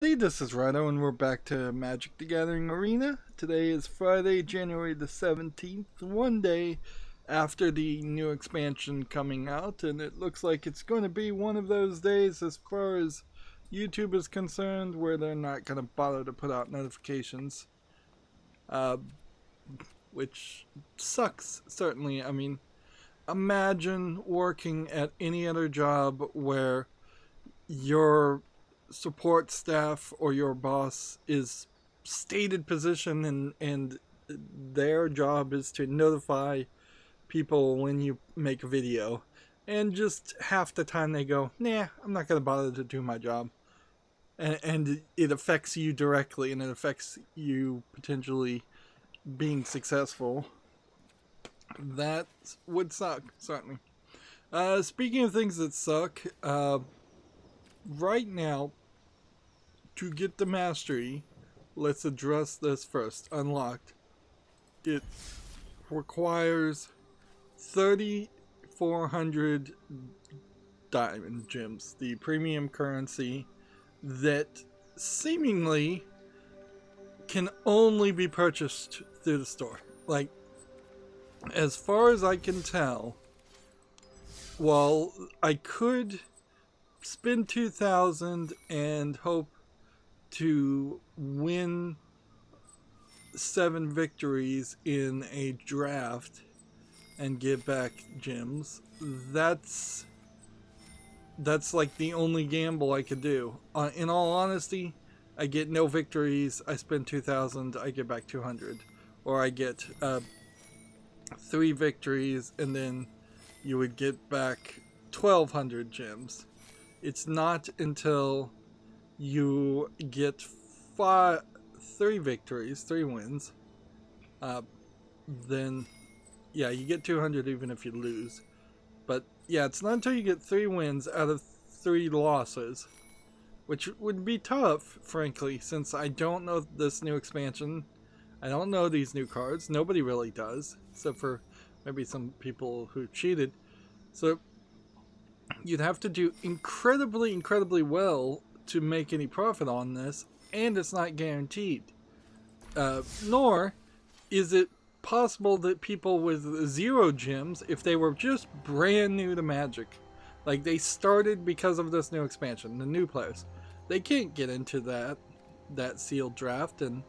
This is Rydo, and we're back to Magic the Gathering Arena. Today is Friday, January the 17th, one day after the new expansion coming out, and it looks like it's going to be one of those days as far as YouTube is concerned where they're not going to bother to put out notifications, which sucks, certainly. I mean, imagine working at any other job where your support staff or your boss is stated position and their job is to notify people when you make a video, and just half the time they go, nah, I'm not gonna bother to do my job, and it affects you directly, and it affects you potentially being successful. That would suck, certainly. Speaking of things that suck, right now, to get the mastery, let's address this first. Unlocked. It requires 3,400 diamond gems, the premium currency that seemingly can only be purchased through the store. Like, as far as I can tell, while I could spend 2,000 and hope to win 7 victories in a draft and get back gems, that's like the only gamble I could do. In all honesty, I get no victories, I spend 2,000, I get back 200. Or I get 3 victories and then you would get back 1,200 gems. It's not until you get 3 victories, 3 wins, then yeah, you get 200 even if you lose. But yeah, it's not until you get 3 wins out of 3 losses, which would be tough, frankly, since I don't know this new expansion. I don't know these new cards. Nobody really does, except for maybe some people who cheated. So you'd have to do incredibly well to make any profit on this, and it's not guaranteed. Nor is it possible that people with 0 gems, if they were just brand new to Magic, like they started because of this new expansion, the new players, they can't get into that sealed draft and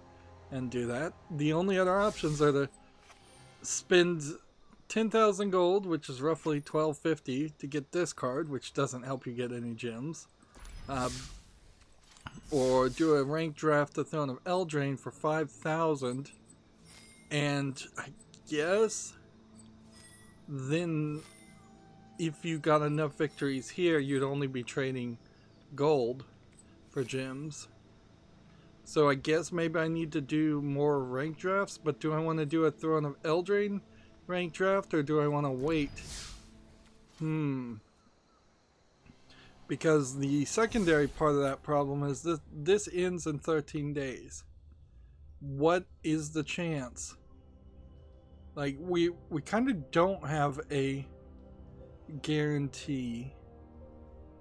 do that. The only other options are to spend 10,000 gold, which is roughly 1250, to get this card, which doesn't help you get any gems. Or do a ranked draft to Throne of Eldraine for 5,000, and I guess then if you got enough victories here, you'd only be trading gold for gems. So I guess maybe I need to do more ranked drafts, but do I want to do a Throne of Eldraine ranked draft, or do I want to wait? Because the secondary part of that problem is this ends in 13 days. What is the chance? Like, we kind of don't have a guarantee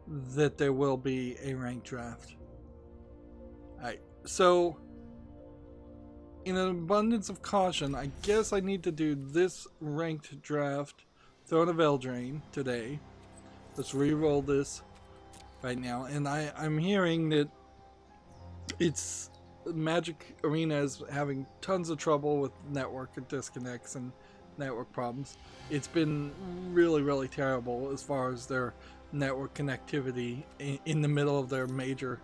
that there will be a ranked draft. Alright, so in an abundance of caution, I guess I need to do this ranked draft, Throne of Eldraine, today. Let's re-roll this right now, and I'm hearing that it's Magic Arena is having tons of trouble with network disconnects and network problems. It's been really terrible as far as their network connectivity in the middle of their major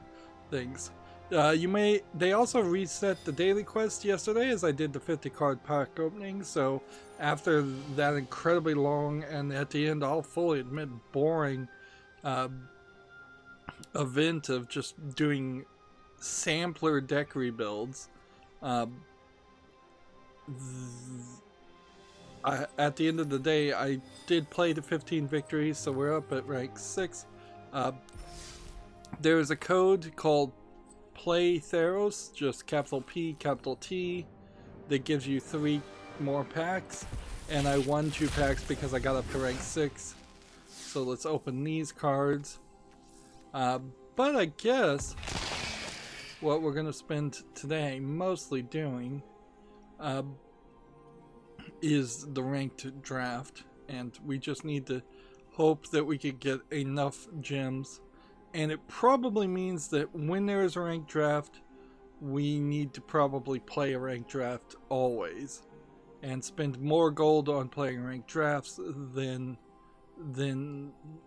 things. They also reset the daily quest yesterday, as I did the 50 card pack opening, so after that incredibly long and at the end, I'll fully admit, boring event of just doing sampler deck rebuilds, at the end of the day, I did play to 15 victories, so we're up at rank 6. There's a code called Play Theros, just capital P, capital T, that gives you 3 more packs, and I won 2 packs because I got up to rank 6. So let's open these cards. But I guess what we're going to spend today mostly doing is the ranked draft, and we just need to hope that we could get enough gems. And it probably means that when there is a ranked draft, we need to probably play a ranked draft always and spend more gold on playing ranked drafts than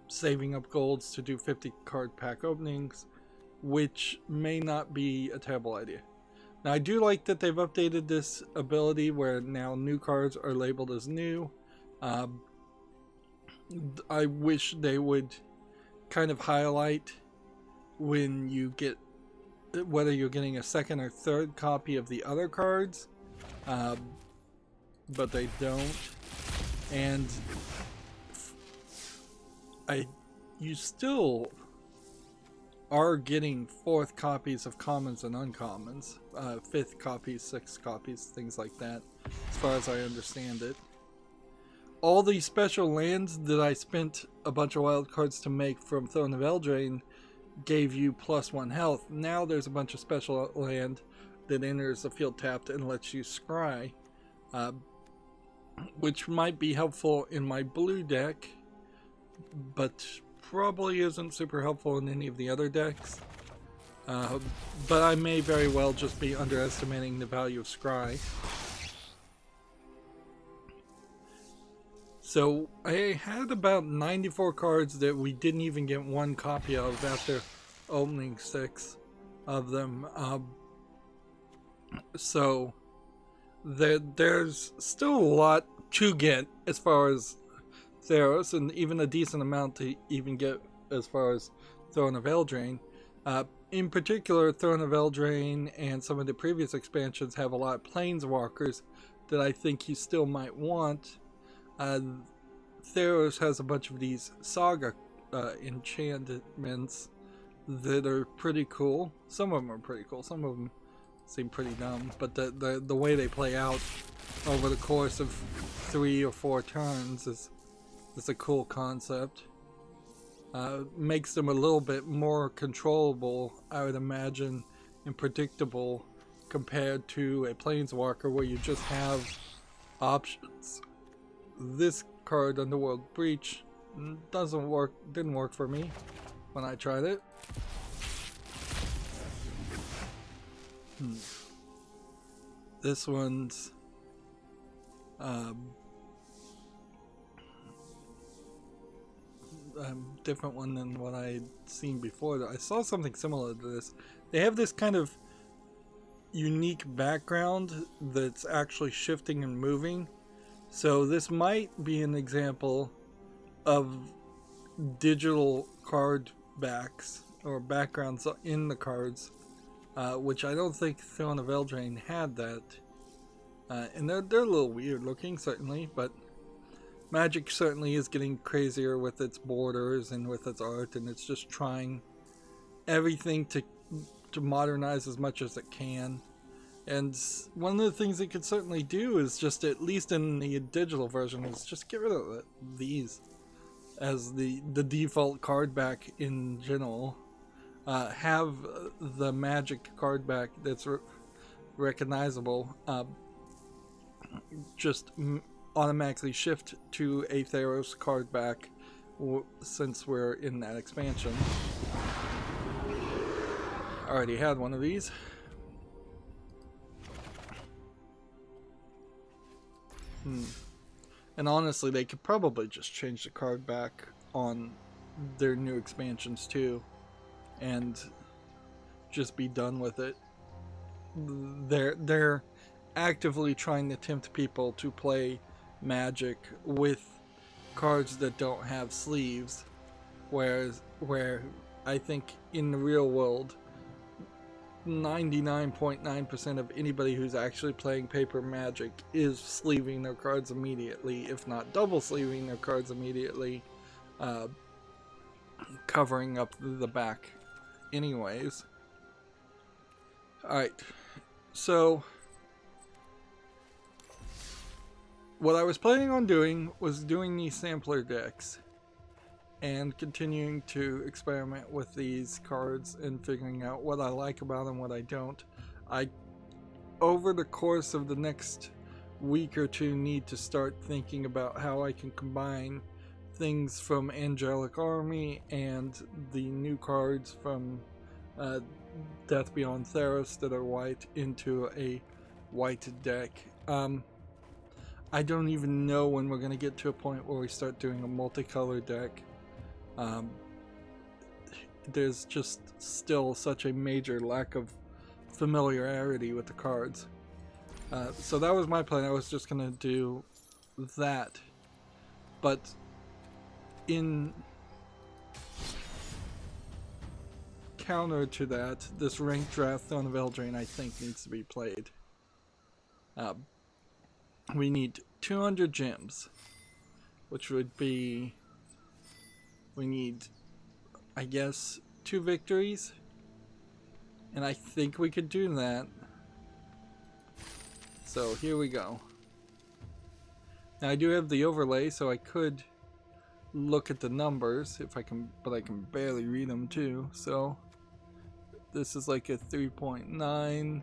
saving up golds to do 50 card pack openings, which may not be a terrible idea. Now, I do like that they've updated this ability where now new cards are labeled as new. I wish they would kind of highlight when you get whether you're getting a second or third copy of the other cards, but they don't. And you still are getting fourth copies of commons and uncommons, fifth copies, sixth copies, things like that, as far as I understand it. All these special lands that I spent a bunch of wild cards to make from Throne of Eldraine gave you +1 health. Now there's a bunch of special land that enters the field tapped and lets you scry, which might be helpful in my blue deck, but probably isn't super helpful in any of the other decks. But I may very well just be underestimating the value of scry. So I had about 94 cards that we didn't even get one copy of after opening 6 of them. So there's still a lot to get as far as Theros, and even a decent amount to even get as far as Throne of Eldraine. In particular, Throne of Eldraine and some of the previous expansions have a lot of planeswalkers that I think you still might want. Theros has a bunch of these saga enchantments that are pretty cool. Some of them are pretty cool, some of them seem pretty dumb, but the way they play out over the course of 3 or 4 turns is a cool concept. Makes them a little bit more controllable, I would imagine, and predictable compared to a planeswalker where you just have options. This card, Underworld Breach, didn't work for me when I tried it. This one's different one than what I had seen before. I saw something similar to this. They have this kind of unique background that's actually shifting and moving. So this might be an example of digital card backs or backgrounds in the cards, which I don't think Throne of Eldraine had that. And they're a little weird looking, certainly, but Magic certainly is getting crazier with its borders and with its art, and it's just trying everything to modernize as much as it can. And one of the things it could certainly do is just, at least in the digital version, is just get rid of these as the default card back in general. Have the Magic card back that's recognizable just automatically shift to a Theros card back since we're in that expansion. I already had one of these. And honestly, they could probably just change the card back on their new expansions too, and just be done with it. They're actively trying to tempt people to play Magic with cards that don't have sleeves, where I think in the real world 99.9% of anybody who's actually playing paper Magic is sleeving their cards immediately, if not double sleeving their cards immediately, covering up the back anyways. Alright, so what I was planning on doing was doing these sampler decks, and continuing to experiment with these cards and figuring out what I like about them, what I don't. I, over the course of the next week or two, need to start thinking about how I can combine things from Angelic Army and the new cards from Death Beyond Theros that are white into a white deck. I don't even know when we're going to get to a point where we start doing a multicolor deck. There's just still such a major lack of familiarity with the cards. So that was my plan. I was just going to do that. But in counter to that, this ranked draft Throne of Eldraine I think needs to be played. We need 200 gems, which would be, we need, I guess, 2 victories, and I think we could do that. So here we go. Now I do have the overlay, so I could look at the numbers if I can, but I can barely read them too. So this is like a 3.9.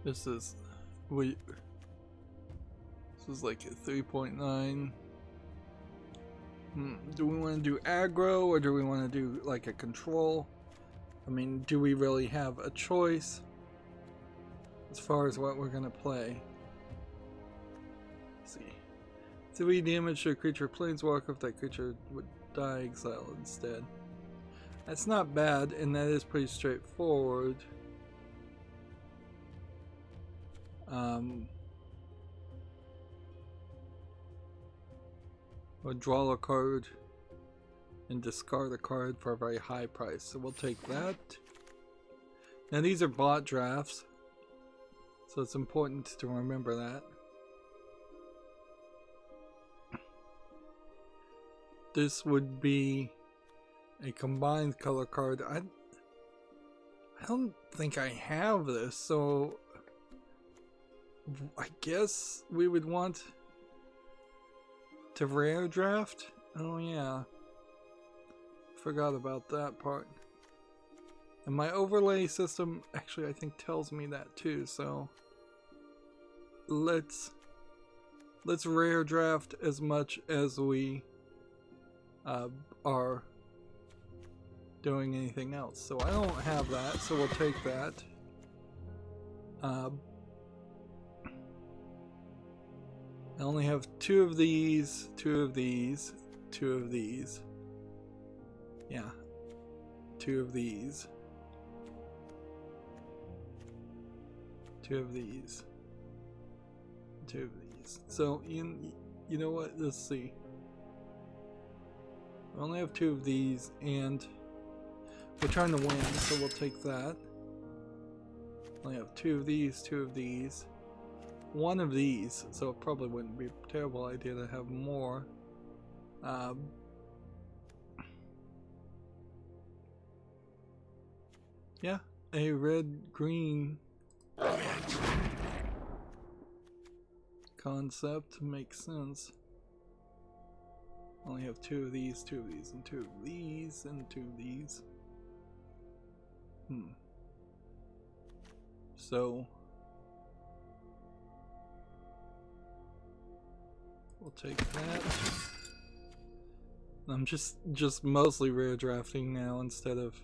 This is like a 3.9. Do we want to do aggro or do we want to do like a control? I mean, do we really have a choice as far as what we're gonna play? Let's see. 3 damage to a creature planeswalker if that creature would die exiled instead. That's not bad, and that is pretty straightforward. We'll draw a card and discard a card for a very high price, so we'll take that. Now these are bot drafts, so it's important to remember that. This would be a combined color card. I don't think I have this, so I guess we would want to rare draft. Oh yeah, forgot about that part. And my overlay system actually I think tells me that too, so let's rare draft as much as we are doing anything else. So I don't have that, so we'll take that. I only have 2 of these, 2 of these, 2 of these. Yeah, 2 of these. 2 of these. 2 of these. So, you know what? Let's see. I only have 2 of these, and we're trying to win, so we'll take that. I only have 2 of these, 2 of these. 1 of these, so it probably wouldn't be a terrible idea to have more. Yeah, a red-green concept makes sense. Only have 2 of these, 2 of these, and 2 of these, and 2 of these. So we'll take that. I'm just mostly rare drafting now instead of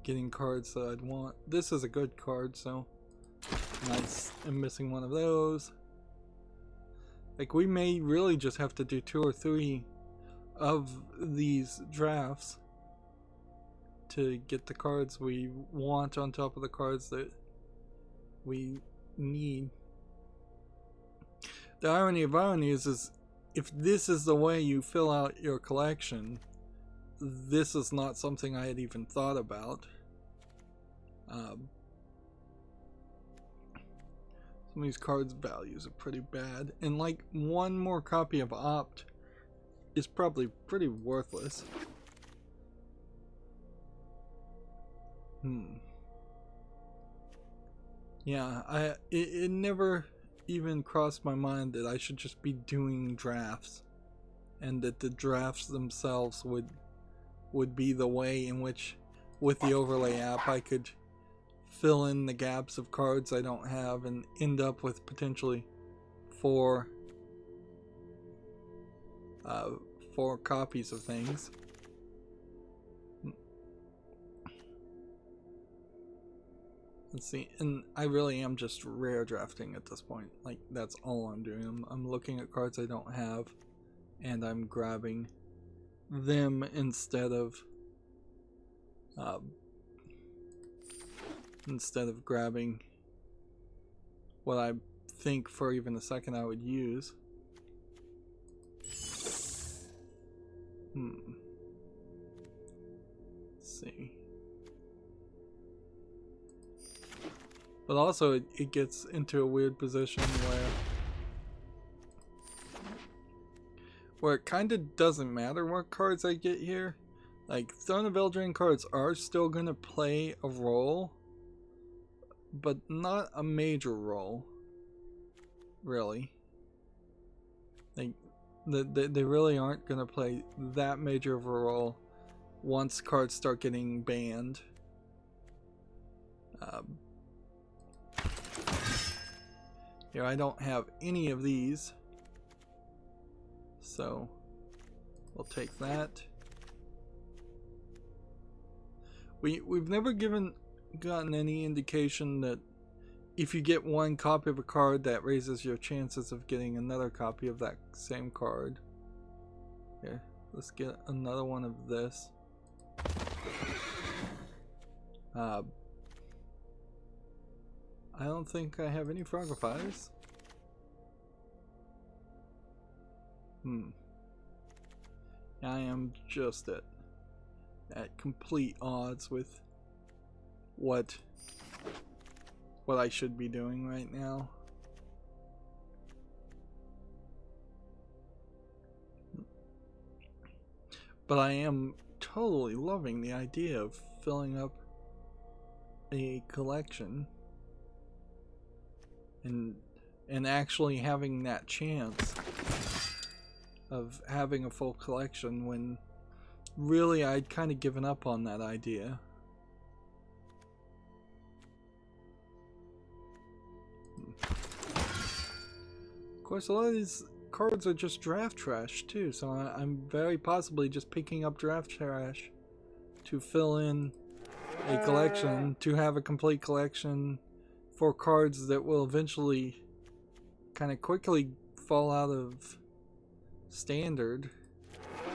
getting cards that I'd want. This is a good card, so nice. I'm missing one of those. Like, we may really just have to do 2 or 3 of these drafts to get the cards we want on top of the cards that we need. The irony of ironies is if this is the way you fill out your collection, this is not something I had even thought about. Some of these cards' values are pretty bad, and like 1 more copy of Opt is probably pretty worthless. Yeah, it never even crossed my mind that I should just be doing drafts, and that the drafts themselves would be the way in which, with the overlay app, I could fill in the gaps of cards I don't have and end up with potentially four copies of things. Let's see, and I really am just rare drafting at this point. Like, that's all I'm doing. I'm looking at cards I don't have, and I'm grabbing them instead of grabbing what I think for even a second I would use. Let's see. But also it gets into a weird position where it kind of doesn't matter what cards I get here. Like, Throne of Eldraine cards are still going to play a role, but not a major role, really. Like, they really aren't going to play that major of a role once cards start getting banned. Here, I don't have any of these, so we'll take that. We've never gotten any indication that if you get one copy of a card, that raises your chances of getting another copy of that same card. Here, let's get another one of this. I don't think I have any Frogifys. I am just at complete odds with what I should be doing right now. But I am totally loving the idea of filling up a collection and actually having that chance of having a full collection, when really I'd kind of given up on that idea. Of course, a lot of these cards are just draft trash too, so I'm very possibly just picking up draft trash to fill in a collection, to have a complete collection for cards that will eventually kind of quickly fall out of standard.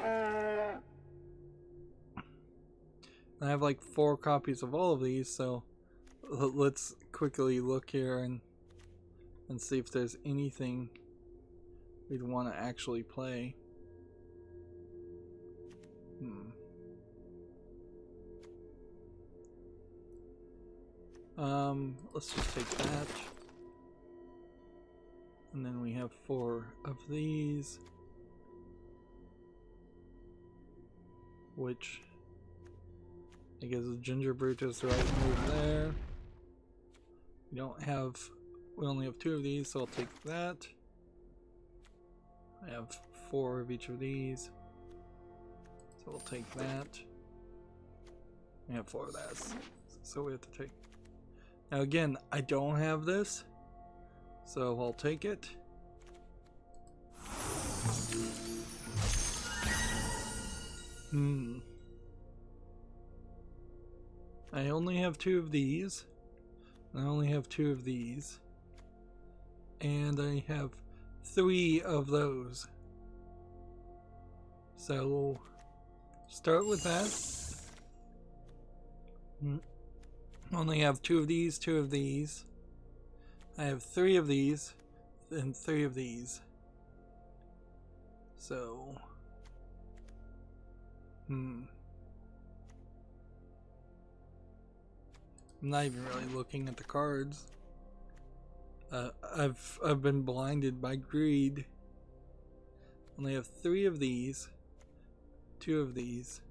I have like 4 copies of all of these, so let's quickly look here and see if there's anything we'd want to actually play. Let's just take that. And then we have 4 of these, which I guess is Ginger Brutus right move there. We only have 2 of these, so I'll take that. I have 4 of each of these, so we'll take that. We have 4 of that, so we have to take. Now again, I don't have this, so I'll take it. I only have 2 of these. I only have 2 of these. And I have 3 of those. So start with that. Only have 2 of these, 2 of these. I have 3 of these, and 3 of these. So I'm not even really looking at the cards. I've been blinded by greed. Only have 3 of these, 2 of these,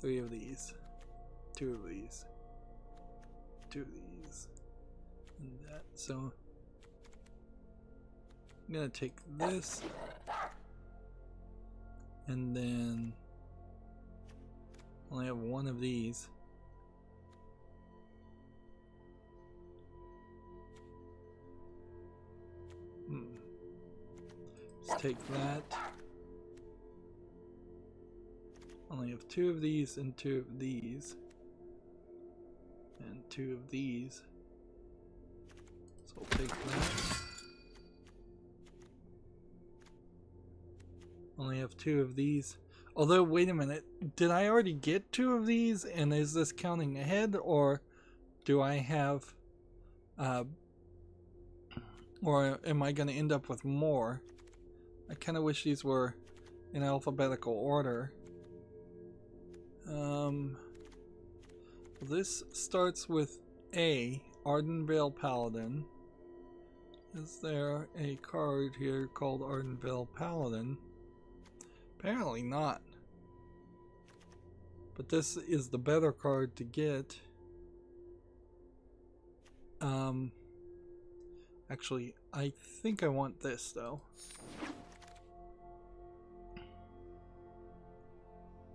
3 of these, 2 of these, 2 of these, and that. So I'm gonna take this and then only have one of these. Let's take that. Only have two of these and two of these. And two of these. So I'll take that. Only have two of these. Although, wait a minute. Did I already get two of these? And is this counting ahead? Or do I have... or am I going to end up with more? I kind of wish these were in alphabetical order. This starts with A, Ardenvale Paladin. Is there a card here called Ardenvale Paladin? Apparently not. But this is the better card to get. Actually, I think I want this though.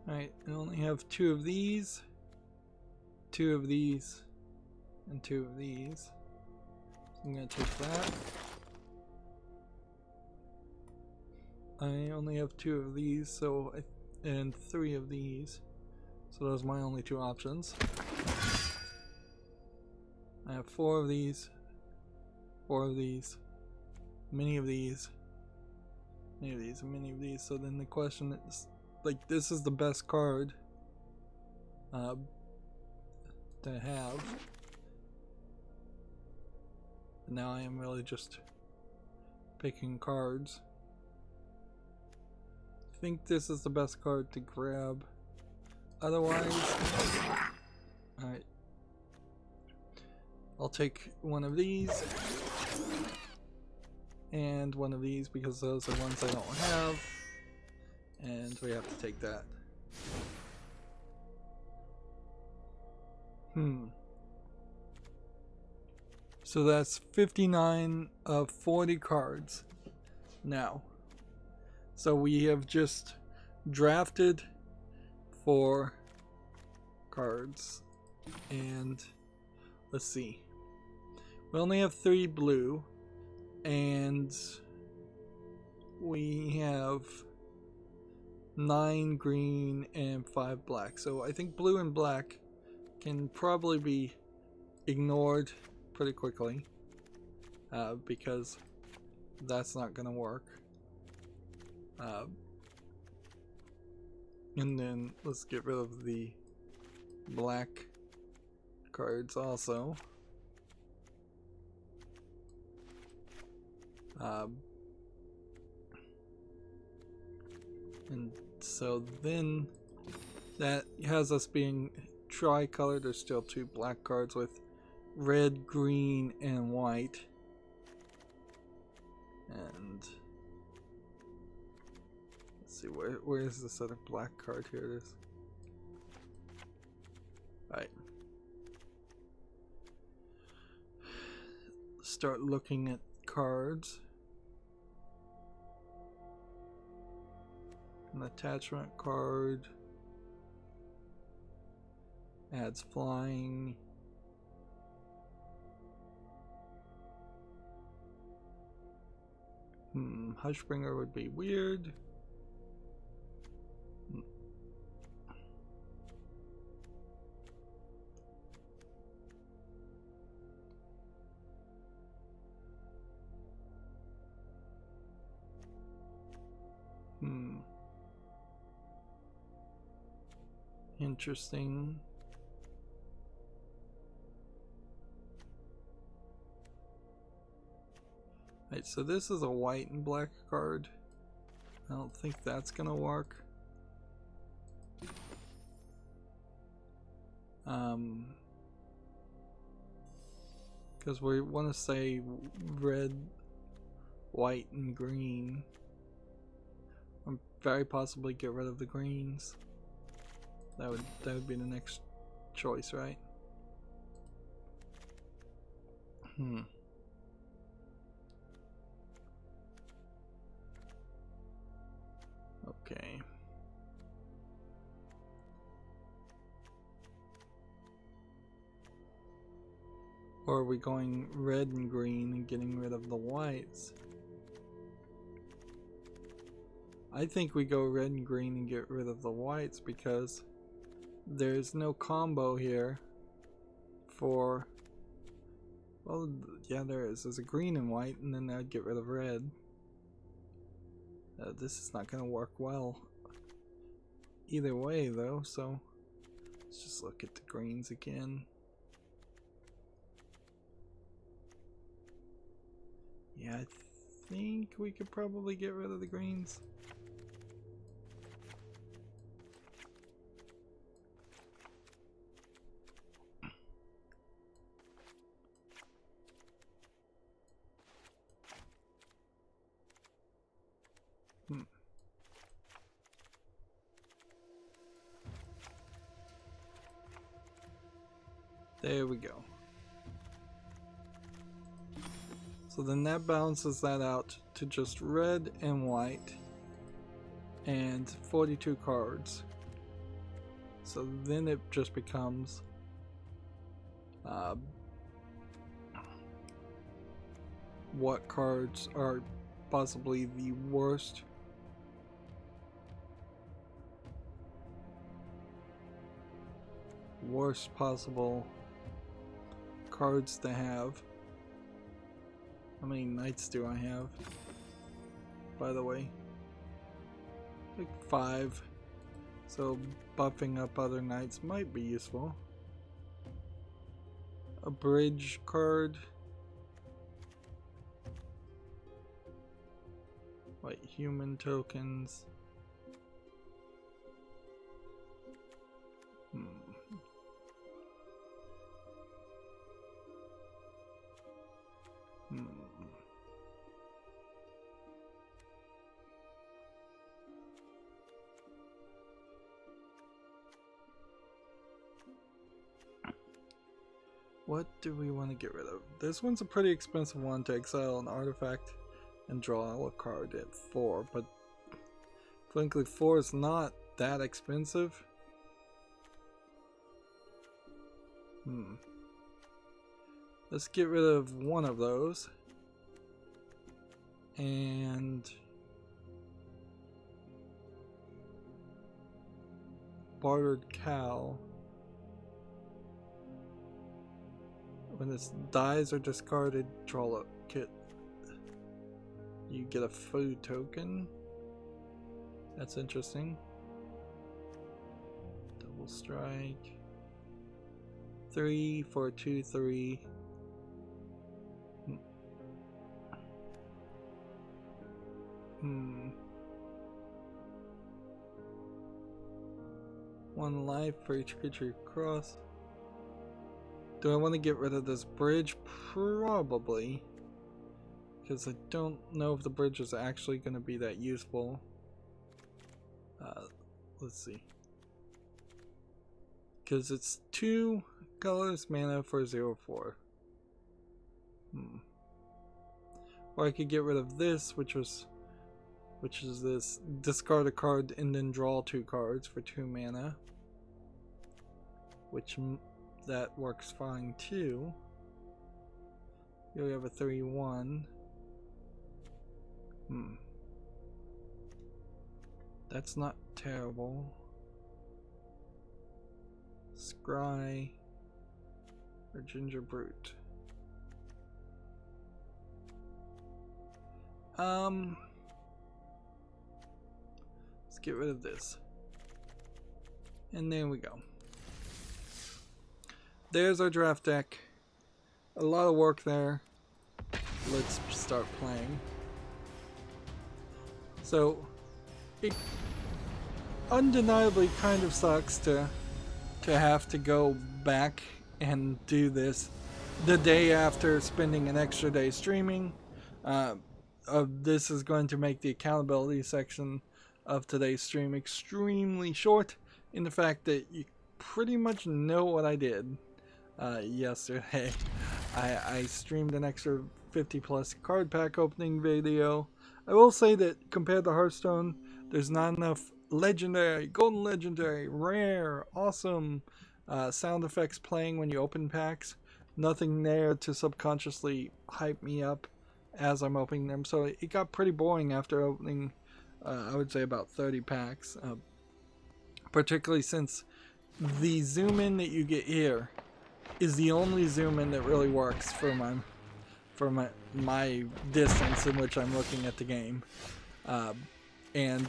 Alright, I only have two of these, two of these, and two of these. So I'm going to take that. I only have two of these, so and three of these. So those are my only two options. I have four of these, many of these, many of these, and many of these. So then the question is, like, this is the best card to have. And now I am really just picking cards. I think this is the best card to grab. Otherwise, alright. I'll take one of these and one of these because those are ones I don't have. And we have to take that. So that's 59 of 40 cards now. So we have just drafted 4 cards. And let's see. We only have 3 blue. And we have 9 green and 5 black. So I think blue and black can probably be ignored pretty quickly because that's not gonna work. And then let's get rid of the black cards also. And so then that has us being tricolor. There's still 2 black cards with red, green, and white. And let's see, where is this other black card? Here it is. Alright. Start looking at cards. An attachment card adds flying. Hushbringer would be weird. Interesting. Right, so this is a white and black card. I don't think that's gonna work. Because we want to say red, white, and green. Or very possibly get rid of the greens. That would be the next choice, right? Okay. Or are we going red and green and getting rid of the whites? I think we go red and green and get rid of the whites because there's no combo here for... Well, yeah, there is. There's a green and white, and then I'd get rid of red. This is not going to work well either way, though, so let's just look at the greens again. Yeah, I think we could probably get rid of the greens. There we go. So then that balances that out to just red and white and 42 cards. So then it just becomes what cards are possibly the worst possible cards to have. How many knights do I have, by the way? Like 5. So buffing up other knights might be useful. A bridge card. Like human tokens. What do we want to get rid of? This one's a pretty expensive one to exile an artifact and draw a card at 4, but frankly 4 is not that expensive. Let's get rid of one of those. And bartered cow. When its dies are discarded, draw a kit. You get a food token. That's interesting. Double strike. 3 for 2/3. One life for each creature you cross. Do I want to get rid of this bridge? Probably. Because I don't know if the bridge is actually going to be that useful. Let's see. Because it's 2 colorless mana for 0/4. Or I could get rid of this, which is this. Discard a card and then draw 2 cards for 2 mana. Which... that works fine too. Here we have a 3/1. That's not terrible. Scry or Ginger Brute. Let's get rid of this. And there we go. There's our draft deck. A lot of work there. Let's start playing. So, it undeniably kind of sucks to have to go back and do this the day after spending an extra day streaming. This is going to make the accountability section of today's stream extremely short in the fact that you pretty much know what I did. Yesterday I streamed an extra 50+ card pack opening video. I will say that compared to Hearthstone, There's not enough legendary, golden legendary, rare, awesome sound effects playing when you open packs. Nothing there to subconsciously hype me up as I'm opening them. So it got pretty boring after opening, I would say, about 30 packs. Particularly since the zoom in that you get here is the only zoom in that really works for my distance in which I'm looking at the game. And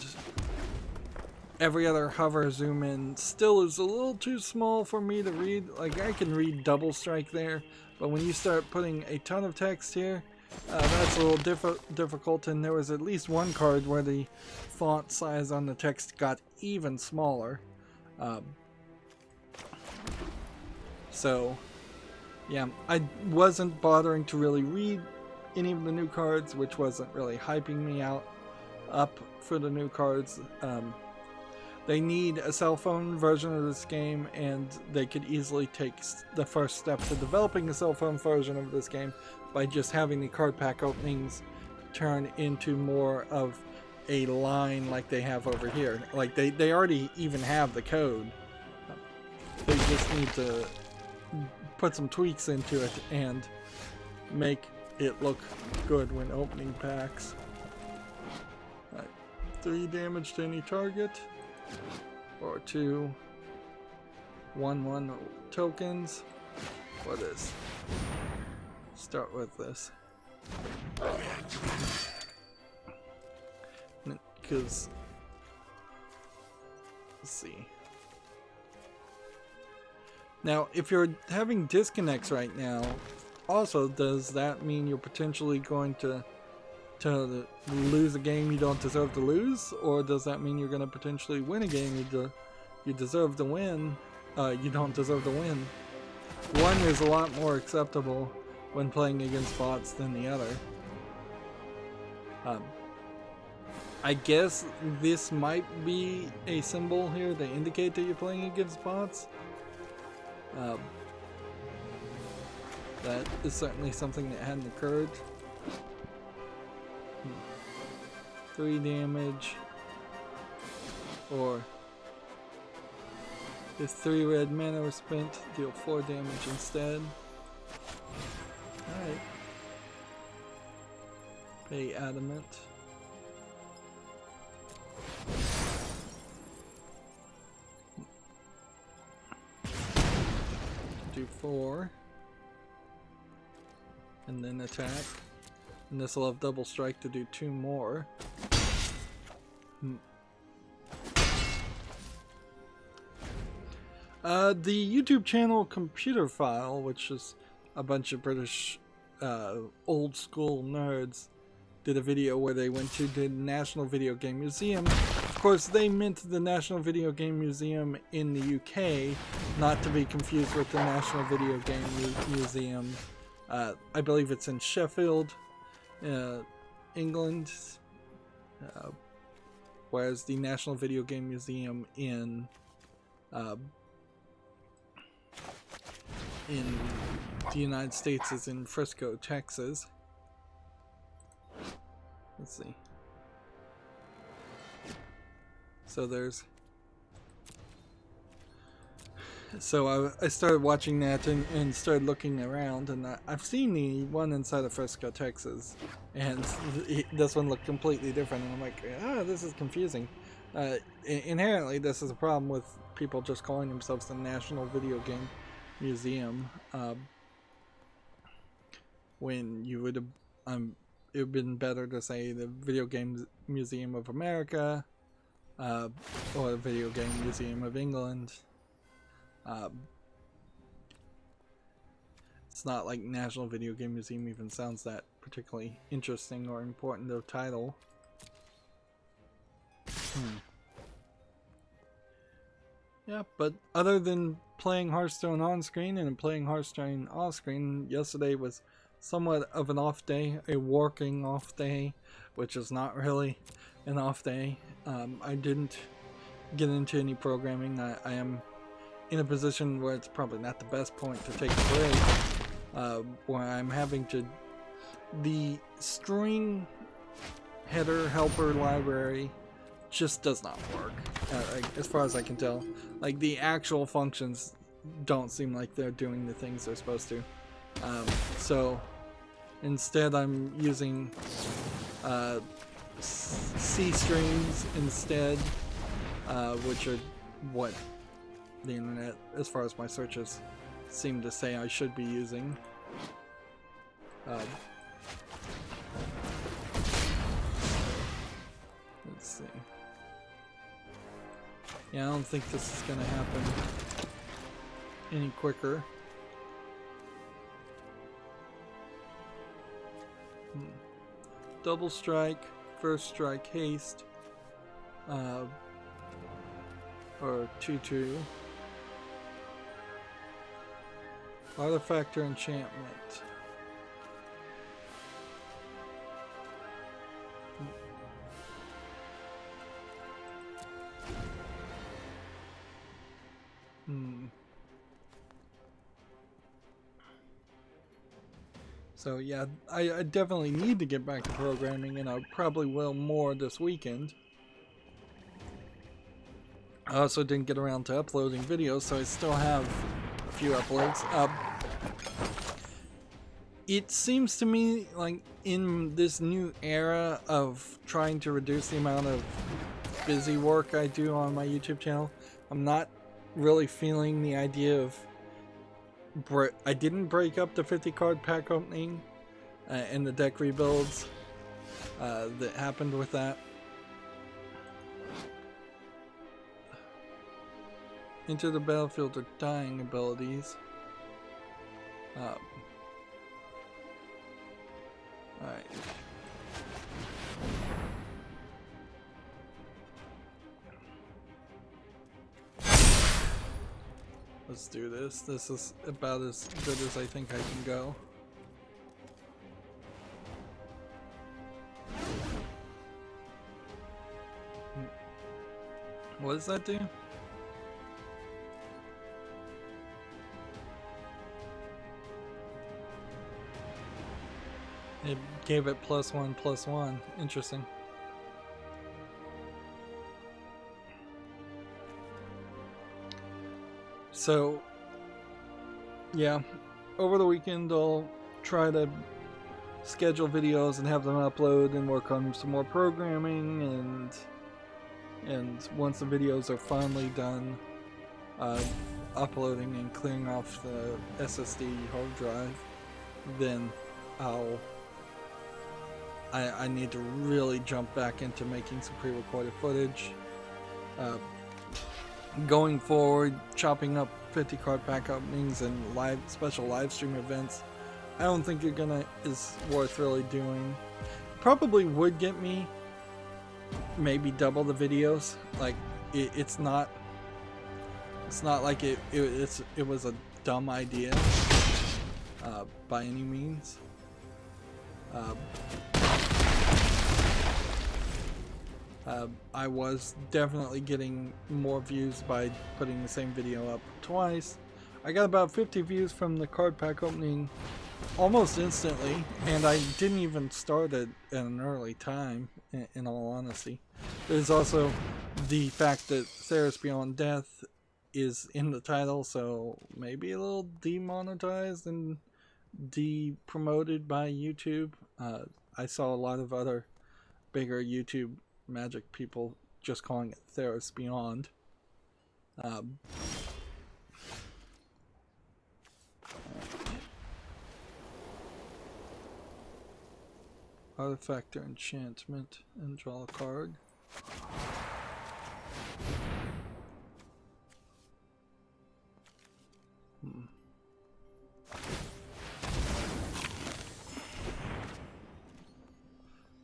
every other hover zoom in still is a little too small for me to read. Like, I can read double strike there, but when you start putting a ton of text here, that's a little difficult. And there was at least one card where the font size on the text got even smaller. So yeah, I wasn't bothering to really read any of the new cards, which wasn't really hyping me up for the new cards. They need a cell phone version of this game, and they could easily take the first step to developing a cell phone version of this game by just having the card pack openings turn into more of a line like they have over here. Like they already even have the code. They just need to put some tweaks into it and make it look good when opening packs. 3 damage to any target, or 2 1/1 tokens. What is? Start with this. Because, let's see. Now, if you're having disconnects right now, also, does that mean you're potentially going to lose a game you don't deserve to lose? Or does that mean you're going to potentially win a game you deserve to win, you don't deserve to win? One is a lot more acceptable when playing against bots than the other. I guess this might be a symbol here to indicate that you're playing against bots. That is certainly something that hadn't occurred. 3 damage, or if 3 red mana were spent, deal 4 damage instead. Alright. Pay adamant. Do 4. And then attack. And this will have double strike to do 2 more. The YouTube channel Computer File, which is a bunch of British old school nerds, did a video where they went to the National Video Game Museum. Of course, they meant the National Video Game Museum in the UK, not to be confused with the National Video Game Museum. I believe it's in Sheffield, England, whereas the National Video Game Museum in the United States is in Frisco, Texas. Let's see. So I started watching that and started looking around, and I've seen the one inside of Frisco, Texas, and this one looked completely different, and I'm like, this is confusing. Inherently, this is a problem with people just calling themselves the National Video Game Museum, when you would have, it would have been better to say the Video Game Museum of America, or the Video Game Museum of England. It's not like National Video Game Museum even sounds that particularly interesting or important of title. Yeah, but other than playing Hearthstone on screen and playing Hearthstone off screen, yesterday was somewhat of an off day, a working off day, which is not really an off day. I didn't get into any programming. I am in a position where it's probably not the best point to take a break, where I'm having to, the string header helper library just does not work, as far as I can tell. Like, the actual functions don't seem like they're doing the things they're supposed to. So instead I'm using C strings instead, which are what the internet, as far as my searches, seem to say I should be using. Let's see. Yeah, I don't think this is gonna happen any quicker. Double strike, first strike haste, or 2/2. Artifact or enchantment. So yeah, I definitely need to get back to programming, and I probably will more this weekend. I also didn't get around to uploading videos, so I still have a few uploads. It seems to me like in this new era of trying to reduce the amount of busy work I do on my YouTube channel, I'm not really feeling the idea of... I didn't break up the 50 card pack opening and the deck rebuilds that happened with that. Enter the battlefield or dying abilities. Alright. Let's do this. This is about as good as I think I can go. What does that do? It gave it +1/+1. Interesting. So, yeah, over the weekend I'll try to schedule videos and have them upload and work on some more programming, and once the videos are finally done uploading and clearing off the SSD hard drive, then I need to really jump back into making some pre-recorded footage. Going forward, chopping up 50 card pack openings and special live stream events, I don't think is worth really doing. Probably would get me maybe double the videos. Like it's not like it was a dumb idea by any means. I was definitely getting more views by putting the same video up twice. I got about 50 views from the card pack opening almost instantly, and I didn't even start it at an early time, in all honesty. There's also the fact that Theros Beyond Death is in the title, so maybe a little demonetized and de-promoted by YouTube. I saw a lot of other bigger YouTube Magic people just calling it Theros Beyond. Artifact or enchantment and draw a card.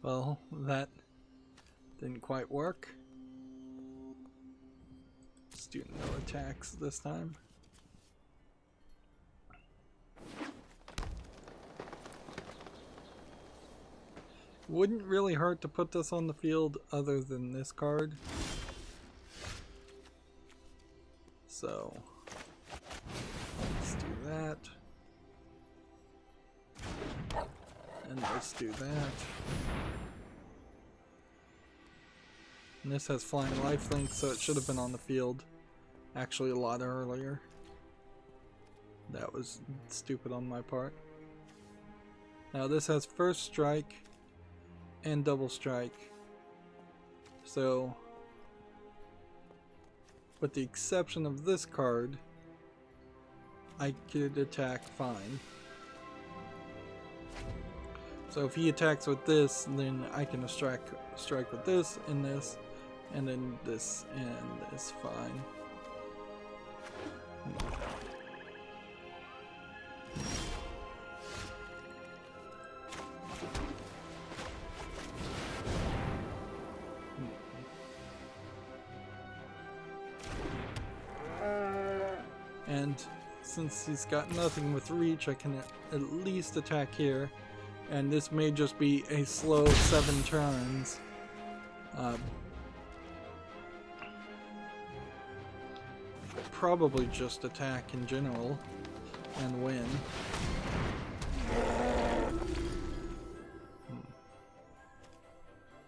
Well, that didn't quite work. Let's do no attacks this time. Wouldn't really hurt to put this on the field other than this card. So let's do that. And let's do that. And this has flying lifelink, so it should have been on the field actually a lot earlier. That was stupid on my part. Now this has first strike and double strike. So, with the exception of this card, I could attack fine. So if he attacks with this, then I can strike with this, and then this, and this, fine. And since he's got nothing with reach, I can at least attack here. And this may just be a slow 7 turns. Probably just attack in general and win.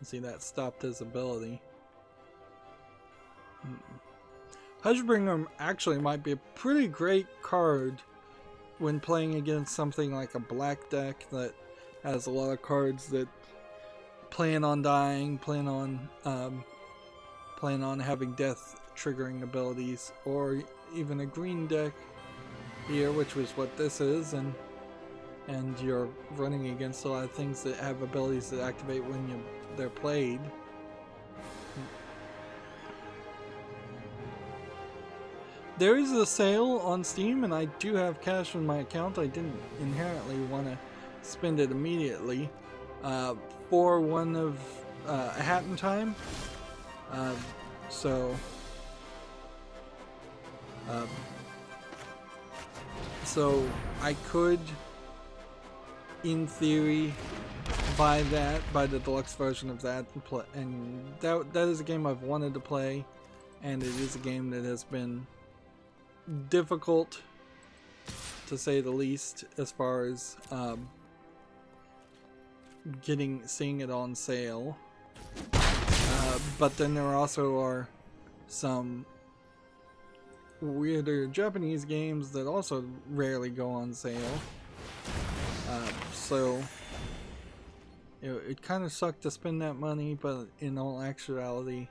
See, that stopped his ability. Hushbringer actually might be a pretty great card when playing against something like a black deck that has a lot of cards that plan on dying, plan on having death triggering abilities, or even a green deck here, which was what this is, and you're running against a lot of things that have abilities that activate when they're played. There is a sale on Steam, and I do have cash in my account. I didn't inherently want to spend it immediately for one of a Hat in Time. So I could, in theory, buy the deluxe version of that, and that is a game I've wanted to play, and it is a game that has been difficult, to say the least, as far as seeing it on sale. But then there also are some weirder Japanese games that also rarely go on sale. So it kind of sucked to spend that money, but in all actuality,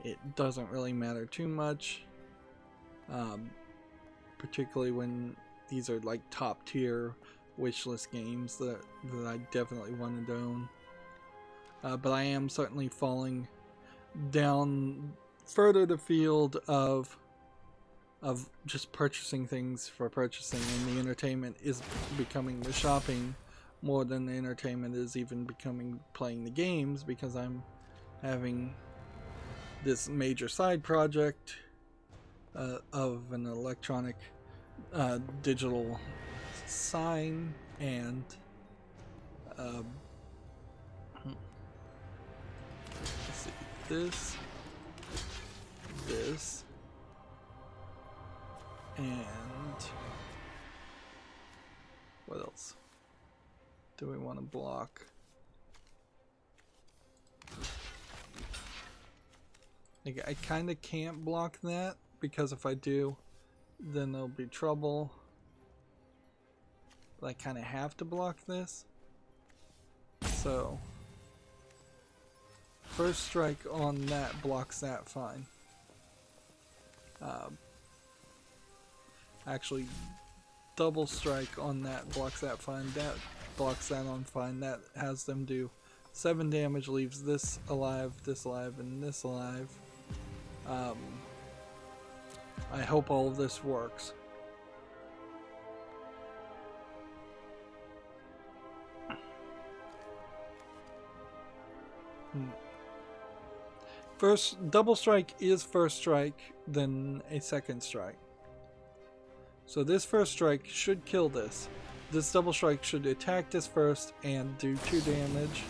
it doesn't really matter too much. Particularly when these are like top tier wishlist games that I definitely wanted to own. But I am certainly falling down further the field of just purchasing things for purchasing, and the entertainment is becoming the shopping more than the entertainment is even becoming playing the games, because I'm having this major side project of an electronic digital sign, and let's see, this, and what else do we want to block? Like, I kind of can't block that, because if I do, then there'll be trouble. But I kind of have to block this. So, first strike on that blocks that fine. Actually, double strike on that blocks that fine. That blocks that on fine. That has them do 7 damage, leaves this alive, and this alive. I hope all of this works. First, double strike is first strike, then a second strike. So this first strike should kill this. This double strike should attack this first and do 2 damage.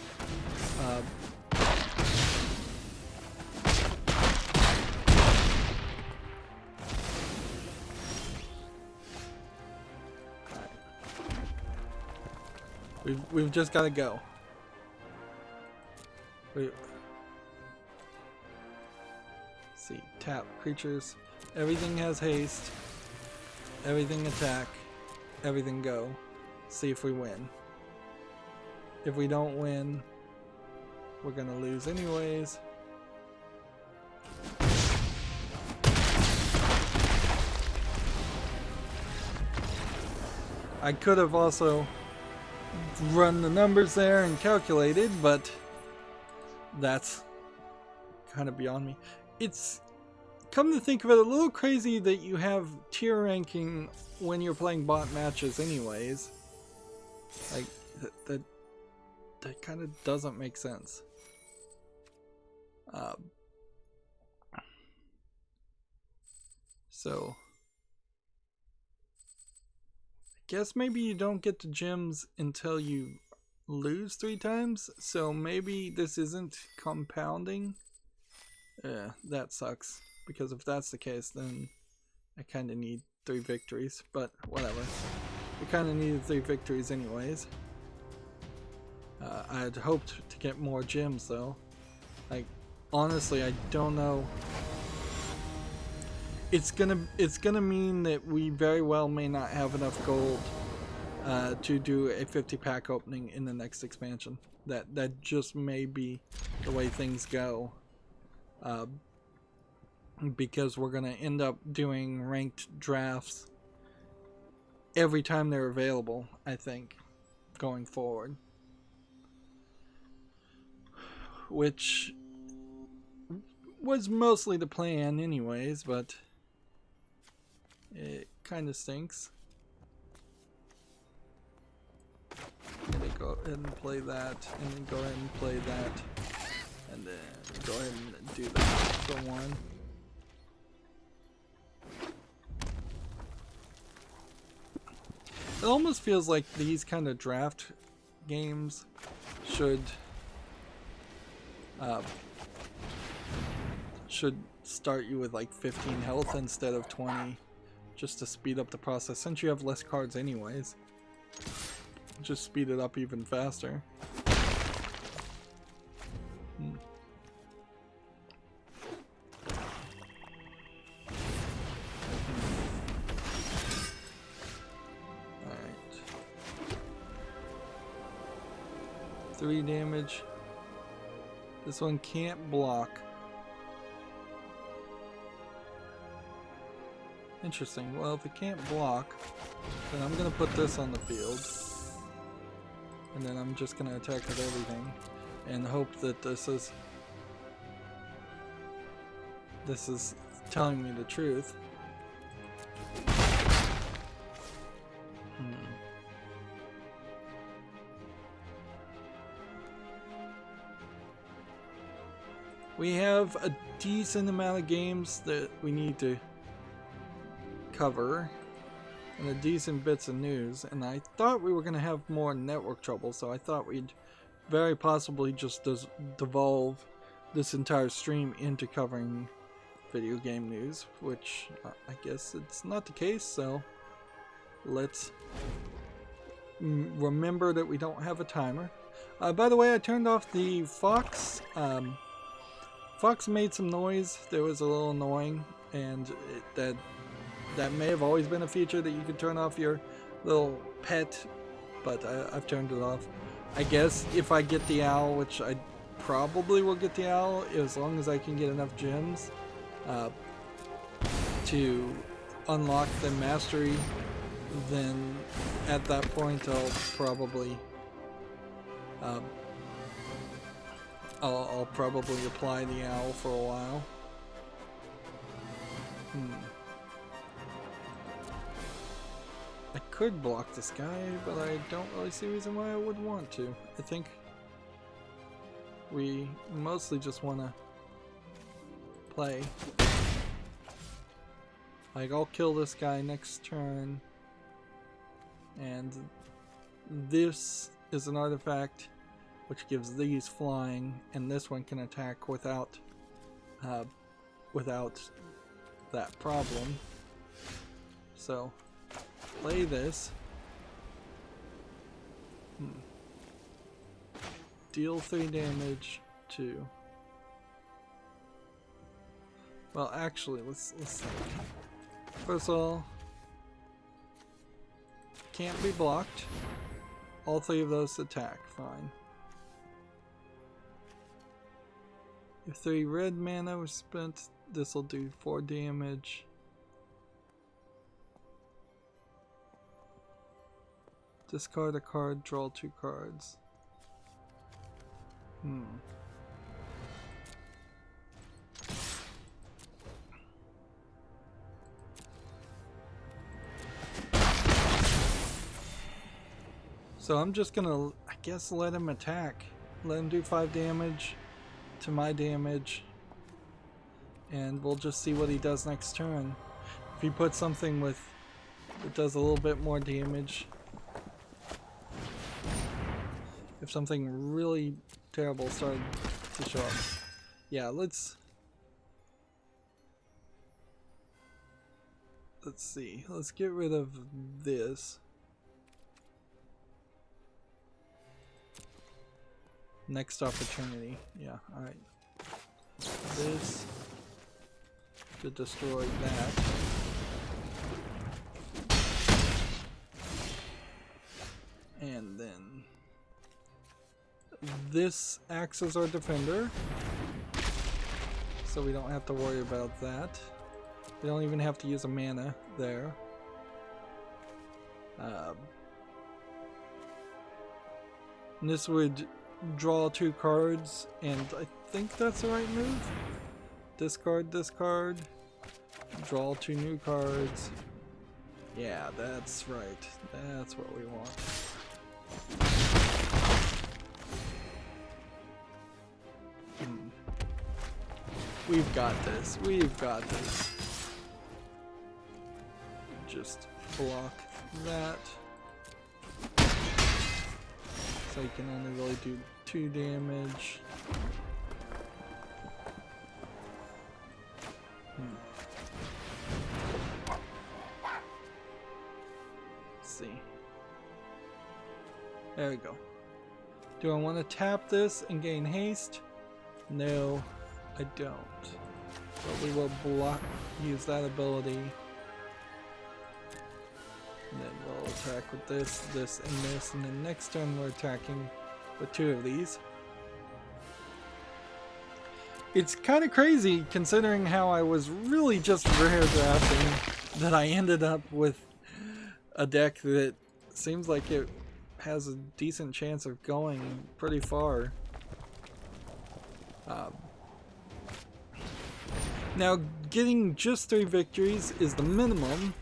We've just got to go. tap creatures. Everything has haste. Everything attack. Everything go. See if we win. If we don't win, we're gonna lose anyways. I could have also run the numbers there and calculated, but that's kind of beyond me. It's, come to think of it, a little crazy that you have tier ranking when you're playing bot matches anyways. Like, that kind of doesn't make sense. So I guess maybe you don't get the gems until you lose 3 times, so maybe this isn't compounding. That sucks, because if that's the case, then I kind of need 3 victories, but whatever. We kind of needed 3 victories anyways. I had hoped to get more gems though. Like, honestly, I don't know. It's gonna mean that we very well may not have enough gold to do a 50-pack opening in the next expansion. That just may be the way things go. Because we're gonna end up doing ranked drafts every time they're available, I think, going forward. Which was mostly the plan anyways, but it kind of stinks. I'm gonna go ahead and play that, and then go ahead and play that, and then go ahead and do that for one. It almost feels like these kind of draft games should start you with like 15 health instead of 20, just to speed up the process, since you have less cards anyways. Just speed it up even faster. Alright. 3 damage. This one can't block. Interesting. Well, if it can't block, then I'm gonna put this on the field. And then I'm just gonna attack with everything and hope that this is telling me the truth. We have a decent amount of games that we need to cover, and a decent bits of news, and I thought we were going to have more network trouble, so I thought we'd very possibly just devolve this entire stream into covering video game news, which I guess it's not the case, so let's remember that we don't have a timer. By the way, I turned off the Fox. Fox made some noise that was a little annoying, and that may have always been a feature that you could turn off your little pet, but I've turned it off. I guess if I get the owl, which I probably will get the owl as long as I can get enough gems to unlock the mastery, then at that point I'll probably I'll probably apply the owl for a while. I could block this guy, but I don't really see a reason why I would want to. I think we mostly just want to play. Like, I'll kill this guy next turn, and this is an artifact which gives these flying, and this one can attack without that problem. So play this. Deal 3 damage to Well, actually, let's see. First of all, can't be blocked. All three of those attack, fine. If 3 red mana was spent, this will do 4 damage. Discard a card, draw 2 cards. So I'm just gonna, I guess, let him attack. Let him do 5 damage to my damage. And we'll just see what he does next turn. If he puts something with that does a little bit more damage. If something really terrible started to show up. Yeah, let's see. Let's get rid of this. Next opportunity. Yeah, alright. This to destroy that. And then this acts as our defender. So we don't have to worry about that. We don't even have to use a mana there. And this would draw 2 cards, and I think that's the right move. Discard this card, draw 2 new cards. Yeah, that's right. That's what we want. We've got this. We've got this. Just block that. So you can only really do 2 damage. Let's see. There we go. Do I want to tap this and gain haste? No, I don't. But we will block, use that ability. And then we'll attack with this, this, and this, and then next turn we're attacking with 2 of these. It's kind of crazy considering how I was really just rare drafting that I ended up with a deck that seems like it has a decent chance of going pretty far. Now, getting just 3 victories is the minimum.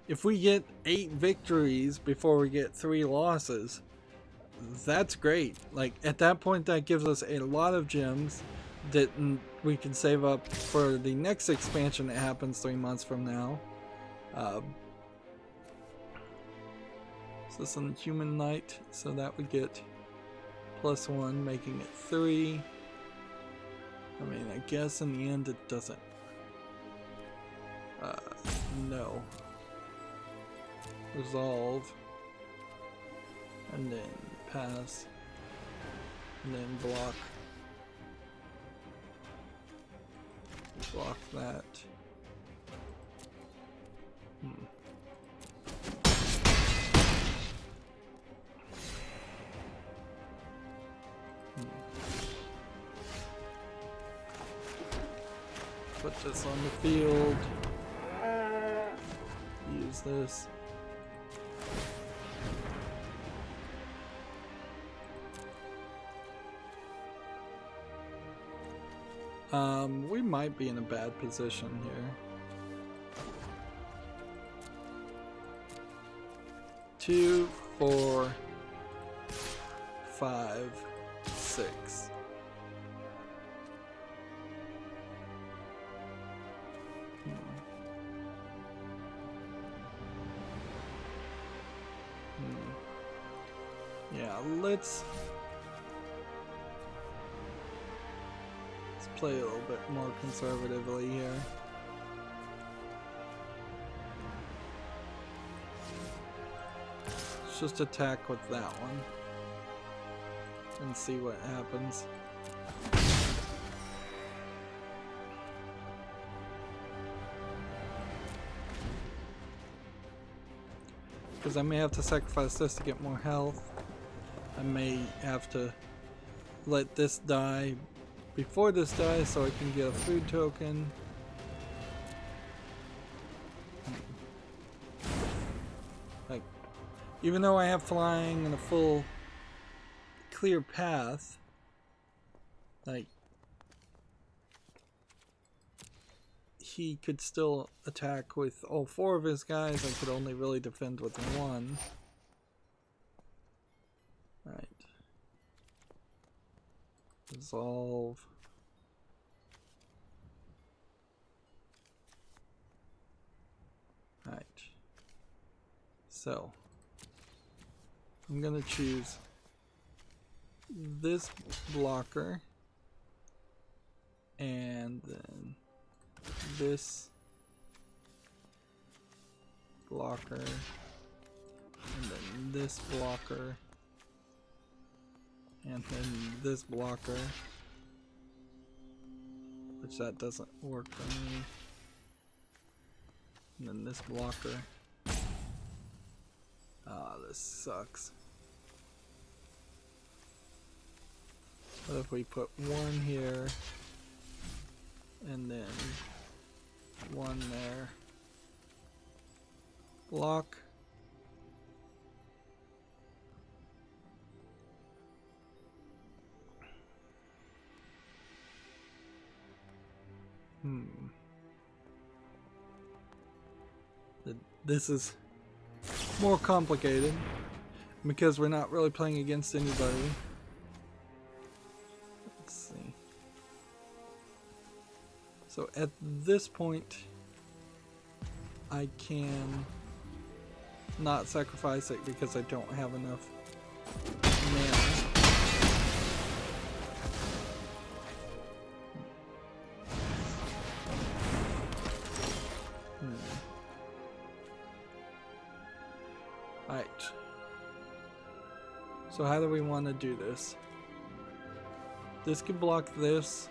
If we get 8 victories before we get 3 losses, that's great. Like, at that point, that gives us a lot of gems that we can save up for the next expansion that happens 3 months from now. So this is Human Knight, so that would get +1, making it 3. I mean, I guess in the end it doesn't. No. Resolve. And then pass. And then block. Block that. Put this on the field. Use this. We might be in a bad position here. 2, 4, 5, 6. Yeah, let's play a little bit more conservatively here. Let's just attack with that one and see what happens. Because I may have to sacrifice this to get more health. I may have to let this die before this dies so I can get a food token. Like, even though I have flying and a full clear path, like, he could still attack with all 4 of his guys. I could only really defend with 1. Right. Resolve. Right. So, I'm gonna choose this blocker and then this blocker and then this blocker and then this blocker, which that doesn't work for me, and then this blocker. Ah, this sucks. What if we put 1 here and then 1 there? Block. This is more complicated because we're not really playing against anybody. Let's see. So at this point, I can not sacrifice it because I don't have enough mana. Alright. So how do we want to do this? This can block this,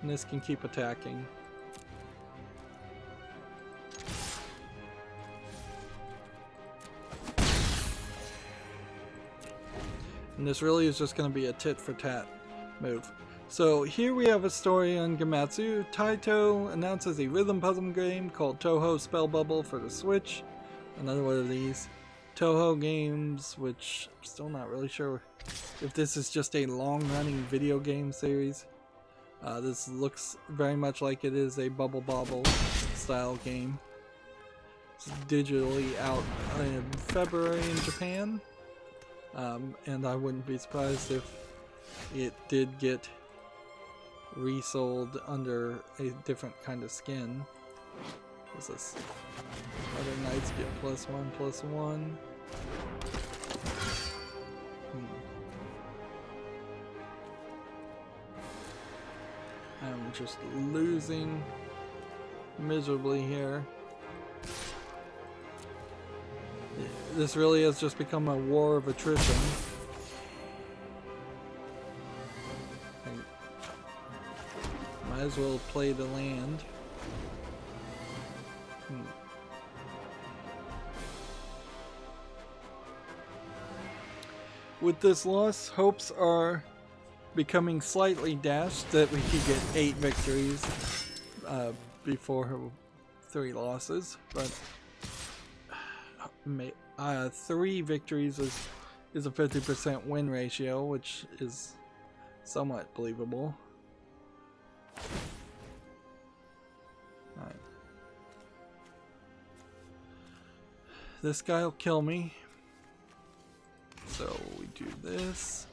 and this can keep attacking. And this really is just going to be a tit for tat move. So here we have a story on Gematsu. Taito announces a rhythm puzzle game called Toho Spell Bubble for the Switch. Another one of these Toho games, which I'm still not really sure if this is just a long-running video game series. This looks very much like it is a Bubble Bobble style game. It's digitally out in February in Japan, and I wouldn't be surprised if it did get resold under a different kind of skin. What's this? Other knights get +1/+1. I'm just losing miserably here. This really has just become a war of attrition. Might as well play the land. With this loss, hopes are becoming slightly dashed that we could get 8 victories before 3 losses, but 3 victories is a 50% win ratio, which is somewhat believable. Alright. This guy will kill me. So we do this,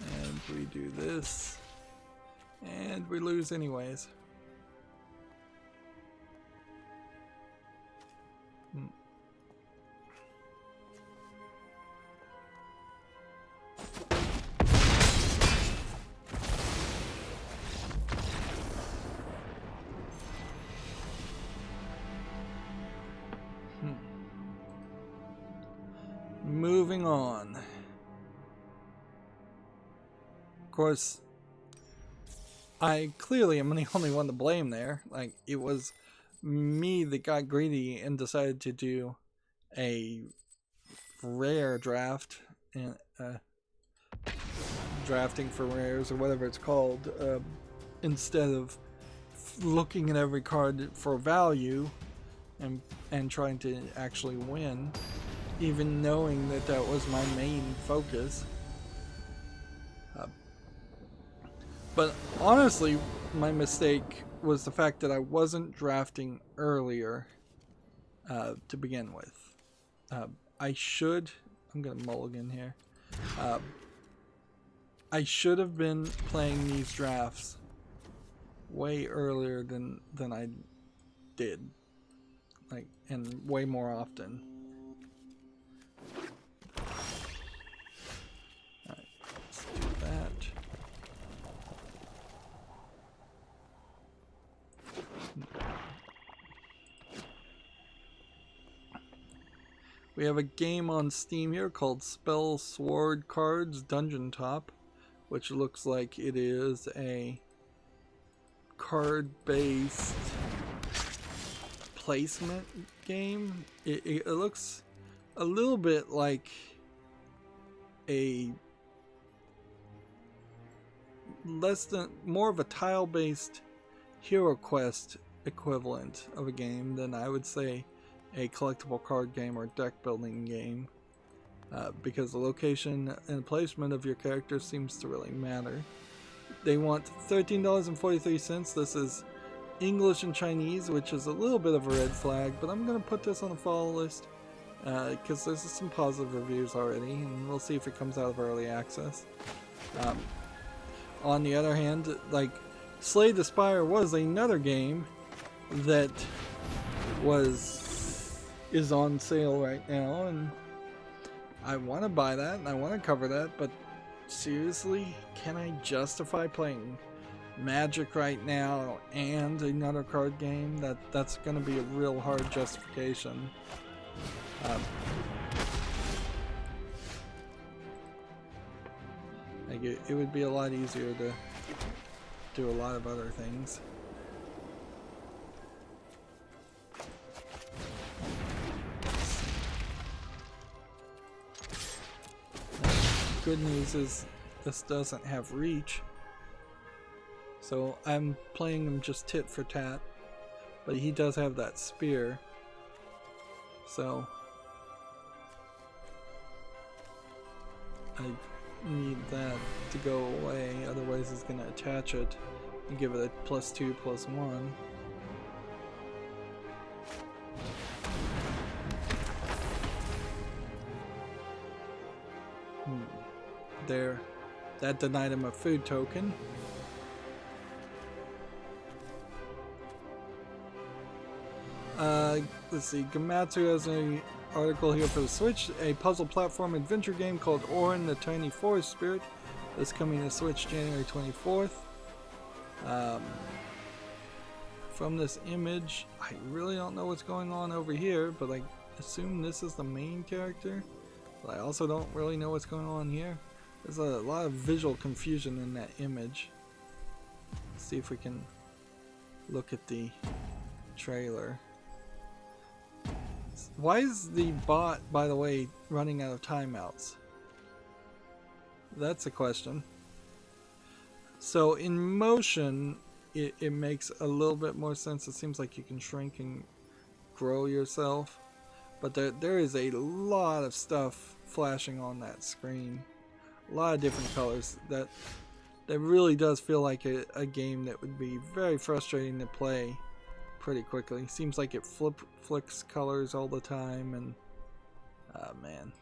and we do this, and we lose anyways. Moving on. Of course, I clearly am the only one to blame there. Like, it was me that got greedy and decided to do a rare draft and drafting for rares or whatever it's called, instead of looking at every card for value and trying to actually win, even knowing that that was my main focus. But honestly, my mistake was the fact that I wasn't drafting earlier to begin with. I should... I'm going to mulligan here. I should have been playing these drafts way earlier than I did. Like, and way more often. Alright, let's do that. We have a game on Steam here called Spell Sword Cards Dungeon Top, which looks like it is a card-based placement game. It looks a little bit like a more of a tile-based Hero Quest equivalent of a game than I would say a collectible card game or deck building game, because the location and placement of your character seems to really matter. They want $13.43. This is English and Chinese, which is a little bit of a red flag, but I'm going to put this on the follow list because there's some positive reviews already, and we'll see if it comes out of early access. On the other hand, like, Slay the Spire was another game that is on sale right now, and I want to buy that and I want to cover that, but seriously, can I justify playing Magic right now and another card game? That's going to be a real hard justification. Like it would be a lot easier to do a lot of other things. Good news is this doesn't have reach, so I'm playing him just tit for tat, but he does have that spear, so I need that to go away, otherwise he's going to attach it and give it a +2/+1. There, that denied him a food token. Let's see, Gamatsu has an article here for the Switch, a puzzle platform adventure game called Orin the Tiny Forest Spirit that's coming to Switch January 24th. From this image, I really don't know what's going on over here, but I assume this is the main character, but I also don't really know what's going on here. There's a lot of visual confusion in that image. Let's see if we can look at the trailer. Why is the bot, by the way, running out of timeouts? That's a question. So in motion, it makes a little bit more sense. It seems like you can shrink and grow yourself. But there is a lot of stuff flashing on that screen. A lot of different colors. That really does feel like a game that would be very frustrating to play pretty quickly. Seems like it flicks colors all the time, and man,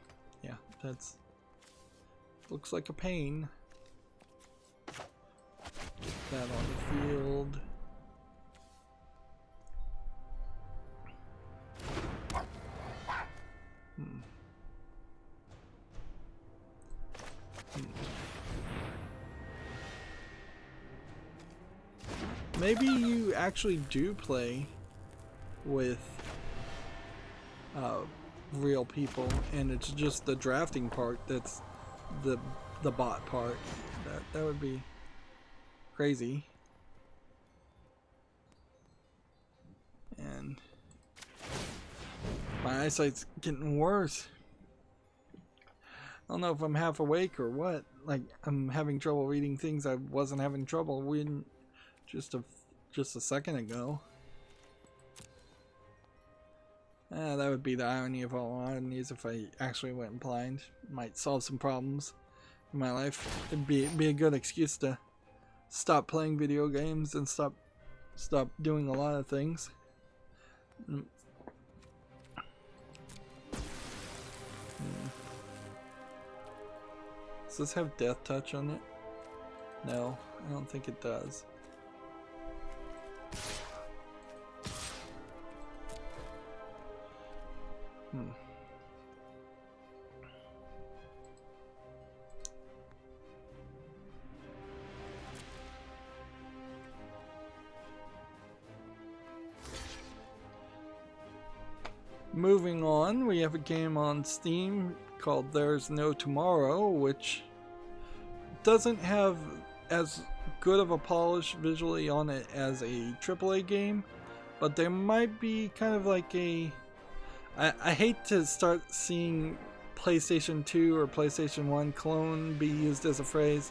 yeah, that's looks like a pain. Get that on the field. Maybe you actually do play with real people, and it's just the drafting part that's the bot part. That would be crazy. And my eyesight's getting worse. I don't know if I'm half awake or what. Like, I'm having trouble reading things I wasn't having trouble reading just a second ago. That would be the irony of all ironies if I actually went blind. Might solve some problems in my life. It'd be a good excuse to stop playing video games and stop doing a lot of things. Does this have death touch on it? No, I don't think it does. Moving on, we have a game on Steam called There's No Tomorrow, which doesn't have as good of a polish visually on it as a AAA game, but there might be kind of like a... I hate to start seeing PlayStation 2 or PlayStation 1 clone be used as a phrase,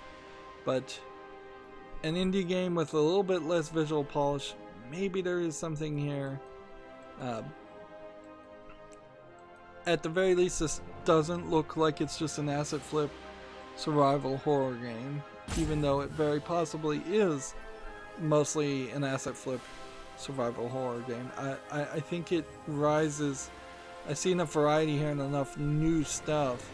but an indie game with a little bit less visual polish, maybe there is something here. At the very least, this doesn't look like it's just an asset flip survival horror game, even though it very possibly is mostly an asset flip survival horror game. I think it rises. I see enough variety here and enough new stuff,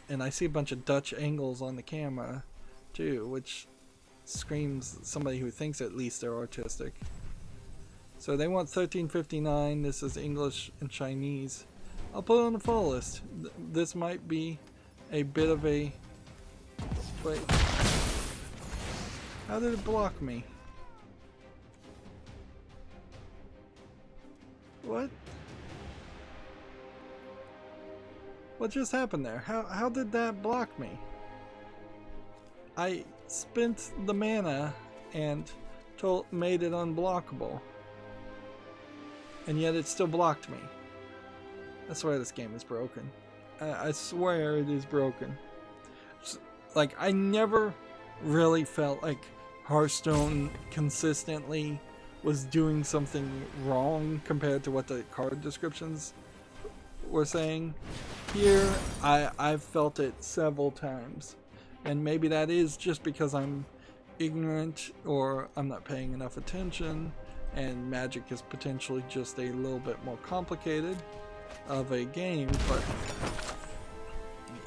and I see a bunch of Dutch angles on the camera too, which screams somebody who thinks at least they're artistic. So they want $13.59. This is English and Chinese. I'll put it on the full list. This might be a bit of a... Wait. How did it block me? What? What just happened there? How did that block me? I spent the mana and made it unblockable. And yet it still blocked me. I swear this game is broken. I swear it is broken. Like, I never really felt like Hearthstone consistently was doing something wrong compared to what the card descriptions were saying. Here, I've felt it several times. And maybe that is just because I'm ignorant or I'm not paying enough attention. And Magic is potentially just a little bit more complicated of a game, but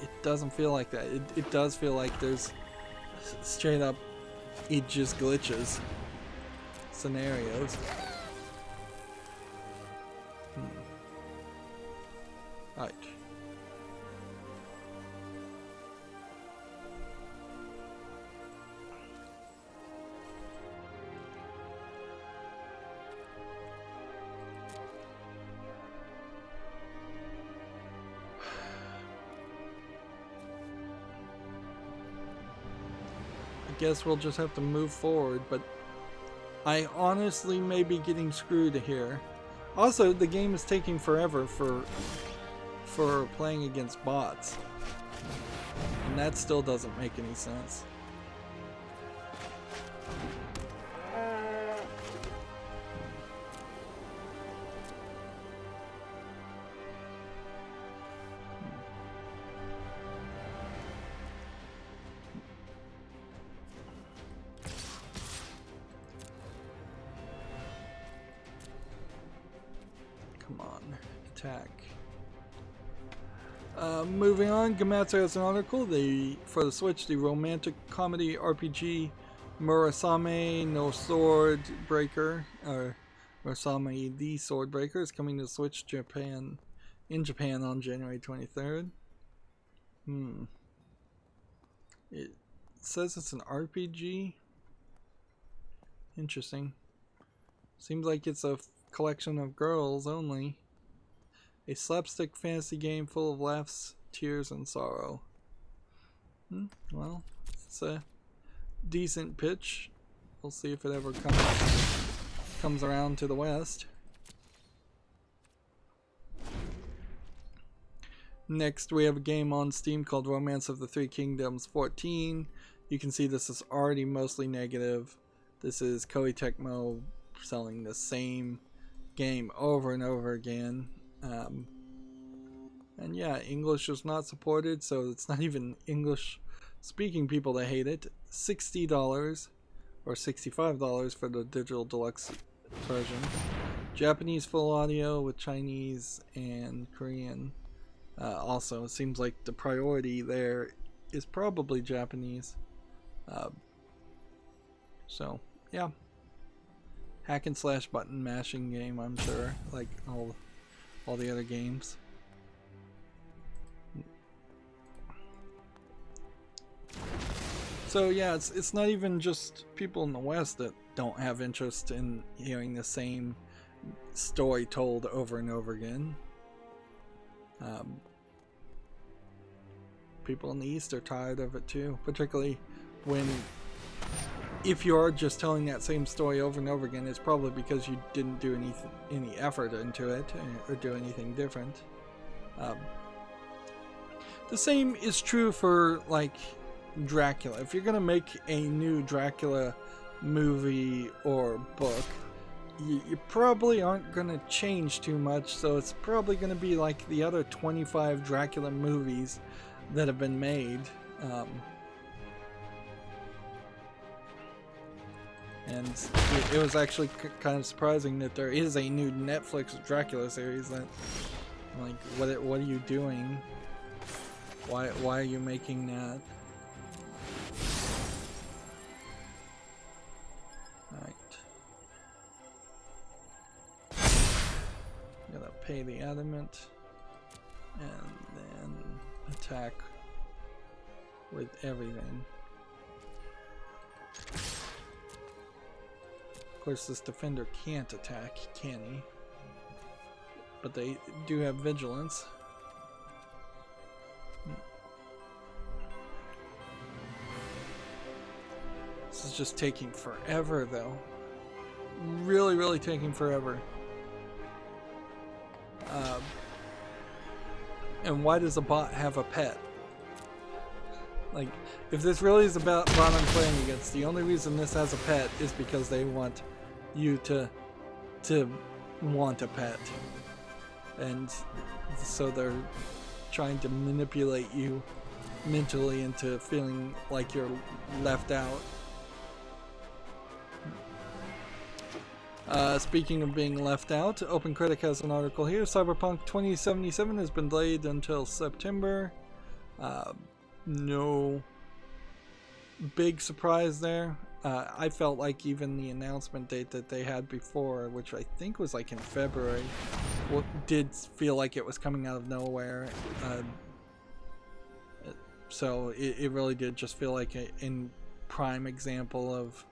it doesn't feel like that. It does feel like there's straight up it just glitches scenarios. Right. Guess we'll just have to move forward, but I honestly may be getting screwed here. Also, the game is taking forever for playing against bots, and that still doesn't make any sense. Attack. Moving on, Gamatsu has an article for the Switch, the romantic comedy RPG Murasame no Sword Breaker, or Murasame the Sword Breaker, is coming to Switch in Japan on January 23rd. It says it's an RPG. Interesting. Seems like it's a collection of girls only. A slapstick fantasy game full of laughs, tears, and sorrow. Well, it's a decent pitch. We'll see if it ever comes. comes around to the West. Next, we have a game on Steam called Romance of the Three Kingdoms 14. You can see this is already mostly negative. This is Koei Tecmo selling the same game over and over again. And yeah, English is not supported, so it's not even English speaking people that hate it. $60 or $65 for the digital deluxe version. Japanese full audio with Chinese and Korean. Also, it seems like the priority there is probably Japanese. So, yeah. Hack and slash button mashing game, I'm sure, like all the other games. So yeah, it's not even just people in the West that don't have interest in hearing the same story told over and over again. People in the East are tired of it too, particularly if you are just telling that same story over and over again, it's probably because you didn't do any effort into it or do anything different. The same is true for like Dracula. If you're gonna make a new Dracula movie or book, you probably aren't gonna change too much, so it's probably gonna be like the other 25 Dracula movies that have been made. And it was actually kind of surprising that there is a new Netflix Dracula series that, like, what are you doing? Why are you making that? Alright. Gotta pay the adamant and then attack with everything. Of course, this defender can't attack, can he? But they do have vigilance. This is just taking forever, though. Really taking forever. And why does a bot have a pet? Like, if this really is about bot I'm playing against, the only reason this has a pet is because they want you to want a pet. And so they're trying to manipulate you mentally into feeling like you're left out. Speaking of being left out, OpenCritic has an article here. Cyberpunk 2077 has been delayed until September. No big surprise there. I felt like even the announcement date that they had before, which I think was like in February, did feel like it was coming out of nowhere. So it really did just feel like a prime example of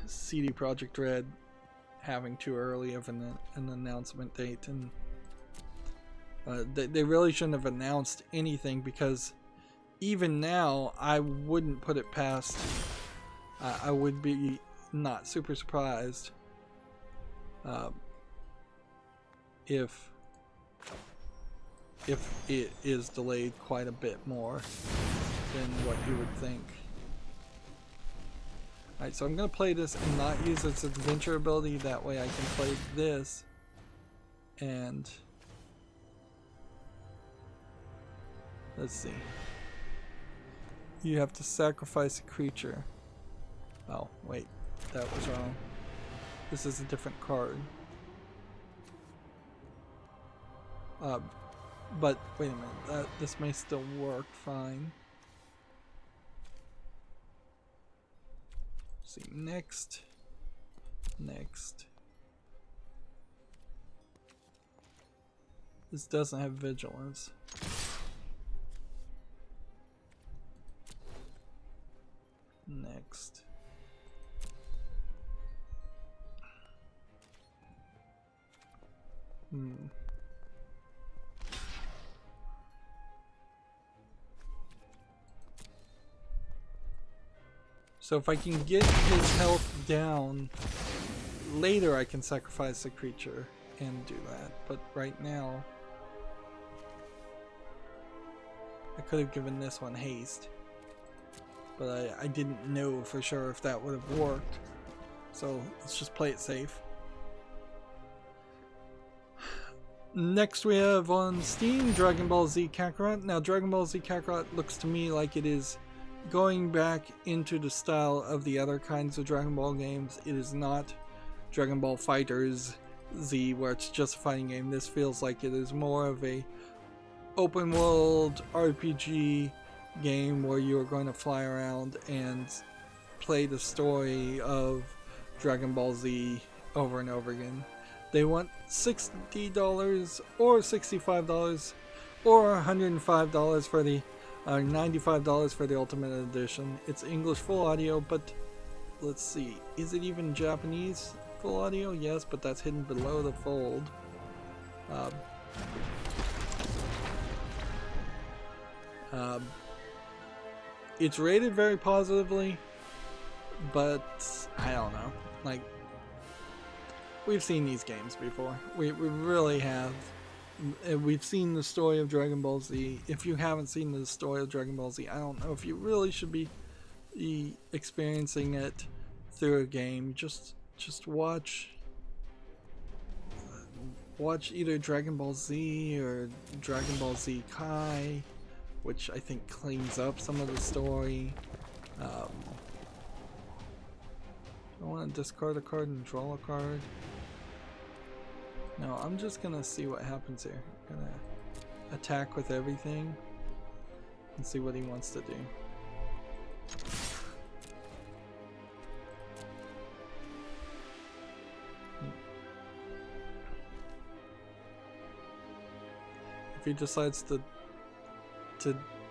CD Projekt Red having too early of an announcement date, and they really shouldn't have announced anything, because even now I wouldn't put it past, I would be not super surprised if it is delayed quite a bit more than what you would think. Alright, so I'm going to play this and not use its adventure ability. That way I can play this and... let's see. You have to sacrifice a creature. Oh, wait. That was wrong. This is a different card. But, wait a minute. This may still work fine. See, next. This doesn't have vigilance. Next. So if I can get his health down, later I can sacrifice the creature and do that. But right now, I could have given this one haste. But I didn't know for sure if that would have worked. So let's just play it safe. Next we have on Steam, Dragon Ball Z Kakarot. Now Dragon Ball Z Kakarot looks to me like it is going back into the style of the other kinds of Dragon Ball games. It is not Dragon Ball Fighters Z where it's just a fighting game. This feels like it is more of a open world RPG game where you are going to fly around and play the story of Dragon Ball Z over and over again. They want $60 or $65 or $105 for the $95 for the Ultimate Edition. It's English full audio, but let's see, is it even Japanese full audio? Yes, but that's hidden below the fold. It's rated very positively, but I don't know. Like, we've seen these games before. We really have. We've seen the story of Dragon Ball Z. If you haven't seen the story of Dragon Ball Z, I don't know if you really should be experiencing it through a game. Just watch either Dragon Ball Z or Dragon Ball Z Kai, which I think cleans up some of the story. I want to discard a card and draw a card. No, I'm just gonna see what happens here. I'm gonna attack with everything and see what he wants to do. If he decides to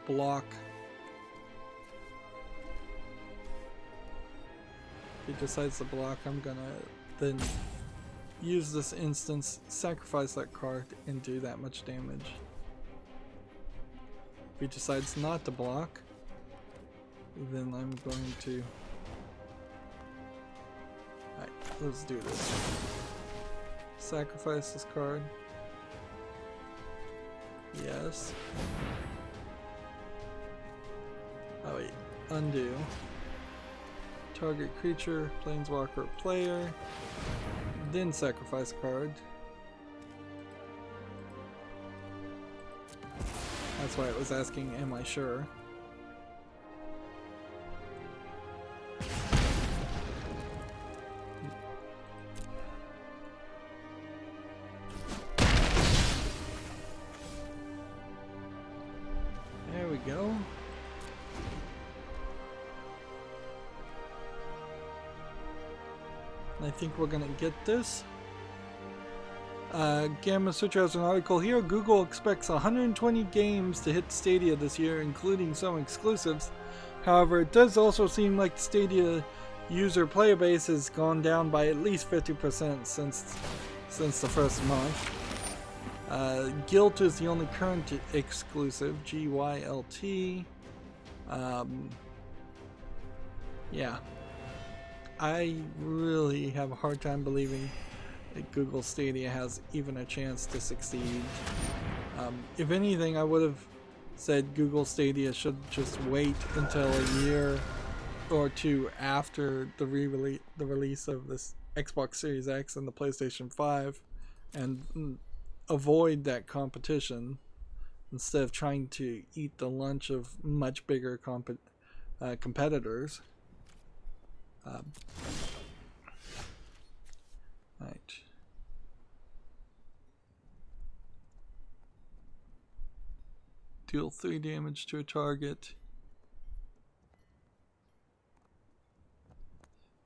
block, I'm gonna then use this instance, sacrifice that card, and do that much damage. If he decides not to block, then I'm going to... Alright, let's do this. Sacrifice this card. Yes. Oh wait, undo. Target creature, planeswalker, player. Then sacrifice a card. That's why it was asking, am I sure? There we go. I think we're gonna get this. Gamma Sutra has an article here. Google expects 120 games to hit Stadia this year, including some exclusives. However, it does also seem like Stadia user player base has gone down by at least 50% since the first month. Guilt is the only current exclusive, GYLT. Yeah. I really have a hard time believing that Google Stadia has even a chance to succeed. If anything, I would have said Google Stadia should just wait until a year or two after the release of this Xbox Series X and the PlayStation 5 and avoid that competition instead of trying to eat the lunch of much bigger competitors. Right. Deal 3 damage to a target.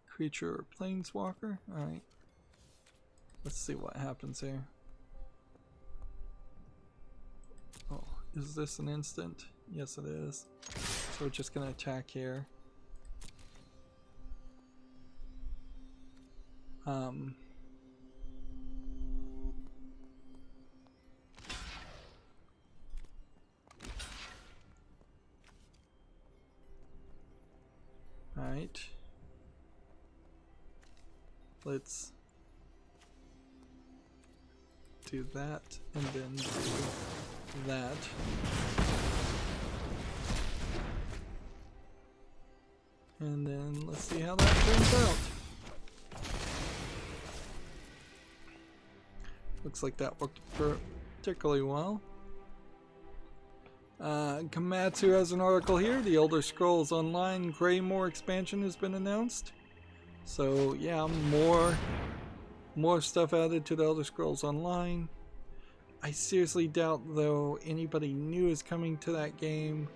Creature or planeswalker. Alright. Let's see what happens here. Oh, is this an instant? Yes, it is. So we're just gonna attack here. Alright. Alright. Let's do that and then do that. And then let's see how that turns out. Looks like that worked particularly well. Komatsu has an article here. The Elder Scrolls Online Greymore expansion has been announced. So yeah, more stuff added to the Elder Scrolls Online. I seriously doubt though anybody new is coming to that game,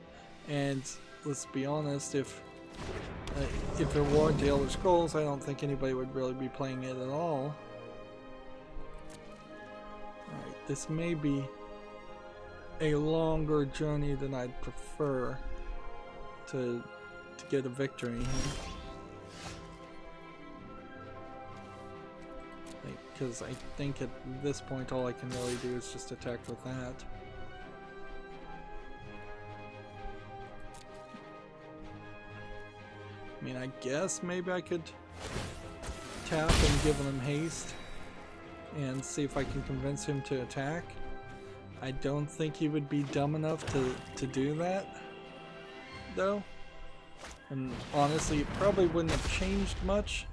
and let's be honest, if it weren't the Elder Scrolls, I don't think anybody would really be playing it at all. Alright, this may be a longer journey than I'd prefer to get a victory here. Because I think at this point all I can really do is just attack with that. I mean, I guess maybe I could tap and give him haste and see if I can convince him to attack. I don't think he would be dumb enough to do that, though. And honestly, it probably wouldn't have changed much.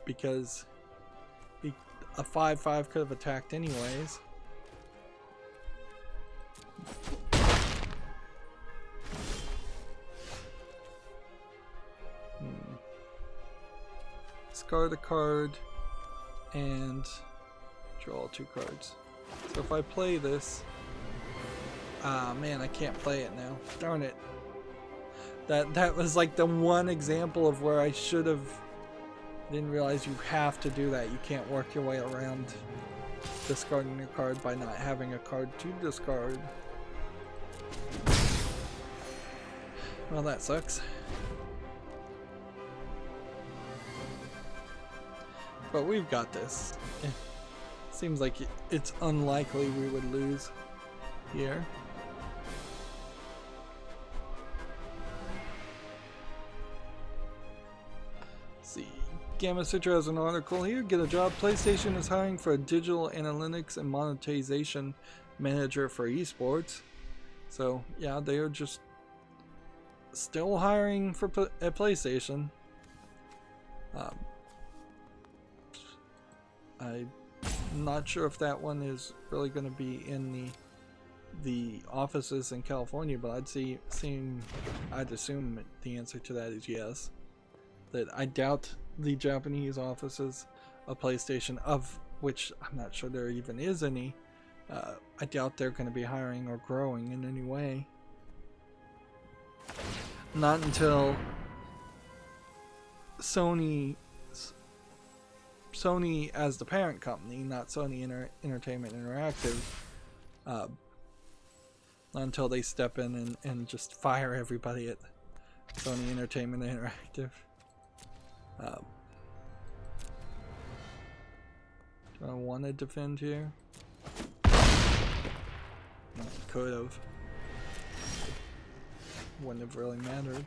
Because a 5/5 could have attacked anyways. Discard a card and draw 2 cards. So if I play this, man, I can't play it now. Darn it. That was like the one example of where I should have. Didn't realize you have to do that. You can't work your way around discarding your card by not having a card to discard. Well, that sucks. But we've got this. Seems like it's unlikely we would lose here. Let's see. Gamma Citra has an article here. Get a job. PlayStation is hiring for a digital analytics and monetization manager for esports. So yeah, they are just still hiring for at PlayStation. I'm not sure if that one is really going to be in the offices in California, but I'd assume the answer to that is yes. That I doubt the Japanese offices of PlayStation, of which I'm not sure there even is any, I doubt they're going to be hiring or growing in any way. Not until Sony as the parent company, not Sony Entertainment Interactive, not until they step in and just fire everybody at Sony Entertainment Interactive. Do I want to defend here? Could have. Wouldn't have really mattered.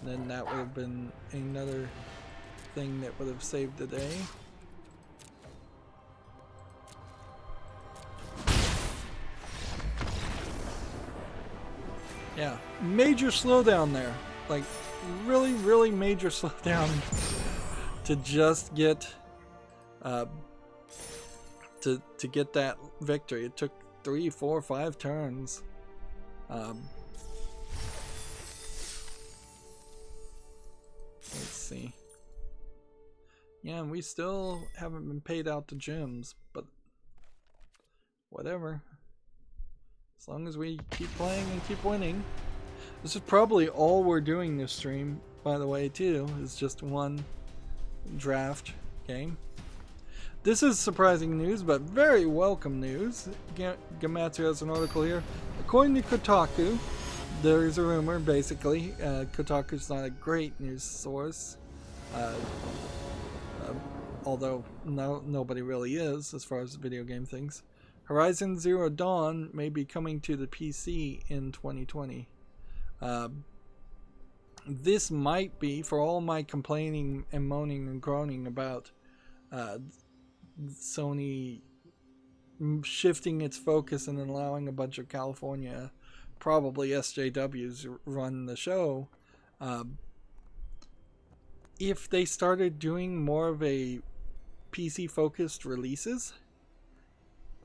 Then that would have been another thing that would have saved the day. Yeah, major slowdown there. Like, really major slowdown to just get to get that victory. It took 3, 4, 5 turns. Let's see. Yeah, and we still haven't been paid out the gems, but whatever. As long as we keep playing and keep winning. This is probably all we're doing this stream, by the way, too, is just one draft game. This is surprising news, but very welcome news. Gamatsu has an article here. According to Kotaku, there is a rumor, basically. Kotaku's not a great news source. Although nobody really is, as far as video game things. Horizon Zero Dawn may be coming to the PC in 2020. This might be, for all my complaining and moaning and groaning about Sony shifting its focus and allowing a bunch of California, probably SJWs, run the show. If they started doing more of a PC focused releases,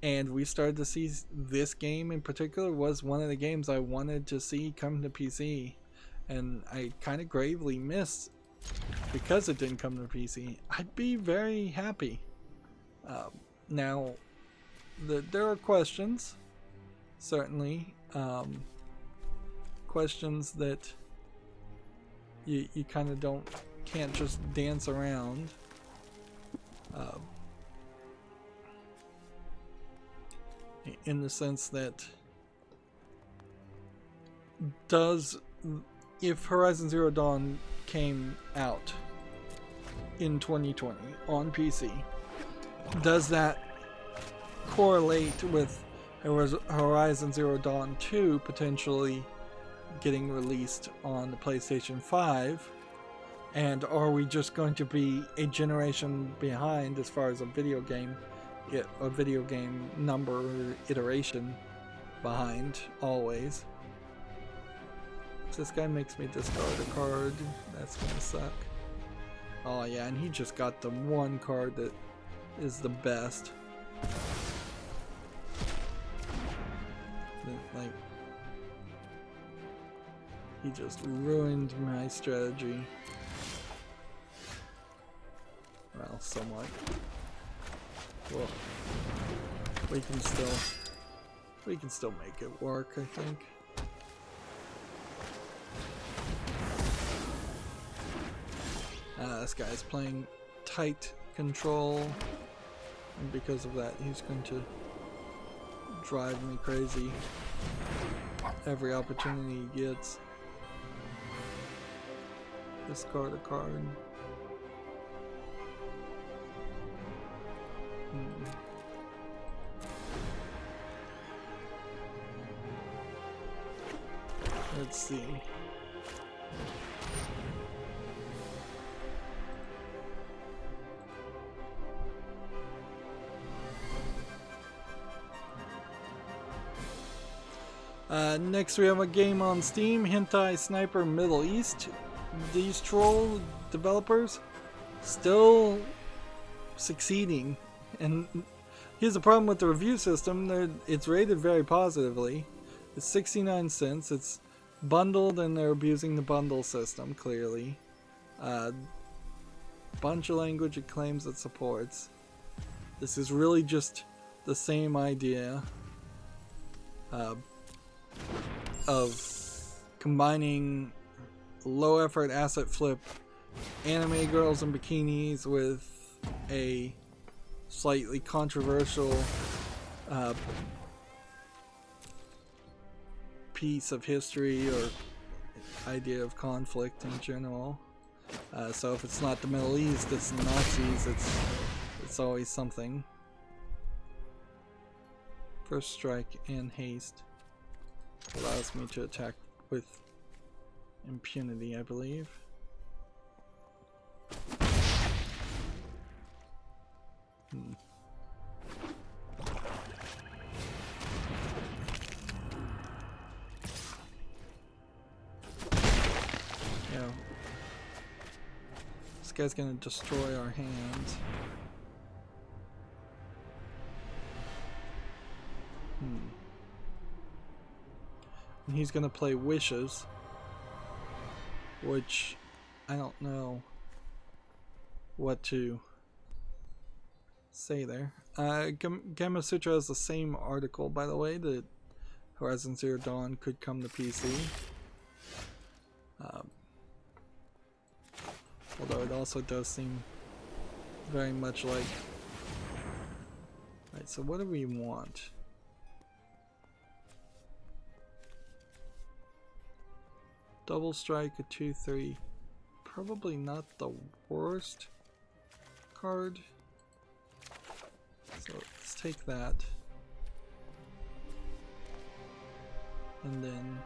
and we started to see this game in particular was one of the games I wanted to see come to PC, and I kind of gravely missed because it didn't come to PC, I'd be very happy. Now, there are questions, certainly, questions that you kind of can't just dance around. In the sense that, if Horizon Zero Dawn came out in 2020 on PC, does that correlate with Horizon Zero Dawn 2 potentially getting released on the PlayStation 5? And are we just going to be a generation behind as far as a video game number or iteration behind always? If this guy makes me discard a card, that's gonna suck. Oh yeah, and he just got the one card that is the best. Like, he just ruined my strategy. Well, somewhat. Well, we can still make it work, I think. This guy's playing tight control, and because of that, he's going to drive me crazy every opportunity he gets. Discard a card. Let's see. Next we have a game on Steam, Hentai Sniper Middle East. These troll developers still succeeding, and here's the problem with the review system. It's rated very positively. It's 69 cents. It's bundled, and they're abusing the bundle system clearly. Bunch of language it claims it supports. This is really just the same idea of combining low effort asset flip anime girls in bikinis with a slightly controversial piece of history or idea of conflict in general. So if it's not the Middle East, it's the Nazis, it's always something. First strike and haste allows me to attack with impunity, I believe. Yeah. This guy's gonna destroy our hands. And he's gonna play Wishes, which I don't know what to say there. Gamma Sutra has the same article, by the way, that Horizon Zero Dawn could come to PC. Although it also does seem very much like... Right, so what do we want? Double strike, a 2/3. Probably not the worst card. So let's take that. And then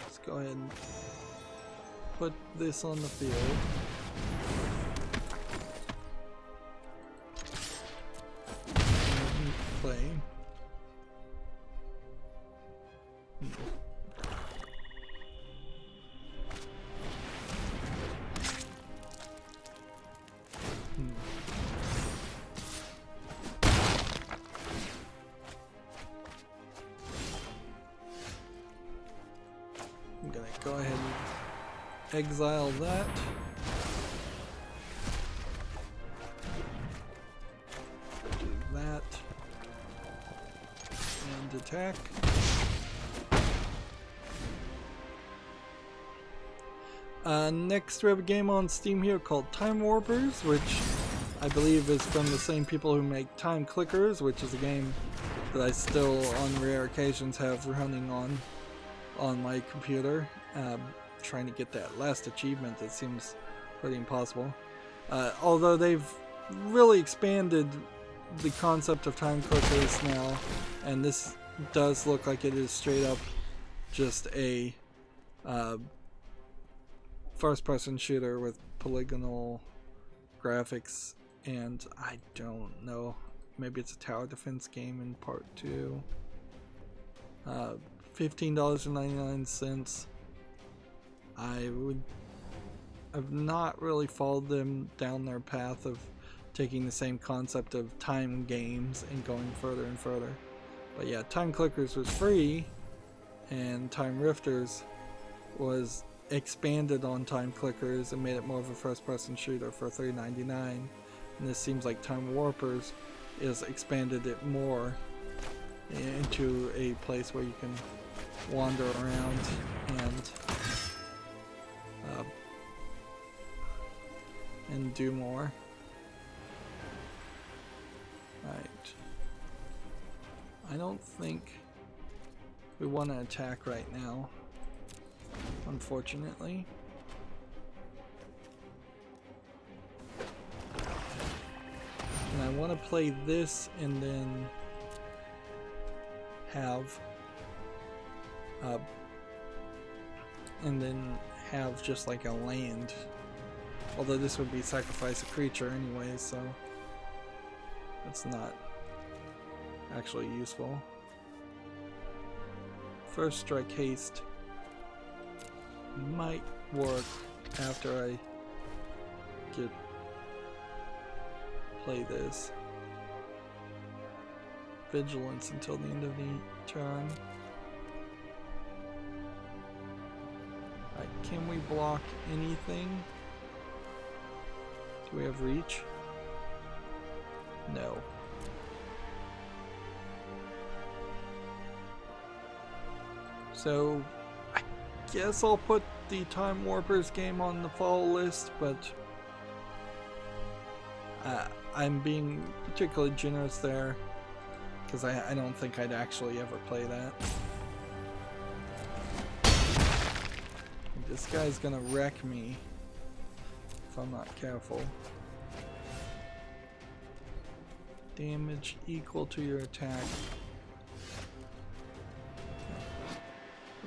Let's go ahead and put this on the field. And play. I'm gonna go ahead and exile that. Do that. And attack. Next we have a game on Steam here called Time Warpers, which I believe is from the same people who make Time Clickers, which is a game that I still on rare occasions have running on my computer. Trying to get that last achievement that seems pretty impossible. Although they've really expanded the concept of time clickers now, and this does look like it is straight up just a first-person shooter with polygonal graphics, and I don't know, maybe it's a tower defense game in part 2. $15.99. I've not really followed them down their path of taking the same concept of time games and going further and further. But yeah, Time Clickers was free, and Time Rifters was expanded on Time Clickers and made it more of a first-person shooter for $3.99. And this seems like Time Warpers is expanded it more into a place where you can wander around and do more. Right. I don't think we want to attack right now, unfortunately. And I want to play this and then have just like a land, although this would be sacrifice a creature anyway, so that's not actually useful. First strike haste might work after I play this. Vigilance until the end of the turn. Alright, can we block anything? Do we have reach? No. So I guess I'll put the Time Warpers game on the fall list, but I'm being particularly generous there because I don't think I'd actually ever play that. This guy's gonna wreck me if I'm not careful. Damage equal to your attack.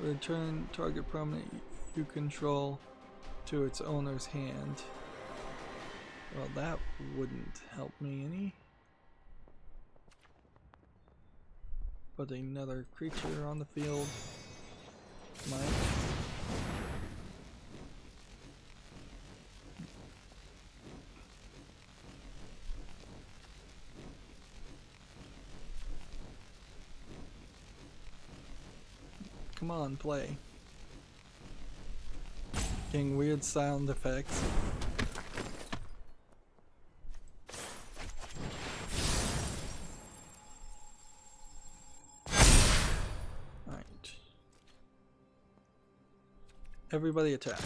Return target permanent you control to its owner's hand. Well, that wouldn't help me any. But another creature on the field might. Come on, play. Getting weird sound effects. Alright. Everybody attack.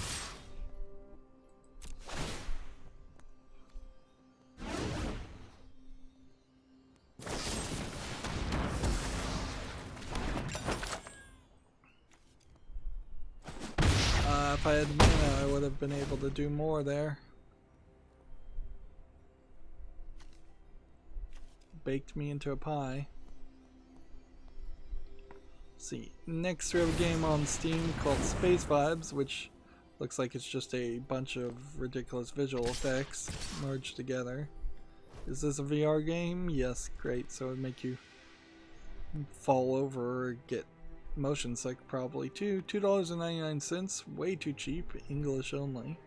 If I had mana, I would have been able to do more there. Baked me into a pie. See, next we have a game on Steam called Space Vibes, which looks like it's just a bunch of ridiculous visual effects merged together. Is this a VR game? Yes, great. So it would make you fall over or get motion sick probably too. $2.99, way too cheap, English only.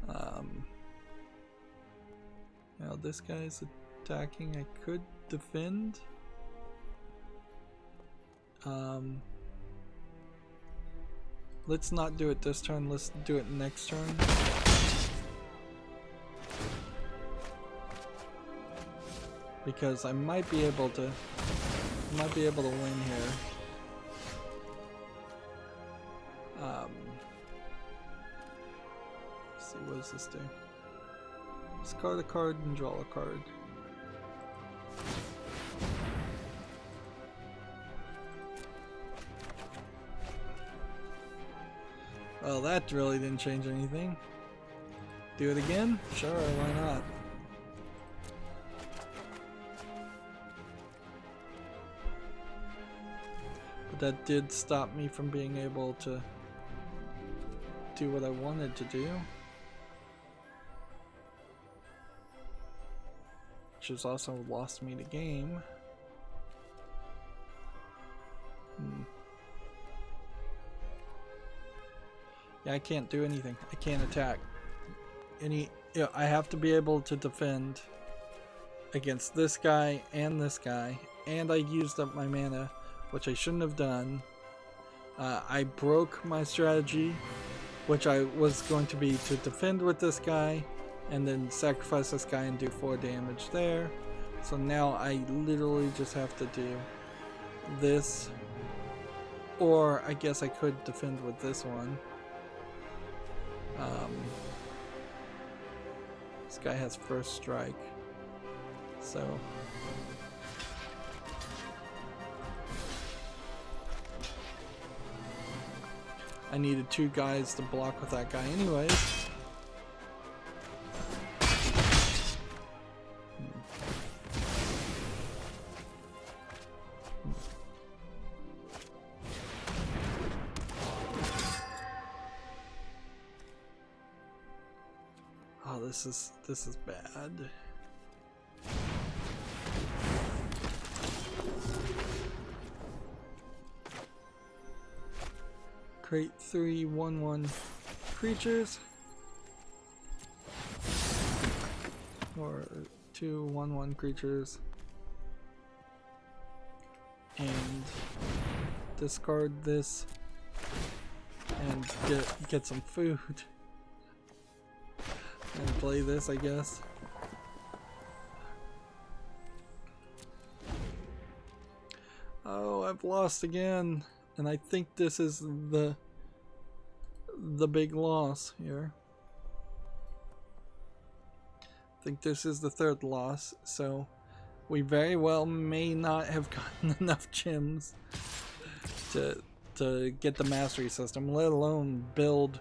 Now this guy's attacking, I could defend. Let's not do it this turn, let's do it next turn. Because I might be able to win here. Let's see, what does this do? Discard a card and draw a card. Well, that really didn't change anything. Do it again? Sure, why not? But that did stop me from being able to do what I wanted to do. Which has also lost me the game. Yeah, I can't do anything. I can't attack. I have to be able to defend against this guy, and I used up my mana, which I shouldn't have done. I broke my strategy, which I was going to be to defend with this guy, and then sacrifice this guy and do 4 damage there. So now I literally just have to do this, or I guess I could defend with this one. This guy has first strike, so I needed 2 guys to block with that guy anyways. Oh, this is bad. Create 3 1/1 creatures, or 2 1/1 creatures, and discard this and get some food. And play this, I guess. Oh, I've lost again, and I think this is the big loss here. I think this is the 3rd loss, so we very well may not have gotten enough gems to get the mastery system, let alone build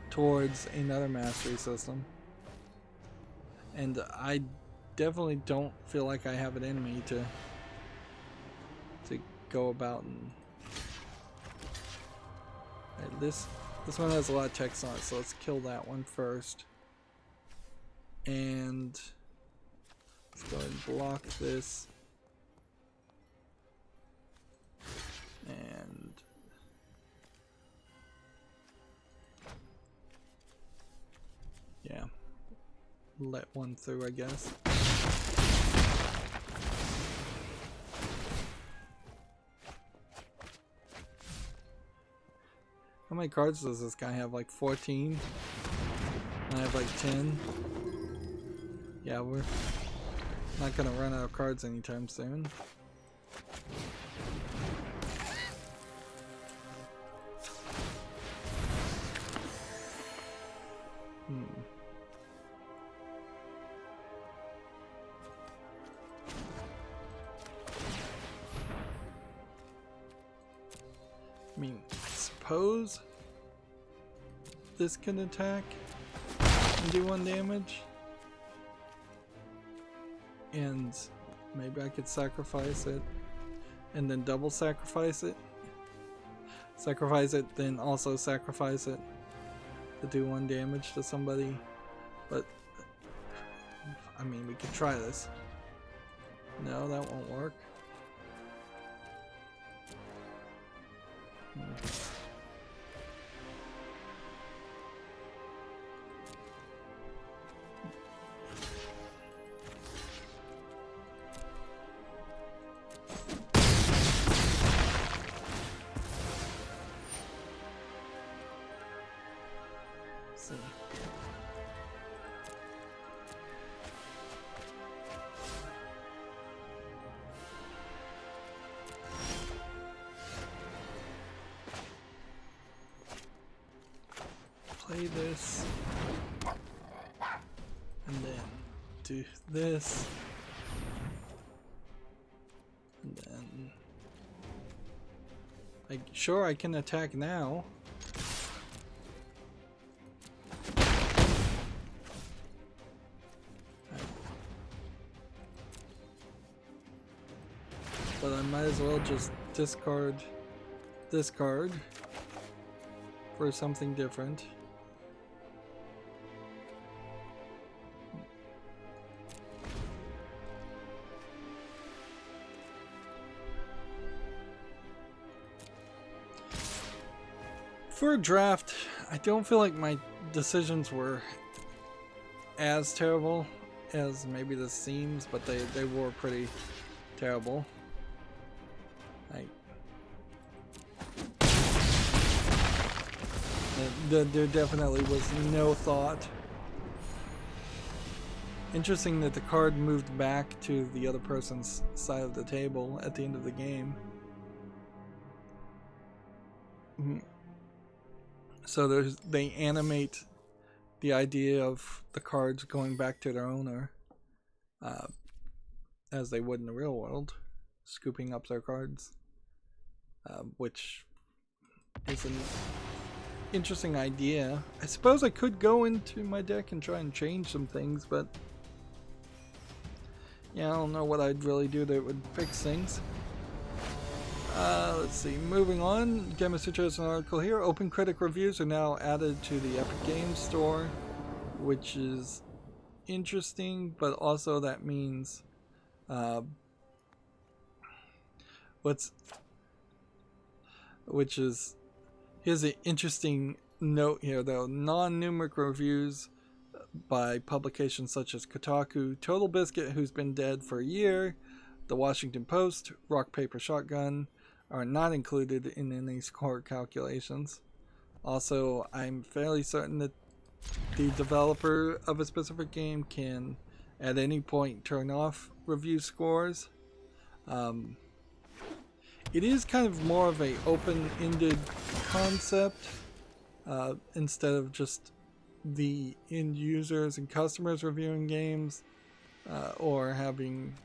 towards another mastery system. And I definitely don't feel like I have it in me to go about and... Right, this one has a lot of text on it, so let's kill that one first. And let's go ahead and block this. And yeah. Let one through, I guess. How many cards does this guy have? Like 14? And I have like 10? Yeah, we're not gonna run out of cards anytime soon. I mean, I suppose this can attack and do 1 damage. And maybe I could sacrifice it and then double sacrifice it. Sacrifice it, then also sacrifice it to do 1 damage to somebody. But, I mean, we could try this. No, that won't work. Play this, and then do this, and then sure I can attack now. But I might as well just discard this card for something different. For a draft, I don't feel like my decisions were as terrible as maybe this seems, but they were pretty terrible. There definitely was no thought. Interesting that the card moved back to the other person's side of the table at the end of the game. So they animate the idea of the cards going back to their owner, as they would in the real world, scooping up their cards, which is an interesting idea. I suppose I could go into my deck and try and change some things, but yeah, I don't know what I'd really do that would fix things. Let's see, moving on. Gamasutra has an article here. Open Critic reviews are now added to the Epic Games Store, which is interesting, but also that means here's an interesting note here though. Non-numeric reviews by publications such as Kotaku, Total Biscuit, who's been dead for a year, The Washington Post, Rock Paper Shotgun, are not included in any score calculations. Also, I'm fairly certain that the developer of a specific game can at any point turn off review scores. It is kind of more of a open-ended concept instead of just the end users and customers reviewing games, or having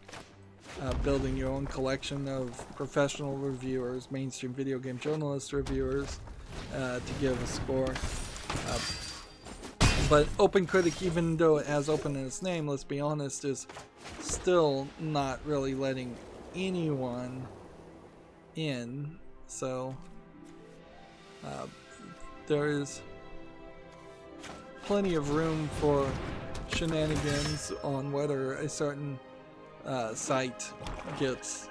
building your own collection of professional reviewers, mainstream video game journalist reviewers, to give a score. But Open Critic, even though it has open in its name, let's be honest, is still not really letting anyone in. So there is plenty of room for shenanigans on whether a certain site gets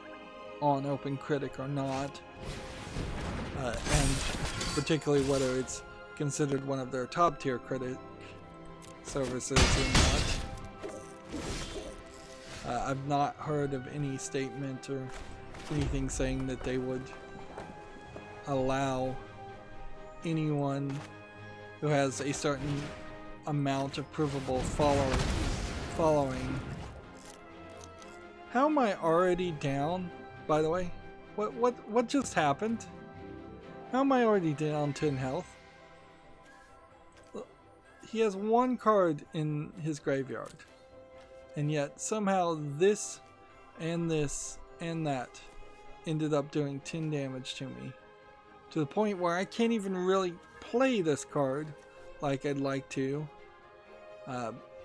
on Open Critic or not, and particularly whether it's considered one of their top tier critic services or not. I've not heard of any statement or anything saying that they would allow anyone who has a certain amount of provable following. How am I already down, by the way? What just happened? How am I already down 10 health? He has 1 card in his graveyard, and yet somehow this and that ended up doing 10 damage to me, to the point where I can't even really play this card like I'd like to.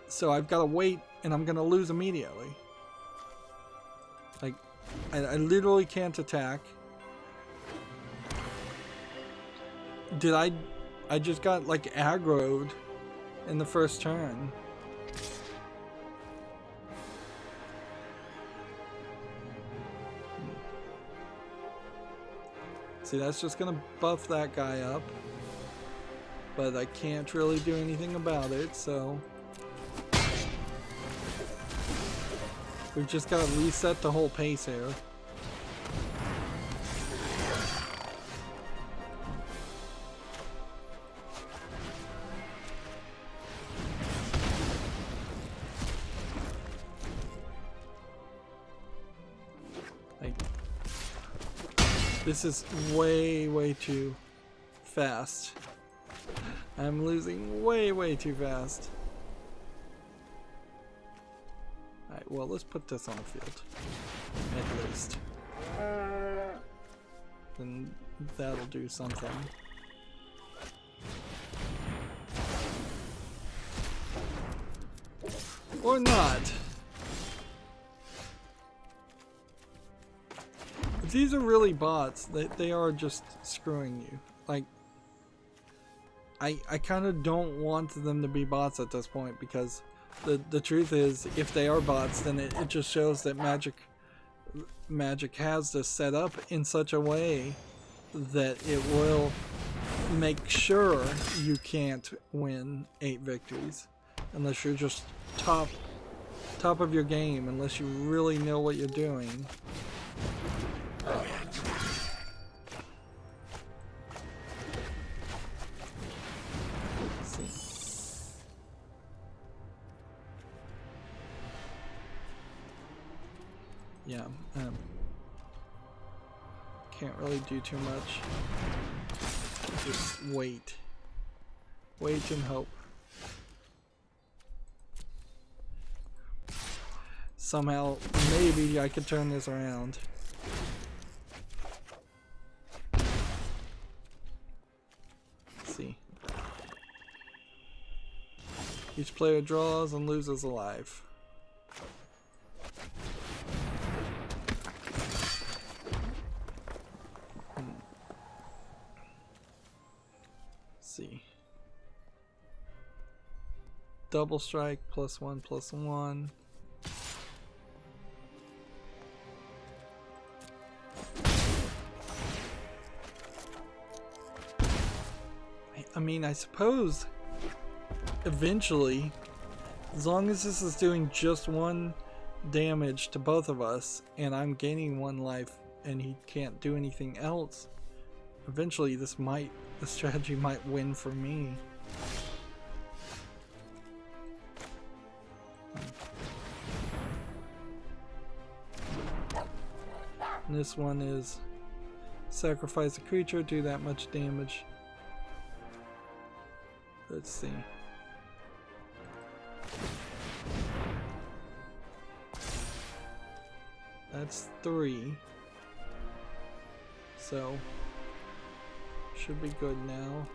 So I've got to wait, and I'm gonna lose immediately. Like, I literally can't attack. Did I just got like aggroed in the first turn. See, that's just gonna buff that guy up. But I can't really do anything about it, so we've just gotta reset the whole pace here. This is way too fast. I'm losing way too fast. Alright, well, let's put this on the field. At least. Then that'll do something. Or not. If these are really bots, they are just screwing you. Like, I kind of don't want them to be bots at this point, because the truth is, if they are bots, then it just shows that Magic has this set up in such a way that it will make sure you can't win 8 victories unless you're just top of your game, unless you really know what you're doing. Yeah, can't really do too much. Just wait. Wait and hope. Somehow, maybe I could turn this around. Let's see. Each player draws and loses a life. See. Double strike, +1/+1. I mean, I suppose eventually, as long as this is doing just 1 damage to both of us and I'm gaining 1 life and he can't do anything else, eventually the strategy might win for me. And this one is sacrifice a creature, do that much damage. Let's see. That's 3. So should be good now.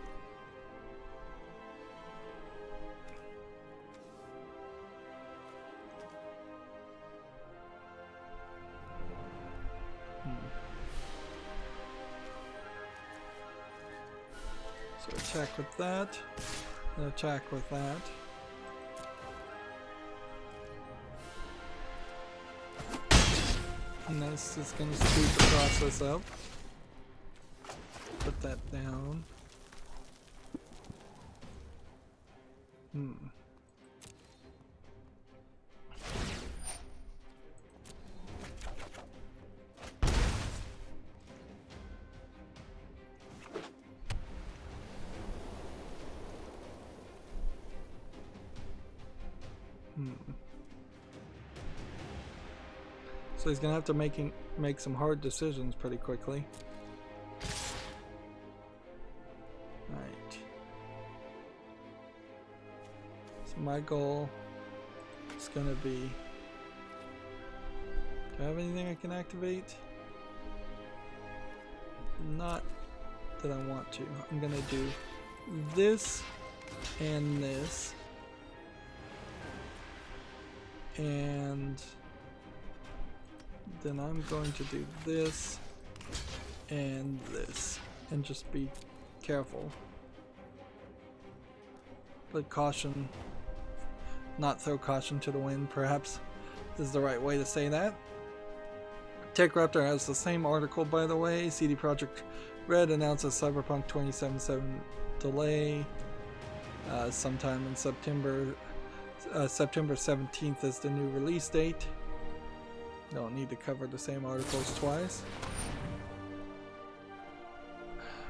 So attack with that, and attack with that. And this is going to speed the process up. Put that down. So he's gonna have to make some hard decisions pretty quickly. Alright. So my goal is gonna be... Do I have anything I can activate? Not that I want to. I'm gonna do this and this. And then I'm going to do this and this and just be careful. But caution, not throw caution to the wind, perhaps is the right way to say that. TechRaptor has the same article, by the way. CD Projekt Red announces Cyberpunk 2077 delay sometime in September. September 17th is the new release date. Don't need to cover the same articles twice.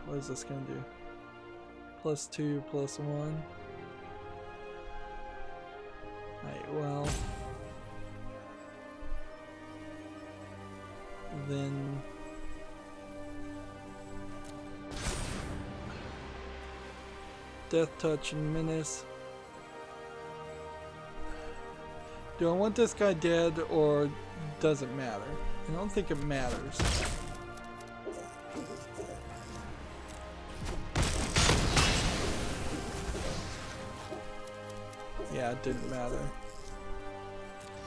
What is this going to do? +2, +1. Alright, well. Then. Death Touch and Menace. Do I want this guy dead or does it matter? I don't think it matters. Yeah, it didn't matter.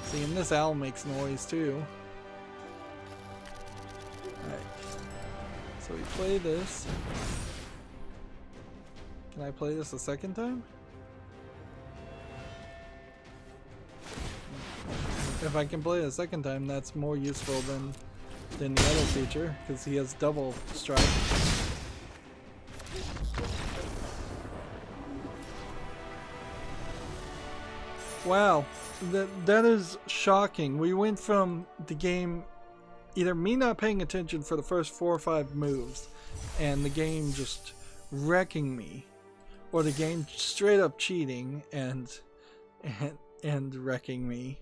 See, and this owl makes noise too. Alright. So we play this. Can I play this a second time? If I can play it a second time, that's more useful than the other feature, because he has double strike. Wow, that is shocking. We went from the game, either me not paying attention for the first 4 or 5 moves, and the game just wrecking me, or the game straight up cheating and wrecking me,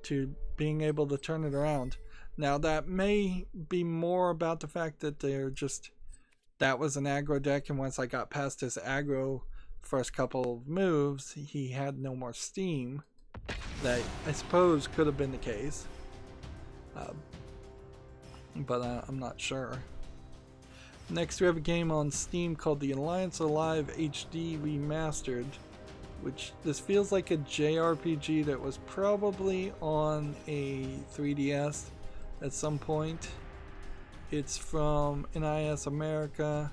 to being able to turn it around. Now that may be more about the fact that that was an aggro deck, and once I got past his aggro first couple of moves, he had no more steam. That I suppose could have been the case, but I'm not sure. Next we have a game on Steam called the Alliance Alive HD Remastered, which this feels like a JRPG that was probably on a 3DS at some point. It's from NIS America.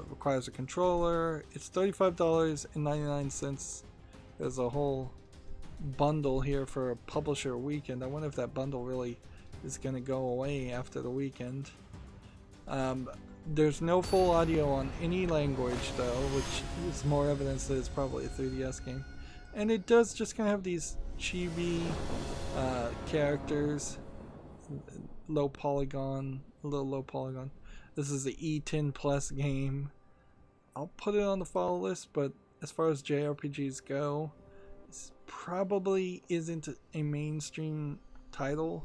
Requires a controller. It's $35.99. There's a whole bundle here for a publisher weekend. I wonder if that bundle really is going to go away after the weekend. There's no full audio on any language though, which is more evidence that it's probably a 3DS game. And it does just kind of have these chibi characters, low polygon, a little low polygon. This is the E10 Plus game. I'll put it on the follow list, but as far as JRPGs go, this probably isn't a mainstream title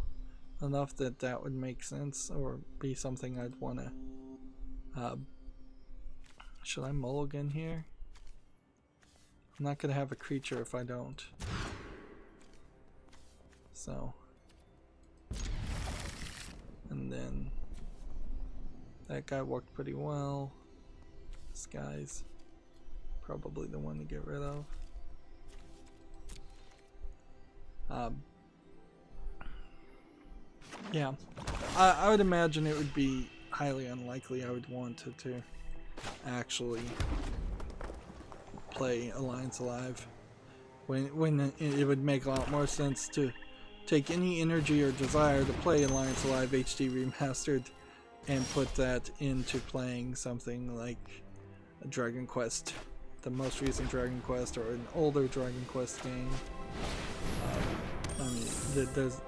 enough that would make sense or be something I'd want to. Should I mulligan here? I'm not gonna have a creature if I don't. So, and then that guy worked pretty well. This guy's probably the one to get rid of. Yeah, I would imagine it would be highly unlikely I would want to actually play Alliance Alive. When it would make a lot more sense to take any energy or desire to play Alliance Alive HD Remastered and put that into playing something like a Dragon Quest, the most recent Dragon Quest, or an older Dragon Quest game. I mean,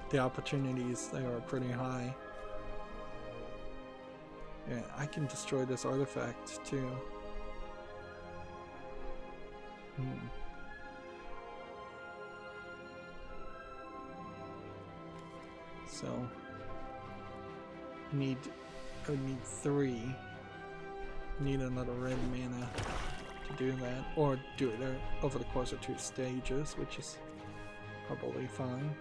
the opportunities there are pretty high. Yeah, I can destroy this artifact too. So I would need 3. Need another red mana to do that, or do it over the course of 2 stages, which is probably fine.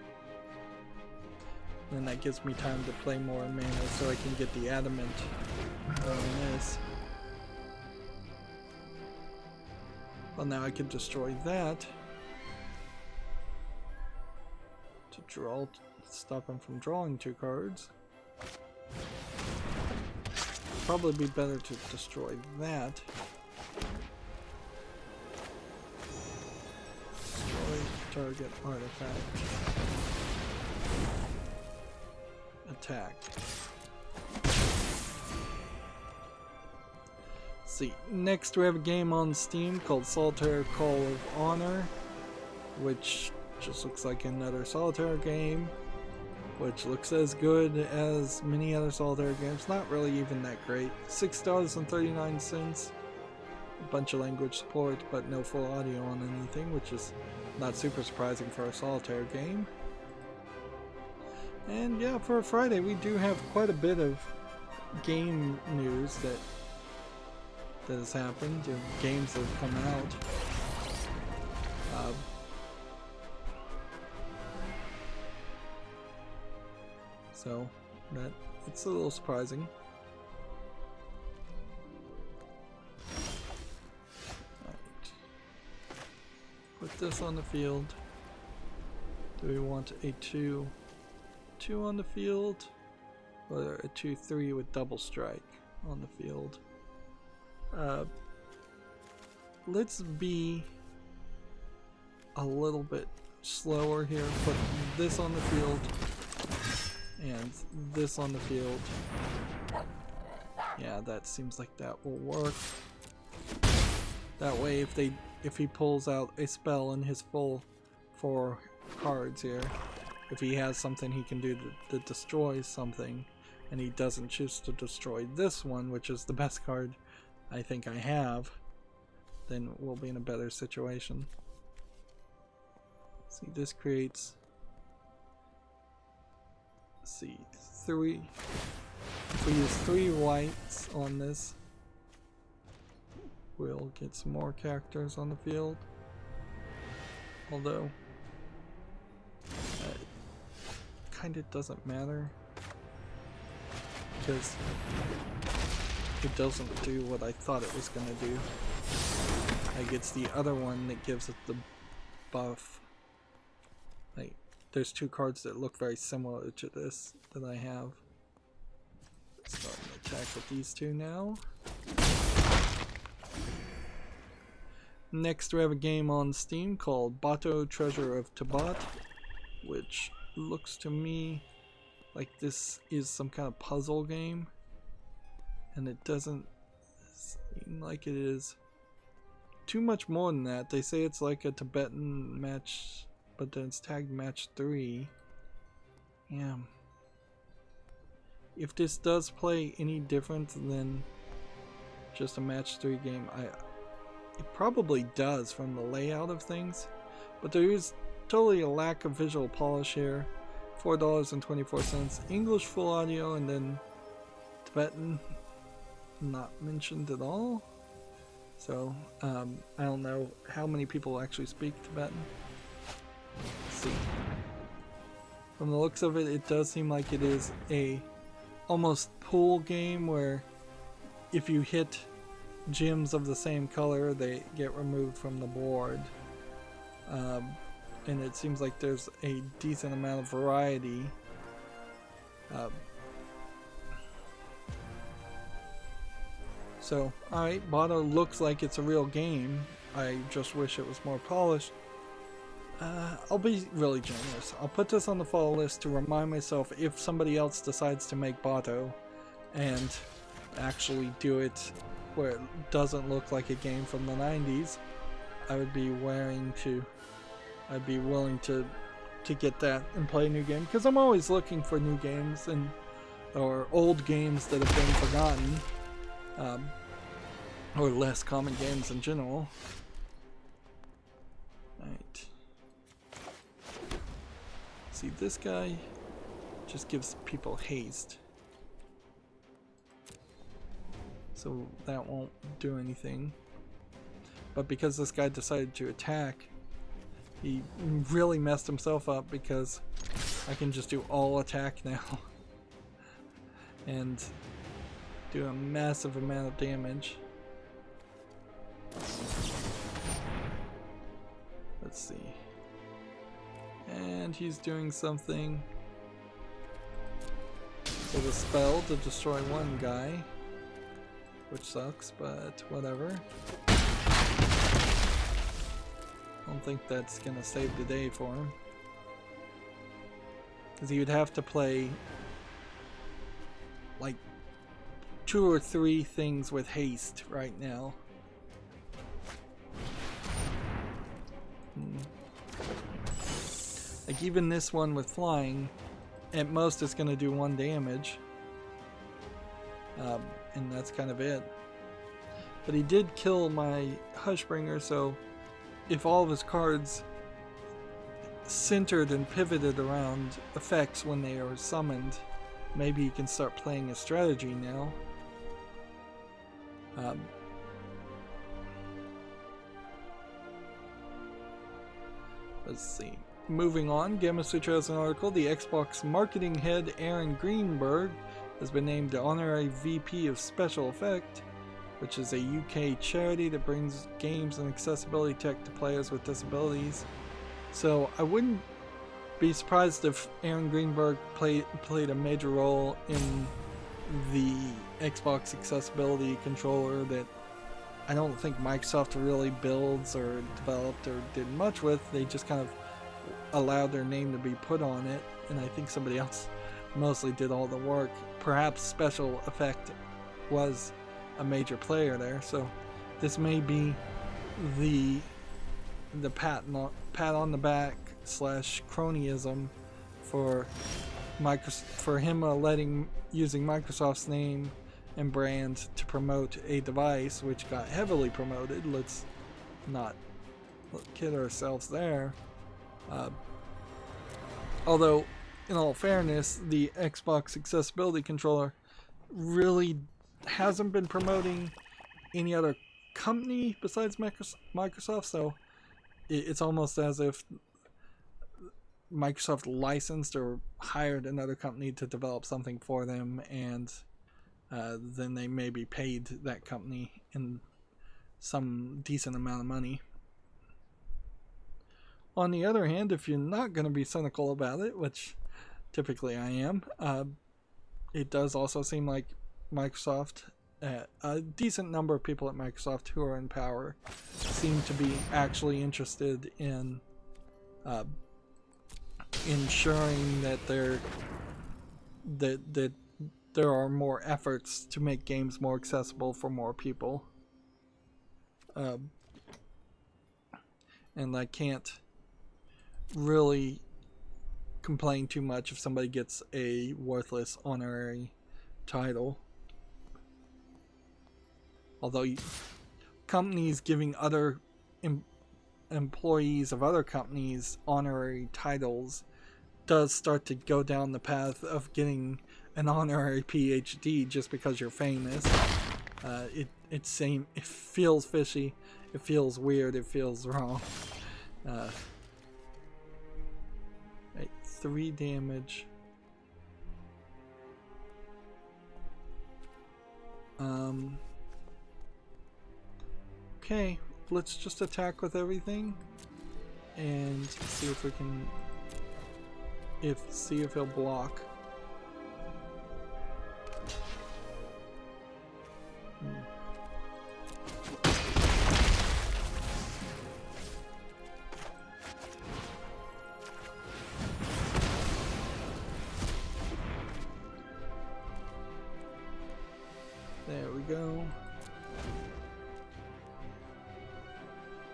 And then that gives me time to play more mana so I can get the adamant on this. Well, now I can destroy that to stop him from drawing 2 cards. probably be better to destroy that. Destroy target artifact. Attack. See, next we have a game on Steam called Solitaire Call of Honor, which just looks like another solitaire game, which looks as good as many other solitaire games. Not really even that great. $6.39. A bunch of language support, but no full audio on anything, which is not super surprising for a solitaire game. And yeah, for a Friday, we do have quite a bit of game news that has happened, and games that have come out. So that it's a little surprising. Right. Put this on the field. Do we want a 2 on the field, or a 2/3 with double strike on the field? Let's be a little bit slower here. Put this on the field and this on the field. Yeah, that seems like that will work. That way, if he pulls out a spell in his full 4 cards here, if he has something he can do to destroy something, and he doesn't choose to destroy this one, which is the best card I think I have, then we'll be in a better situation. See, this creates, let's see, 3. If we use 3 whites on this, we'll get some more characters on the field. Although, kind of doesn't matter, because it doesn't do what I thought it was going to do. Like, it's the other one that gives it the buff. Like, there's 2 cards that look very similar to this that I have. Starting to attack with these 2 now. Next we have a game on Steam called Bato Treasure of Tabat, which looks to me like this is some kind of puzzle game, and it doesn't seem like it is too much more than that. They say it's like a Tibetan match, but then it's tagged match 3. Yeah. If this does play any different than just a match 3 game, it probably does from the layout of things, but there is totally a lack of visual polish here. $4.24. English full audio, and then Tibetan not mentioned at all. So I don't know how many people actually speak Tibetan. Let's see. From the looks of it, it does seem like it is a almost pool game where if you hit gems of the same color, they get removed from the board. And it seems like there's a decent amount of variety. So, alright, Bato looks like it's a real game. I just wish it was more polished. I'll be really generous. I'll put this on the fall list to remind myself, if somebody else decides to make Bato and actually do it where it doesn't look like a game from the 90s, I would be willing to get that and play a new game, because I'm always looking for new games or old games that have been forgotten, or less common games in general. Right. See, this guy just gives people haste, so that won't do anything. But because this guy decided to attack, he really messed himself up, because I can just do all attack now and do a massive amount of damage. Let's see. And he's doing something with a spell to destroy one guy. which sucks, but whatever. I don't think that's gonna save the day for him. Because he would have to play like 2 or 3 things with haste right now. Like even this one with flying, at most it's going to do 1 damage. And that's kind of it. But he did kill my Hushbringer, so if all of his cards centered and pivoted around effects when they are summoned, maybe he can start playing a strategy now. Let's see. Moving on, Gamma Sutra has an article. The Xbox marketing head Aaron Greenberg has been named the honorary VP of Special Effect, which is a UK charity that brings games and accessibility tech to players with disabilities. So I wouldn't be surprised if Aaron Greenberg played a major role in the Xbox accessibility controller that I don't think Microsoft really builds or developed or did much with. They just kind of allowed their name to be put on it, and I think somebody else mostly did all the work. Perhaps Special Effect was a major player there, so this may be the pat on the back / cronyism for him using Microsoft's name and brand to promote a device which got heavily promoted. Let's not kid ourselves there. Although, in all fairness, the Xbox accessibility controller really hasn't been promoting any other company besides Microsoft, so it's almost as if Microsoft licensed or hired another company to develop something for them, and then they maybe paid that company in some decent amount of money. On the other hand, if you're not going to be cynical about it, which typically I am, it does also seem like Microsoft, a decent number of people at Microsoft who are in power, seem to be actually interested in ensuring that there are more efforts to make games more accessible for more people. And I can't really complain too much if somebody gets a worthless honorary title. Although companies giving other employees of other companies honorary titles does start to go down the path of getting an honorary PhD just because you're famous. It feels fishy, it feels weird, it feels wrong. 3 damage. Okay, let's just attack with everything and see if we can see if he'll block. There we go.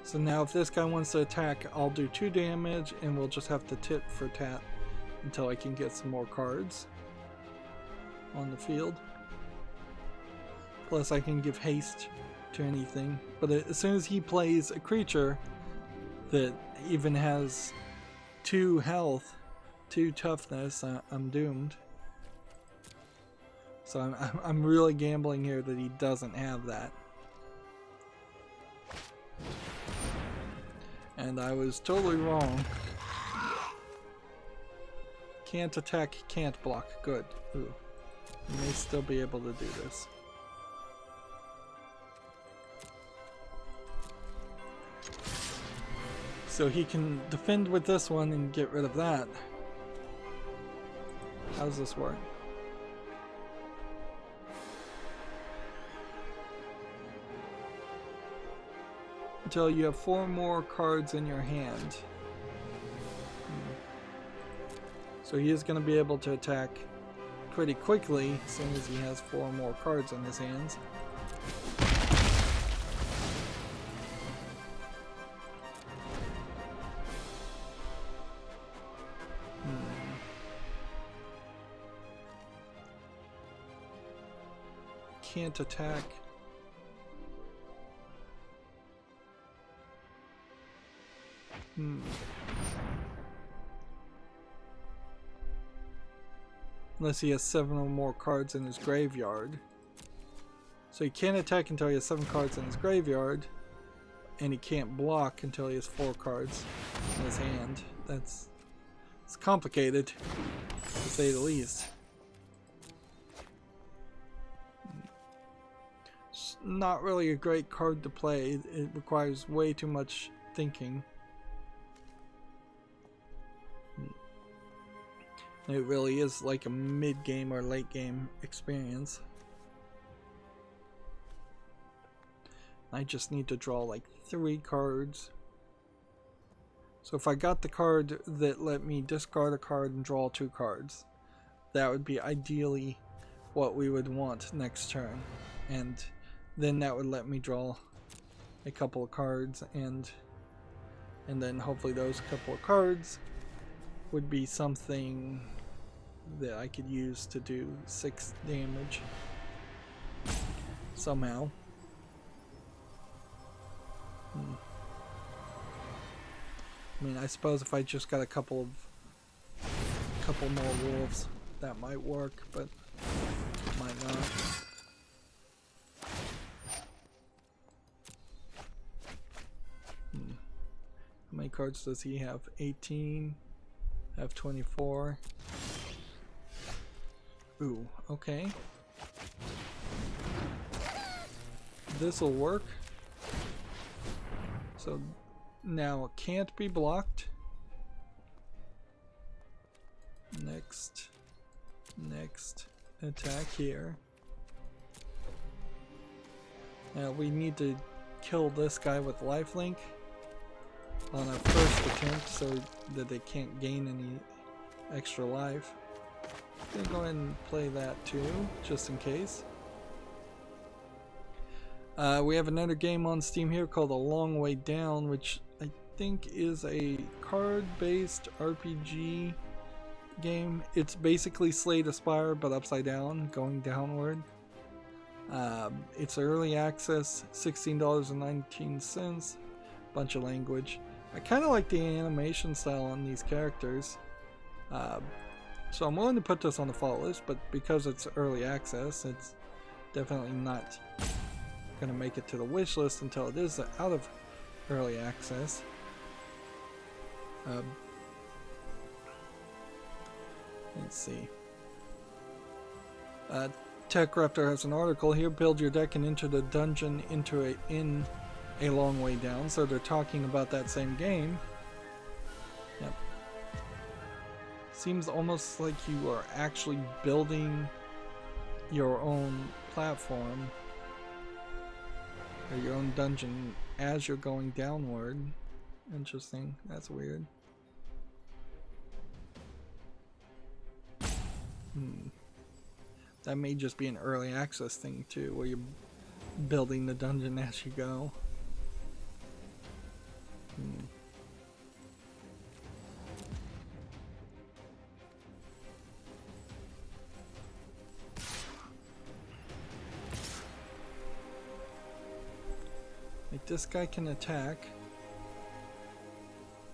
So now if this guy wants to attack, I'll do 2 damage and we'll just have to tit for tat until I can get some more cards on the field. Plus I can give haste to anything. But as soon as he plays a creature that even has 2 health, 2 toughness, I'm doomed. So I'm really gambling here that he doesn't have that. And I was totally wrong. Can't attack, can't block. Good. Ooh. You may still be able to do this. So he can defend with this one and get rid of that. How does this work? until you have 4 more cards in your hand. So he is going to be able to attack pretty quickly as soon as he has 4 more cards in his hands. Can't attack. Unless he has 7 or more cards in his graveyard. So he can't attack until he has 7 cards in his graveyard, and he can't block until he has 4 cards in his hand. It's complicated, to say the least. It's not really a great card to play. It requires way too much thinking. It really is like a mid-game or late-game experience. I just need to draw like 3 cards. So if I got the card that let me discard a card and draw 2 cards, that would be ideally what we would want next turn. And then that would let me draw a couple of cards, and then hopefully those couple of cards would be something that I could use to do 6 damage somehow. I mean, I suppose if I just got a couple more wolves, that might work, but it might not. How many cards does he have? 18. I have 24. Ooh, okay. This'll work. So now it can't be blocked. Next attack here. Now we need to kill this guy with lifelink on our first attempt so that they can't gain any extra life. I'm gonna go ahead and play that too, just in case. We have another game on Steam here called A Long Way Down, which I think is a card-based RPG game. It's basically Slay the Spire, but upside down, going downward. It's early access, $16.19, bunch of language. I kind of like the animation style on these characters. So I'm willing to put this on the fall list, but because it's early access, it's definitely not going to make it to the wish list until it is out of early access. Let's see. TechRaptor has an article here. Build your deck and enter the dungeon in a long way down. So they're talking about that same game. Yep. Seems almost like you are actually building your own platform or your own dungeon as you're going downward. Interesting. That's weird. That may just be an early access thing too, where you're building the dungeon as you go. Like this guy can attack.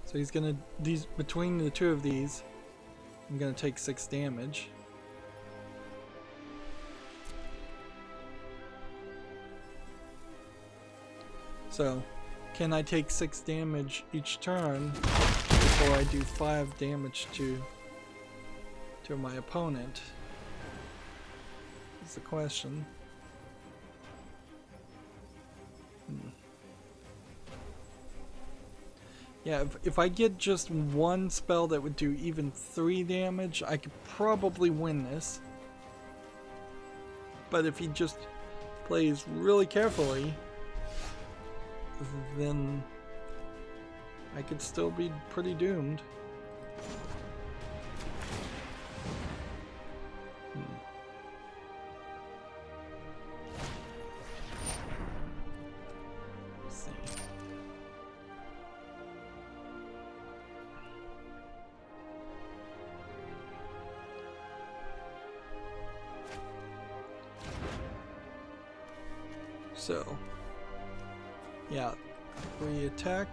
So he's gonna, between the two of these, I'm gonna take 6 damage. So, can I take 6 damage each turn before I do 5 damage to my opponent? That's the question. Yeah, if I get just one spell that would do even 3 damage, I could probably win this. But if he just plays really carefully then I could still be pretty doomed. Let's see. So, yeah, we attack,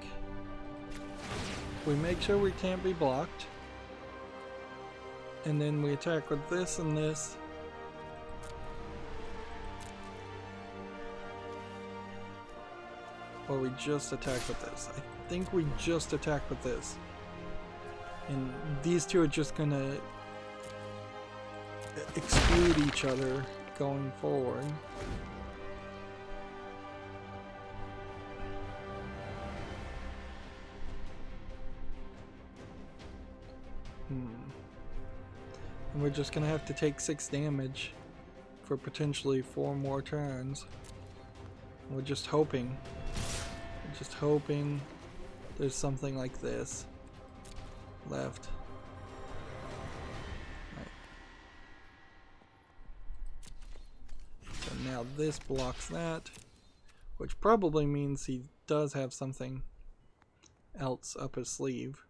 we make sure we can't be blocked, and then we attack with this and this. Or we just attack with this. I think we just attack with this. And these two are just gonna exclude each other going forward. And we're just gonna have to take 6 damage for potentially 4 more turns. We're just hoping. We're just hoping there's something like this left. Right. So now this blocks that, which probably means he does have something else up his sleeve.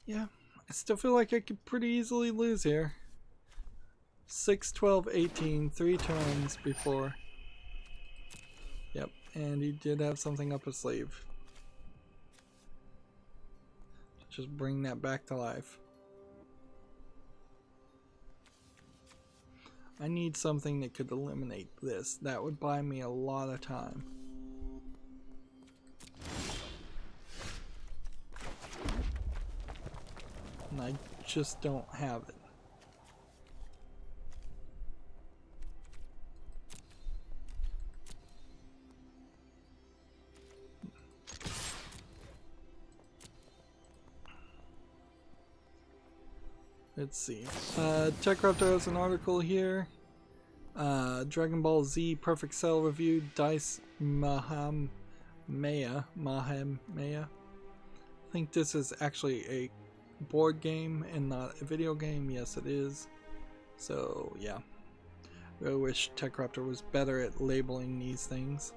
Yeah, I still feel like I could pretty easily lose here. 6, 12, 18, 3 turns before. Yep, and he did have something up his sleeve. Just bring that back to life. I need something that could eliminate this. That would buy me a lot of time. And I just don't have it. Let's see. TechRaptor has an article here. Dragon Ball Z Perfect Cell review. Dice Mahamaya. I think this is actually a board game and not a video game. Yes, it is. So yeah, really wish TechRaptor was better at labeling these things.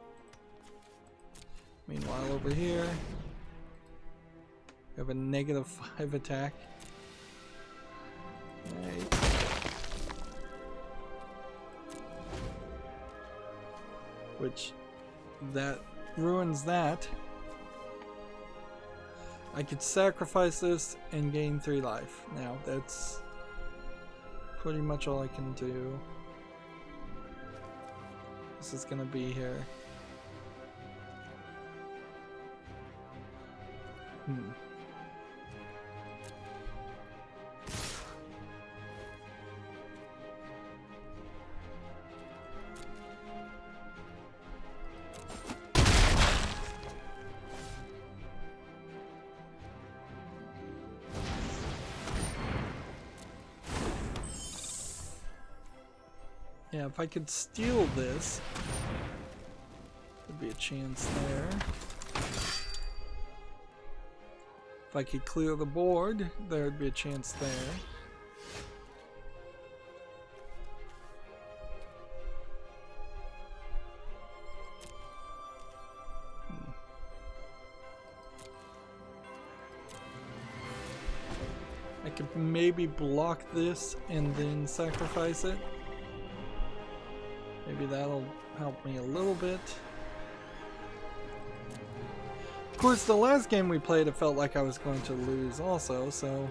Meanwhile, over here we have a -5 attack. Right. Which that ruins that. I could sacrifice this and gain 3 life. Now that's pretty much all I can do. This is gonna be here. Yeah, if I could steal this, there'd be a chance there. If I could clear the board, there'd be a chance there. I could maybe block this and then sacrifice it. Maybe that'll help me a little bit. Of course, the last game we played, it felt like I was going to lose also, so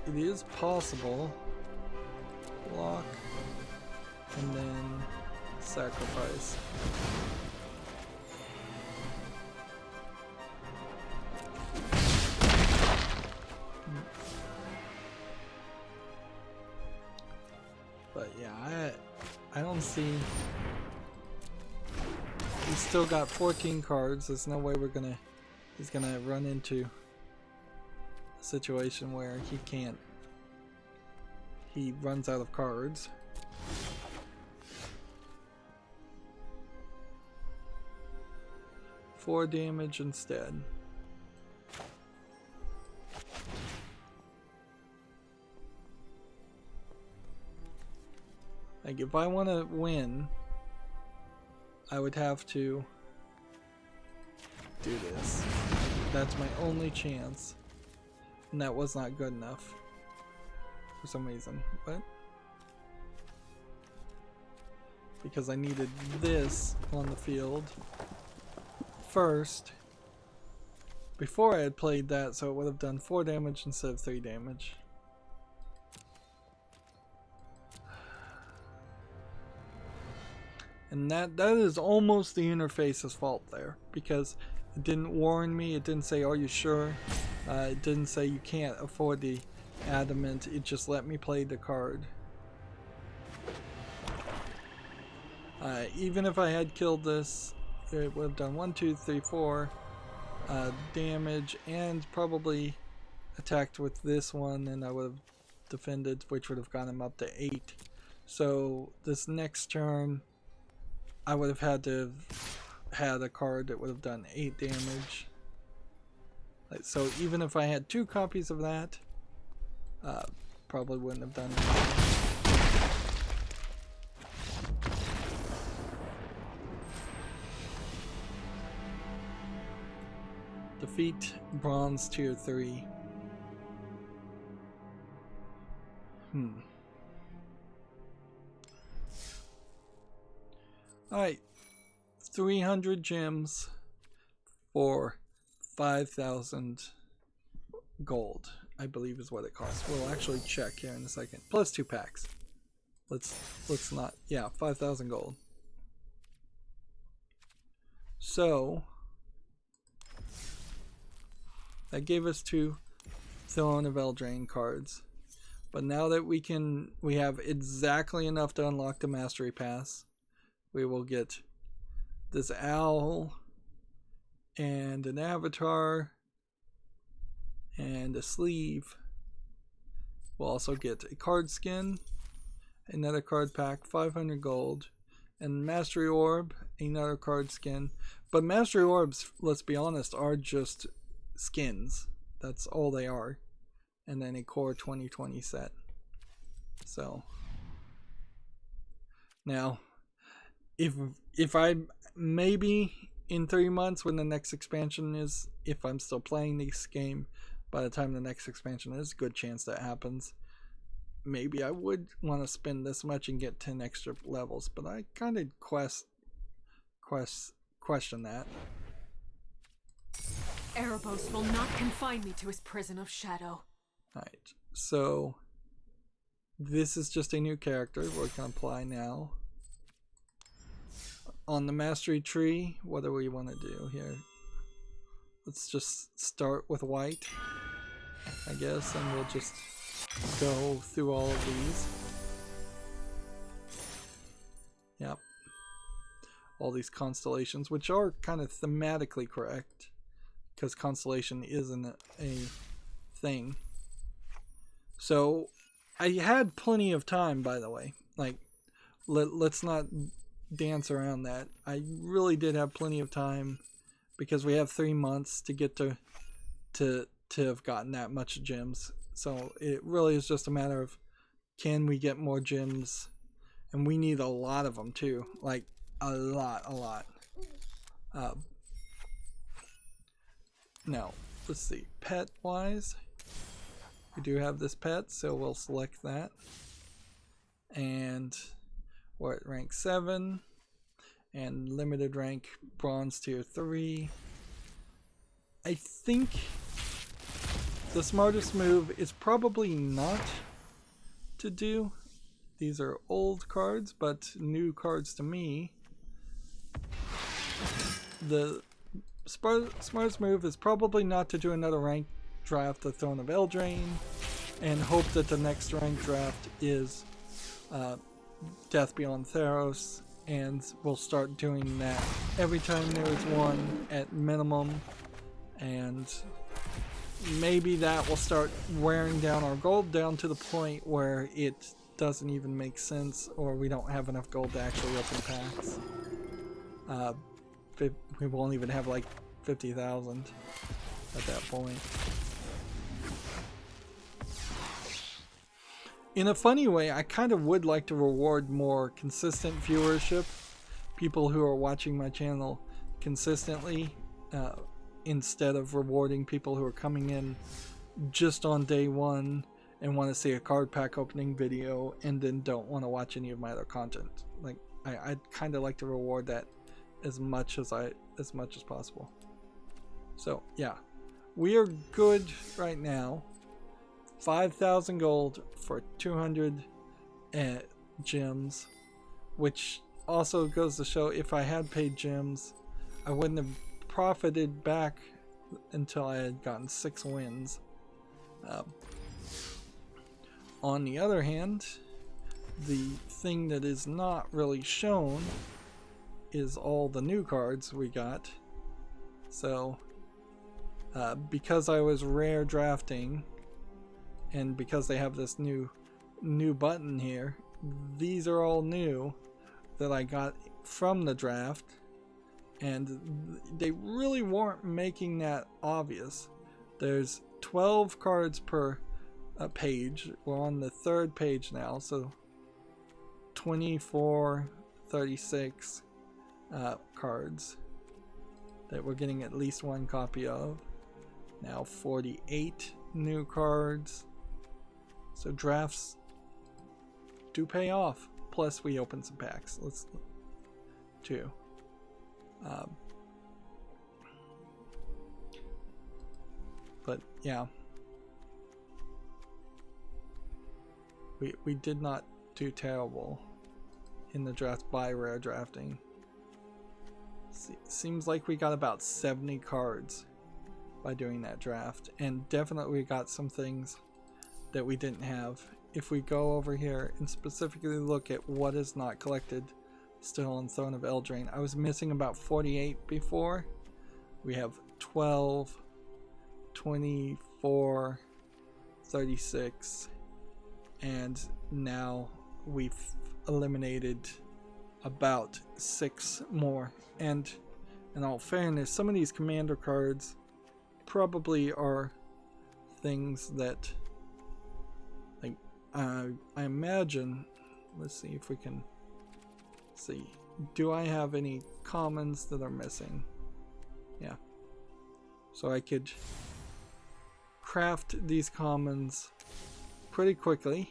it is possible. Block and then sacrifice. But yeah, I don't see He's still got 14 cards. There's no way he's gonna run into a situation where he runs out of cards. Four damage instead. Like, if I want to win, I would have to do this. That's my only chance. And that was not good enough for some reason. But because I needed this on the field first before I had played that, so it would have done 4 damage instead of 3 damage. And that is almost the interface's fault there, because it didn't warn me, it didn't say, are you sure? It didn't say you can't afford the adamant, it just let me play the card. Even if I had killed this, it would have done 1, 2, 3, 4 damage, and probably attacked with this one, and I would have defended, which would have gotten him up to 8. So this next turn, I would have had to have had a card that would have done 8 damage. So even if I had 2 copies of that, probably wouldn't have done anything. Defeat Bronze Tier 3. Alright, 300 gems for 5,000 gold, I believe is what it costs. We'll actually check here in a second. Plus 2 packs. Let's not, yeah, 5,000 gold. So that gave us 2 Throne of Eldraine cards. But now that we have exactly enough to unlock the Mastery Pass, we will get this owl and an avatar and a sleeve. We'll also get a card skin, another card pack, 500 gold, and Mastery Orb, another card skin. But Mastery Orbs, let's be honest, are just skins. That's all they are. And then a Core 2020 set. So now, if I maybe in 3 months when the next expansion is, if I'm still playing this game by the time the next expansion is, good chance that happens, maybe I would want to spend this much and get 10 extra levels, but I kind of question that. Erebos will not confine me to his prison of shadow. Alright, so this is just a new character we're going to apply now. On the mastery tree, what do we want to do here? Let's just start with white, I guess, and we'll just go through all of these. Yep. All these constellations, which are kind of thematically correct, because constellation isn't a thing. So, I had plenty of time, by the way. Like, let's not dance around that. I really did have plenty of time, because we have 3 months to get to have gotten that much gems. So it really is just a matter of, can we get more gems? And we need a lot of them too, like a lot. Now let's see, pet wise, we do have this pet, so we'll select that, and we're at rank 7 and limited rank bronze tier 3. I think the smartest move is probably not to do. These are old cards, but new cards to me. The smartest move is probably not to do another rank draft of Throne of Eldraine and hope that the next rank draft is Death Beyond Theros and we'll start doing that every time there is one at minimum, and maybe that will start wearing down our gold down to the point where it doesn't even make sense, or we don't have enough gold to actually open packs. We won't even have like 50,000 at that point. In a funny way, I kind of would like to reward more consistent viewership, people who are watching my channel consistently, instead of rewarding people who are coming in just on day one and want to see a card pack opening video and then don't want to watch any of my other content. Like, I'd kind of like to reward that as much as possible. So yeah, we are good right now. 5,000 gold for 200 gems, which also goes to show if I had paid gems, I wouldn't have profited back until I had gotten 6 wins. On the other hand, the thing that is not really shown is all the new cards we got. So because I was rare drafting, and because they have this new button here, these are all new that I got from the draft, and they really weren't making that obvious. There's 12 cards per page. We're on the 3rd page now, so 24, 36 cards that we're getting at least one copy of. Now 48 new cards. So drafts do pay off. Plus we open some packs. Let's too. But yeah, we did not do terrible in the draft by rare drafting. Seems like we got about 70 cards by doing that draft, and definitely got some things that we didn't have. If we go over here and specifically look at what is not collected still on Throne of Eldraine, I was missing about 48 before. We have 12, 24, 36, and now we've eliminated about 6 more. And in all fairness, some of these commander cards probably are things that, like, I imagine, let's see if we can see, do I have any commons that are missing? Yeah, so I could craft these commons pretty quickly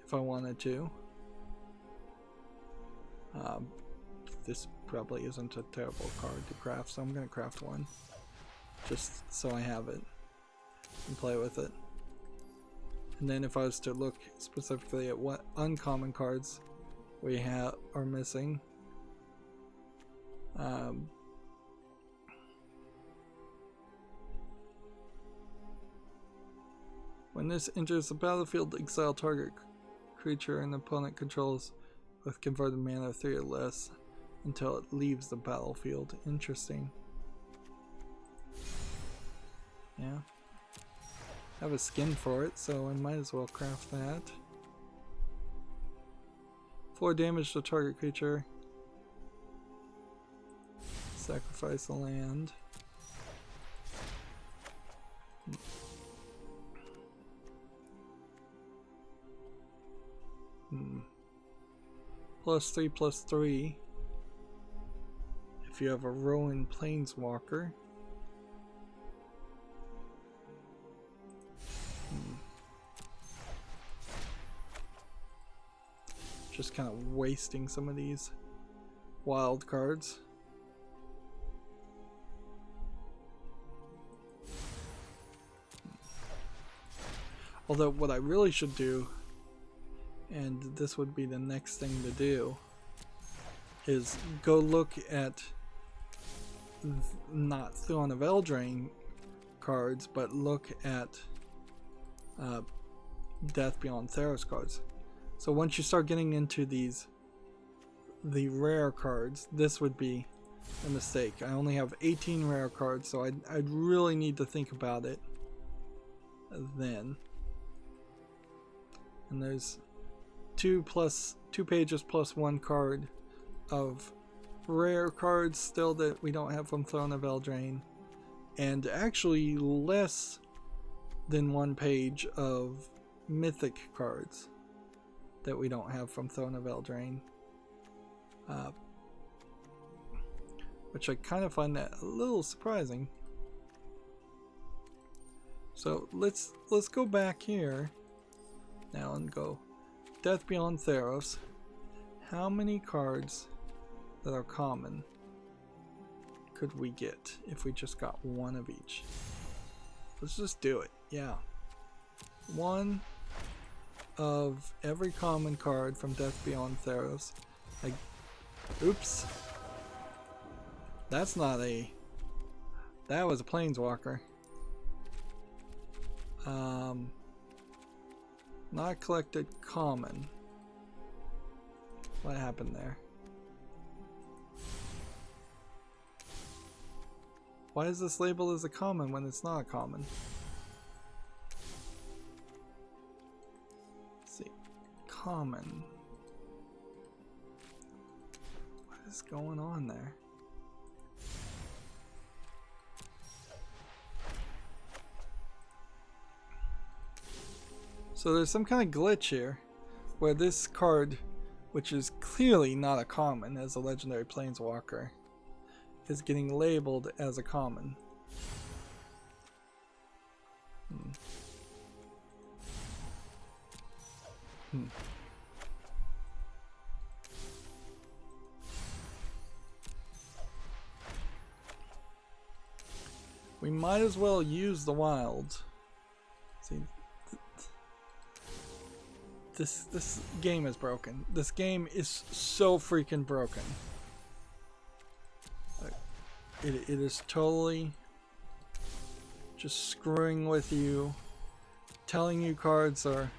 if I wanted to. This probably isn't a terrible card to craft, so I'm going to craft one just so I have it and play with it. And then if I was to look specifically at what uncommon cards we are missing, when this enters the battlefield, exile target creature an opponent controls with converted mana 3 or less until it leaves the battlefield. Interesting. Yeah. I have a skin for it, so I might as well craft that. 4 damage to target creature. Sacrifice the land. +3/+3 if you have a Rowan Planeswalker. Just kind of wasting some of these wild cards. Although what I really should do, and this would be the next thing to do, is go look at not Throne of Eldraine cards, but look at Death Beyond Theros cards. So once you start getting into these the rare cards, this would be a mistake. I only have 18 rare cards, so I'd really need to think about it then. And there's 2 pages plus 1 card of rare cards still that we don't have from Throne of Eldraine, and actually less than 1 page of mythic cards that we don't have from Throne of Eldraine, which I kind of find that a little surprising. So let's go back here now and go Death Beyond Theros. How many cards that are common could we get if we just got 1 of each? Let's just do it. Yeah. 1 of every common card from Death Beyond Theros. Oops. That's not a... That was a Planeswalker. Not collected common. What happened there? Why is this labeled as a common when it's not a common? Let's see. Common. What is going on there? So there's some kind of glitch here where this card, which is clearly not a common as a legendary planeswalker, is getting labeled as a common. We might as well use the wild. See, this game is broken. This game is so freaking broken. It is totally just screwing with you, telling you cards are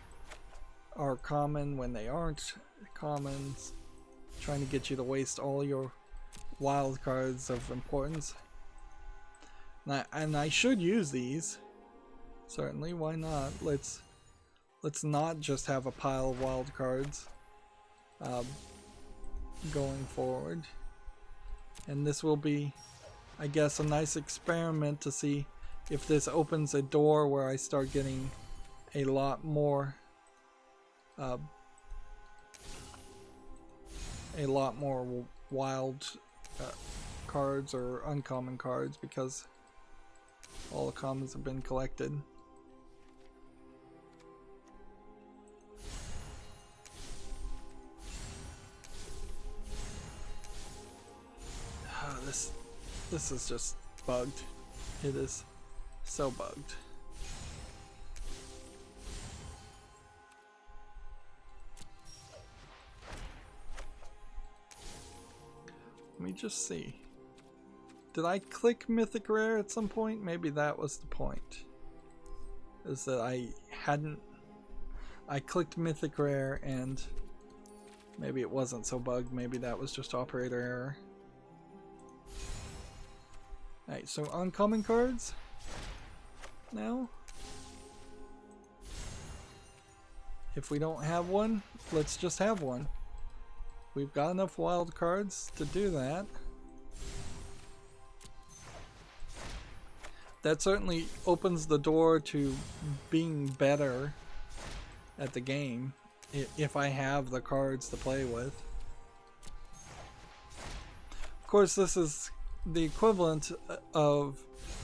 common when they aren't commons, trying to get you to waste all your wild cards of importance. And I should use these. Certainly, why not? Let's not just have a pile of wild cards going forward. And this will be, I guess, a nice experiment to see if this opens a door where I start getting a lot more wild cards or uncommon cards, because all the commons have been collected. This is just bugged. It is so bugged. Let me just see. Did I click Mythic Rare at some point? Maybe that was the point. Is that I clicked Mythic Rare and maybe it wasn't so bugged. Maybe that was just operator error. Alright, so uncommon cards now. If we don't have one, let's just have one. We've got enough wild cards to do that. That certainly opens the door to being better at the game if I have the cards to play with. Of course, this is the equivalent of,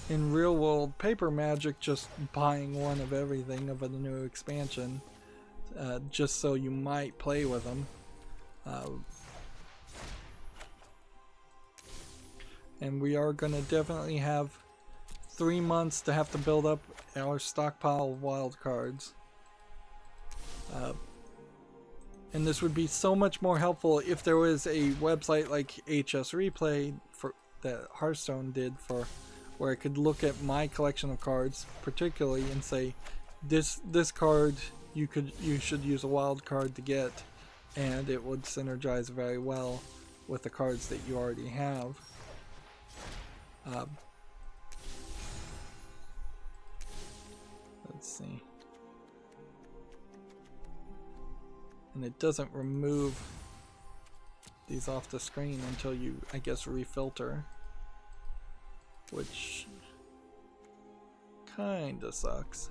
in real world paper Magic, just buying one of everything of a new expansion, just so you might play with them. And we are going to definitely have 3 months to have to build up our stockpile of wild cards. And this would be so much more helpful if there was a website like HS Replay that Hearthstone did, where I could look at my collection of cards particularly and say, this card you should use a wild card to get, and it would synergize very well with the cards that you already have. Let's see. And it doesn't remove these off the screen until you, I guess, refilter, which kinda sucks.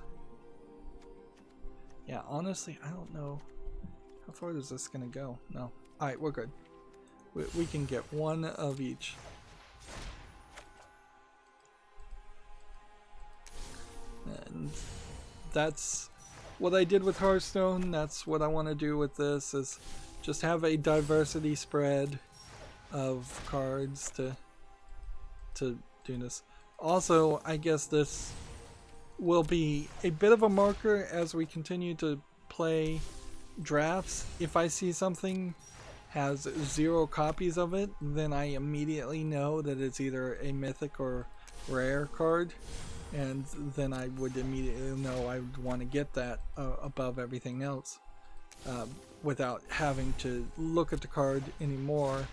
Yeah, honestly, I don't know. How far is this gonna go? No. Alright, we're good. We can get one of each. And that's what I did with Hearthstone. That's what I want to do with this, is just have a diversity spread of cards to do this. Also, I guess this will be a bit of a marker as we continue to play drafts. If I see something has 0 copies of it, then I immediately know that it's either a mythic or rare card, and then I would immediately know I would want to get that above everything else, without having to look at the card anymore.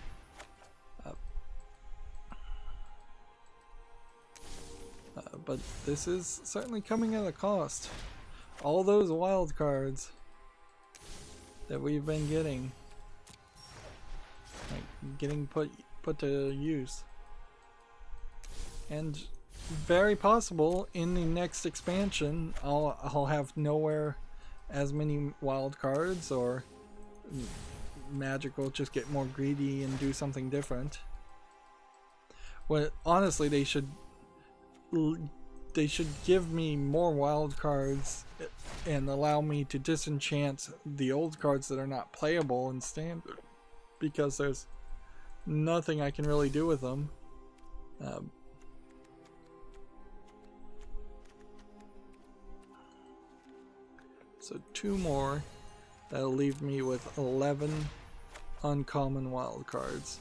But this is certainly coming at a cost. All those wild cards that we've been getting, like, getting put to use, and very possible in the next expansion I'll have nowhere as many wild cards, or Magic will just get more greedy and do something different. Well, honestly, they should give me more wild cards and allow me to disenchant the old cards that are not playable in standard, because there's nothing I can really do with them. So 2 more, that'll leave me with 11 uncommon wild cards.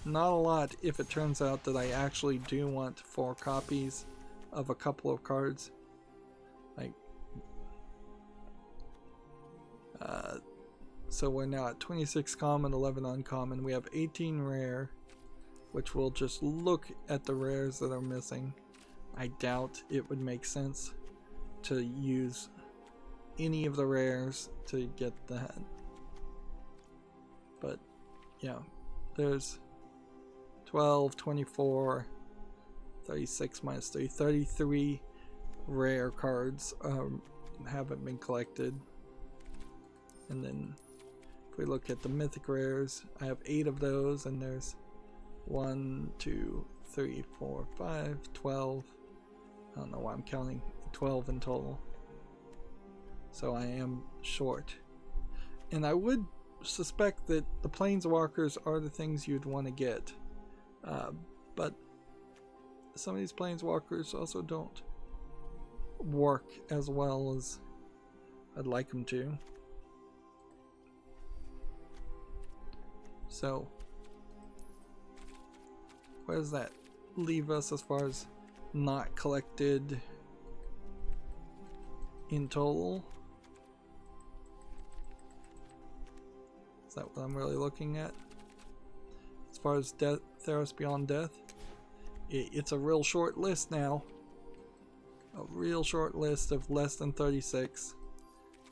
Not a lot if it turns out that I actually do want 4 copies of a couple of cards. Like, so we're now at 26 common, 11 uncommon. We have 18 rare, which will just look at the rares that are missing. I doubt it would make sense to use any of the rares to get that. But yeah, there's 12, 24, 36 minus 3, 33 rare cards haven't been collected. And then if we look at the mythic rares, I have 8 of those, and there's 1, 2, 3, 4, 5, 12. I don't know why I'm counting 12 in total. So I am short. And I would suspect that the planeswalkers are the things you'd want to get. But some of these planeswalkers also don't work as well as I'd like them to. So, where does that leave us as far as not collected in total? Is that what I'm really looking at? As far as Theros Beyond Death, it's a real short list now. A real short list of less than 36.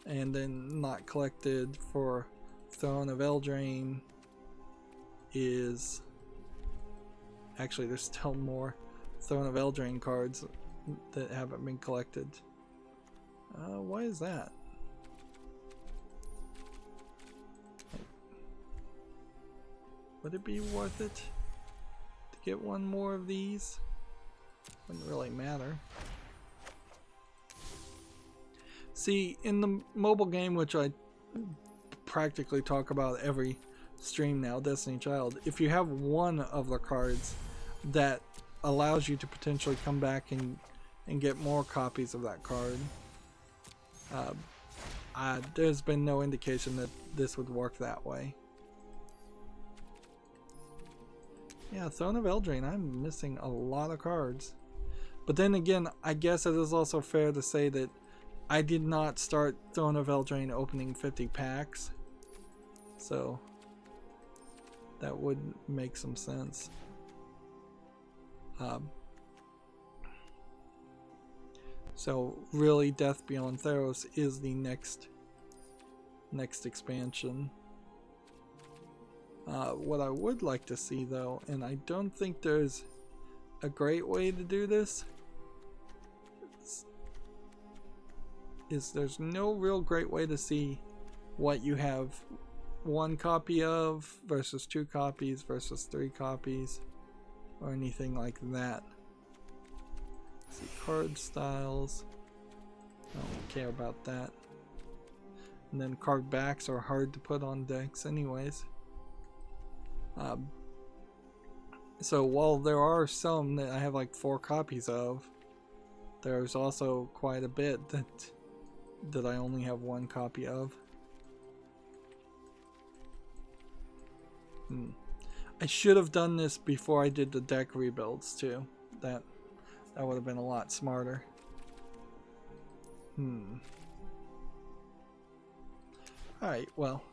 And then not collected for Throne of Eldraine is... Actually, there's still more Throne of Eldraine cards that haven't been collected. Why is that? Would it be worth it to get one more of these? Wouldn't really matter. See, in the mobile game, which I practically talk about every stream now, Destiny Child, if you have one of the cards that allows you to potentially come back and get more copies of that card, there's been no indication that this would work that way. Yeah, Throne of Eldraine, I'm missing a lot of cards. But then again, I guess it is also fair to say that I did not start Throne of Eldraine opening 50 packs. So that would make some sense. So really, Death Beyond Theros is the next expansion. What I would like to see though, and I don't think there's a great way to do this, is there's no real great way to see what you have one copy of versus 2 copies versus 3 copies or anything like that. See, card styles, I don't care about that. And then card backs are hard to put on decks anyways. So while there are some that I have like 4 copies of, there's also quite a bit that I only have 1 copy of. I should have done this before I did the deck rebuilds too. That would have been a lot smarter. Alright, well.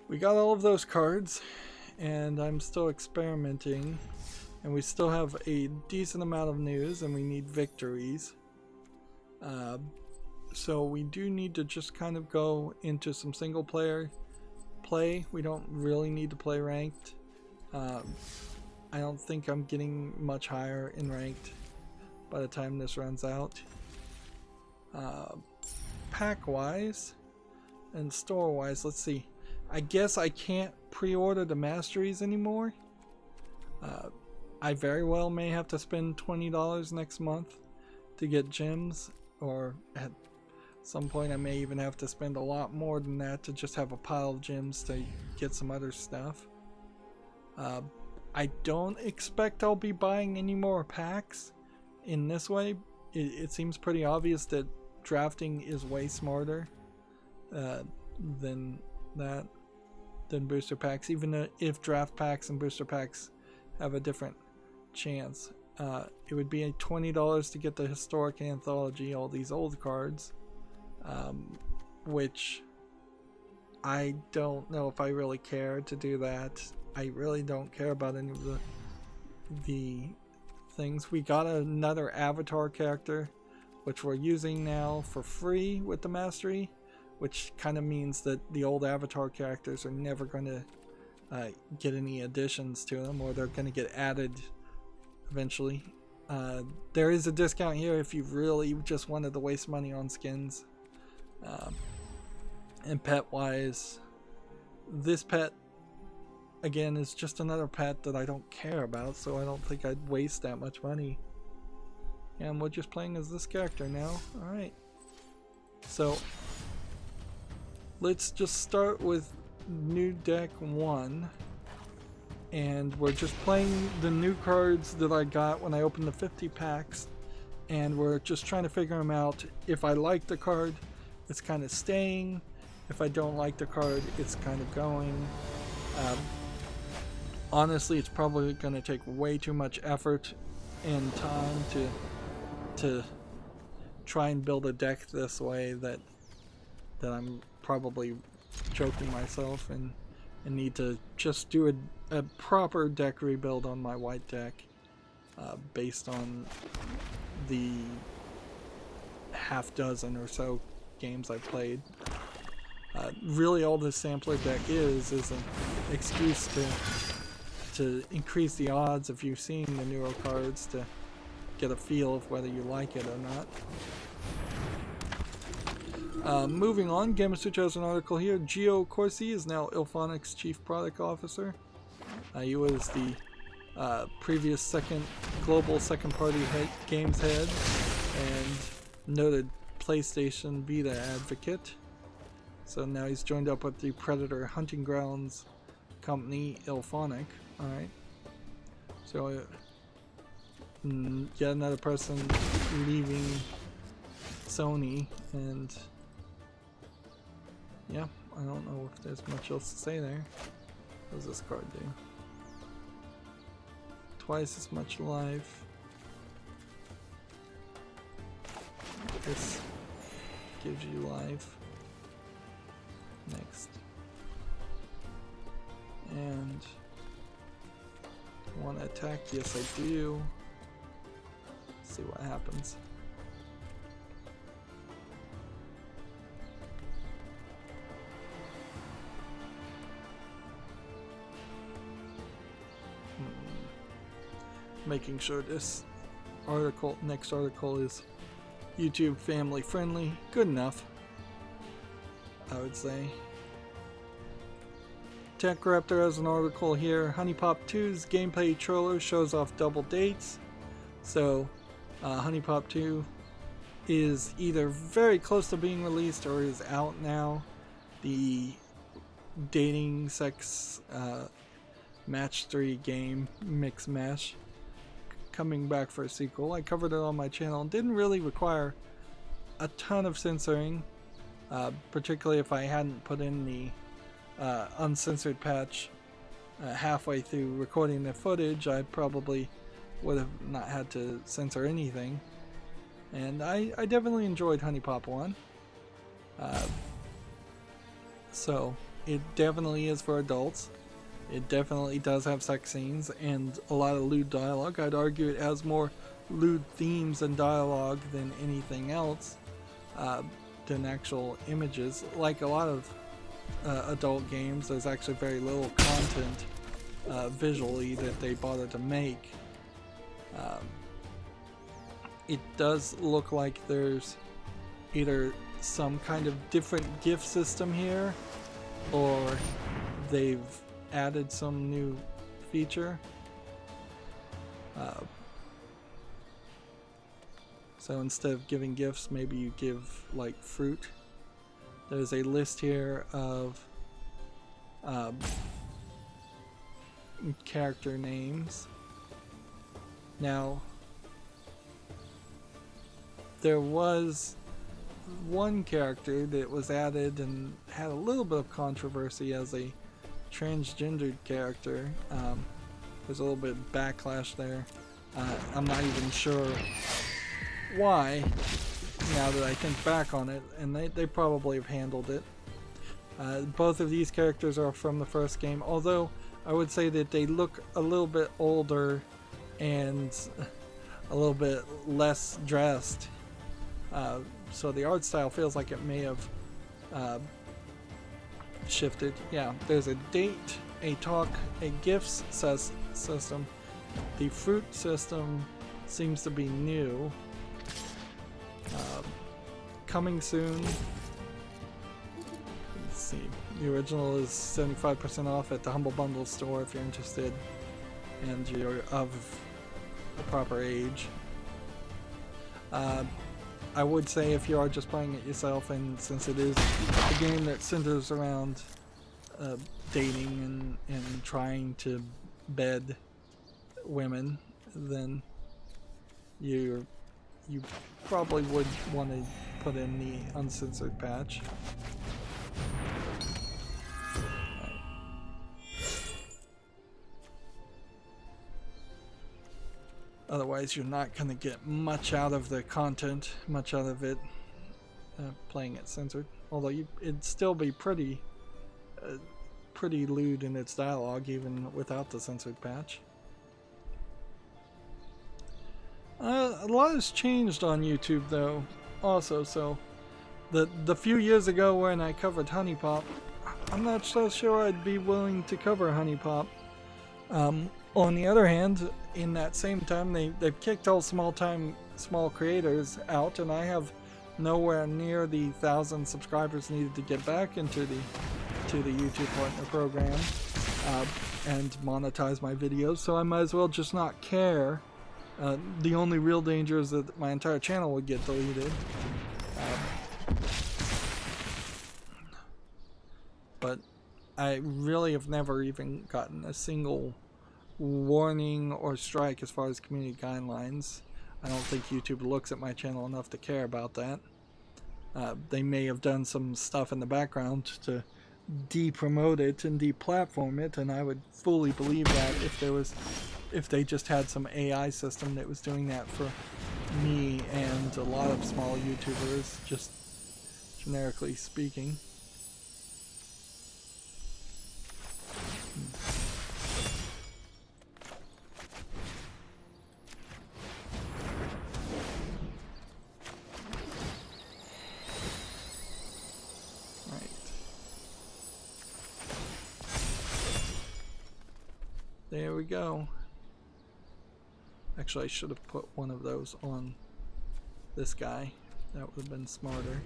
We got all of those cards, and I'm still experimenting, and we still have a decent amount of news, and we need victories. So we do need to just kind of go into some single player play. We don't really need to play ranked. I don't think I'm getting much higher in ranked by the time this runs out. Pack wise and store wise, let's see. I guess I can't pre-order the masteries anymore. I very well may have to spend $20 next month to get gems, or at some point I may even have to spend a lot more than that to just have a pile of gems to get some other stuff. I don't expect I'll be buying any more packs in this way. It seems pretty obvious that drafting is way smarter than booster packs, even if draft packs and booster packs have a different chance. It would be $20 to get the historic anthology, all these old cards, which I don't know if I really care to do that. I really don't care about any of the things. We got another avatar character, which we're using now for free with the mastery, which kind of means that the old avatar characters are never going to get any additions to them, or they're going to get added eventually. There is a discount here if you really just wanted to waste money on skins. And pet wise, this pet again is just another pet that I don't care about, so I don't think I'd waste that much money. And we're just playing as this character now. Alright, so let's just start with new deck 1, and we're just playing the new cards that I got when I opened the 50 packs, and we're just trying to figure them out. If I like the card, it's kind of staying. If I don't like the card, it's kind of going. Honestly, it's probably going to take way too much effort and time to try and build a deck this way that I'm probably choking myself, and need to just do a proper deck rebuild on my white deck based on the half dozen or so games I played. Really all the sampler deck is an excuse to increase the odds of you seeing the newer cards, to get a feel of whether you like it or not. Moving on, Gamasutra has an article here. Gio Corsi is now Ilphonic's Chief Product Officer. He was the previous global second-party games head and noted PlayStation Vita advocate. So now he's joined up with the Predator Hunting Grounds company, Ilphonic. Alright. So, yet another person leaving Sony, and yeah, I don't know if there's much else to say there. What does this card do? Twice as much life. This gives you life. Next. And want to attack? Yes, I do. Let's see what happens. Making sure this next article is YouTube family friendly. Good enough, I would say. TechRaptor has an article here. HuniePop 2's gameplay trailer shows off double dates. So, HuniePop 2 is either very close to being released or is out now. The dating sex match 3 game mix mash coming back for a sequel. I covered it on my channel and didn't really require a ton of censoring, particularly if I hadn't put in the uncensored patch halfway through recording the footage. I probably would have not had to censor anything, and I definitely enjoyed HuniePop 1. So it definitely is for adults. It definitely does have sex scenes and a lot of lewd dialogue. I'd argue it has more lewd themes and dialogue than anything else, than actual images. Like a lot of adult games, there's actually very little content visually that they bother to make. It does look like there's either some kind of different gift system here, or they've added some new feature. So instead of giving gifts, maybe you give like fruit. There's a list here of character names. Now, there was one character that was added and had a little bit of controversy as a transgendered character. There's a little bit of backlash there. I'm not even sure why, now that I think back on it, and they probably have handled it. Both of these characters are from the first game, although I would say that they look a little bit older and a little bit less dressed. So the art style feels like it may have shifted. Yeah, there's a date, a talk, a gifts system. The fruit system seems to be new. Coming soon. Let's see. The original is 75% off at the Humble Bundle store if you're interested and you're of the proper age. I would say if you are just playing it yourself, and since it is a game that centers around dating and trying to bed women, then you probably would want to put in the uncensored patch. Otherwise, you're not going to get much out of the content, much out of it playing it censored. Although it'd still be pretty lewd in its dialogue, even without the censored patch. A lot has changed on YouTube, though. Also, so the few years ago when I covered HuniePop, I'm not so sure I'd be willing to cover HuniePop. On the other hand, in that same time, they've kicked all small creators out, and I have nowhere near the 1,000 subscribers needed to get back into the YouTube Partner Program and monetize my videos. So I might as well just not care. The only real danger is that my entire channel would get deleted. But I really have never even gotten a single warning or strike as far as community guidelines. I don't think YouTube looks at my channel enough to care about that. They may have done some stuff in the background to de-promote it and de-platform it, and I would fully believe that if they just had some AI system that was doing that for me and a lot of small YouTubers, just generically speaking. There we go. Actually, I should have put one of those on this guy. That would have been smarter.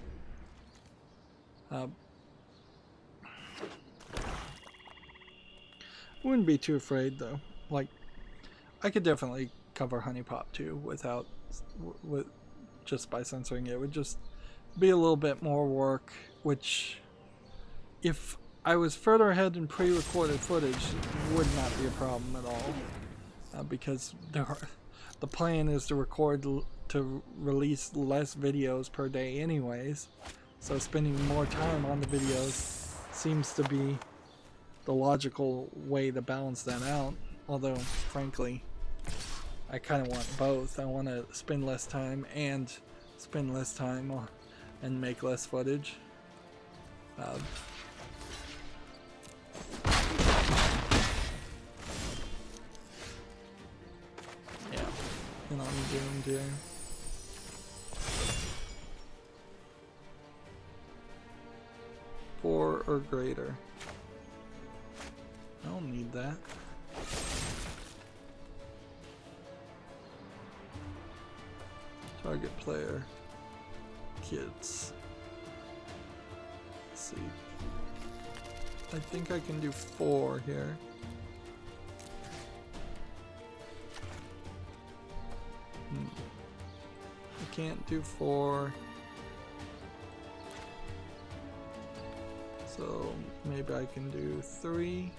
Wouldn't be too afraid though. Like, I could definitely cover Honey Pop too without, just by censoring it. It would just be a little bit more work, which, if I was further ahead in pre-recorded footage, would not be a problem at all. Because the plan is to release less videos per day anyways, so spending more time on the videos seems to be the logical way to balance that out. Although, frankly, I kind of want both. I want to spend less time and spend less time and make less footage. Yeah, and I'm doomed here. Four or greater. I don't need that. Target player. Kids. Let's see. I think I can do 4 here. I can't do 4. So maybe I can do 3.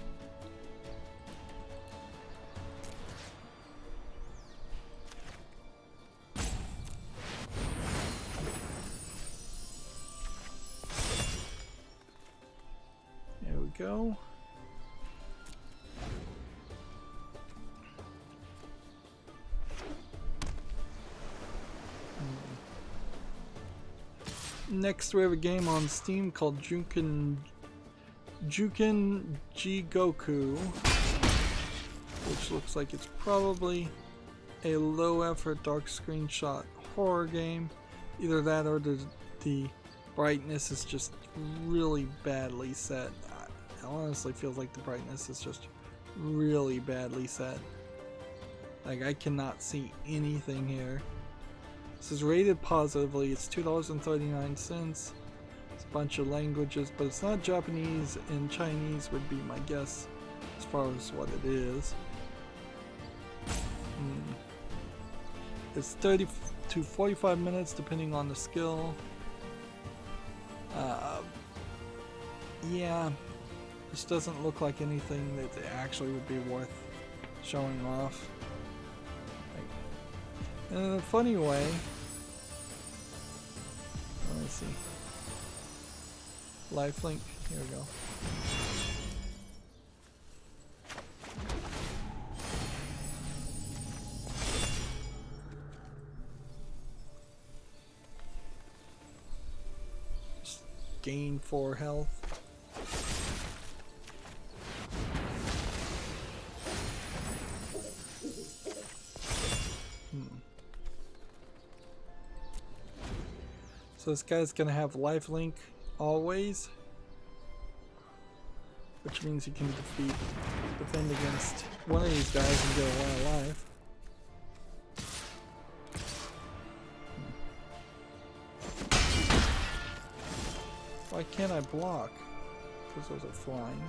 There we go. Next we have a game on Steam called Juken Jigoku, which looks like it's probably a low effort dark screenshot horror game. Either that or the brightness is just really badly set. It honestly feels like the brightness is just really badly set. Like, I cannot see anything here. This is rated positively. It's $2.39. It's a bunch of languages, but it's not Japanese, and Chinese would be my guess as far as what it is. It's 30 to 45 minutes depending on the skill. Yeah, this doesn't look like anything that actually would be worth showing off. Like, in a funny way, let me see. Lifelink, here we go. Just gain 4 health. So this guy's gonna have lifelink always, which means he can defend against one of these guys and get one alive. Why can't I block? Because those are flying.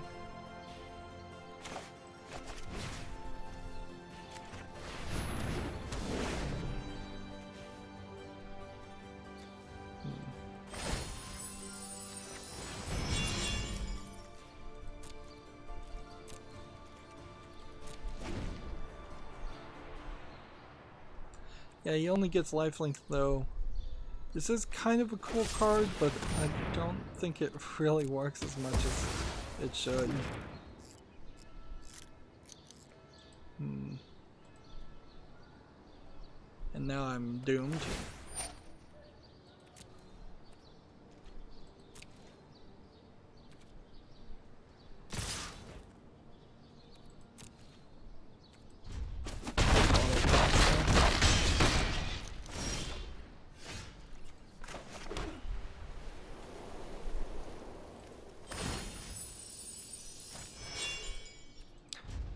Yeah, he only gets lifelink though. This is kind of a cool card, but I don't think it really works as much as it should. And now I'm doomed.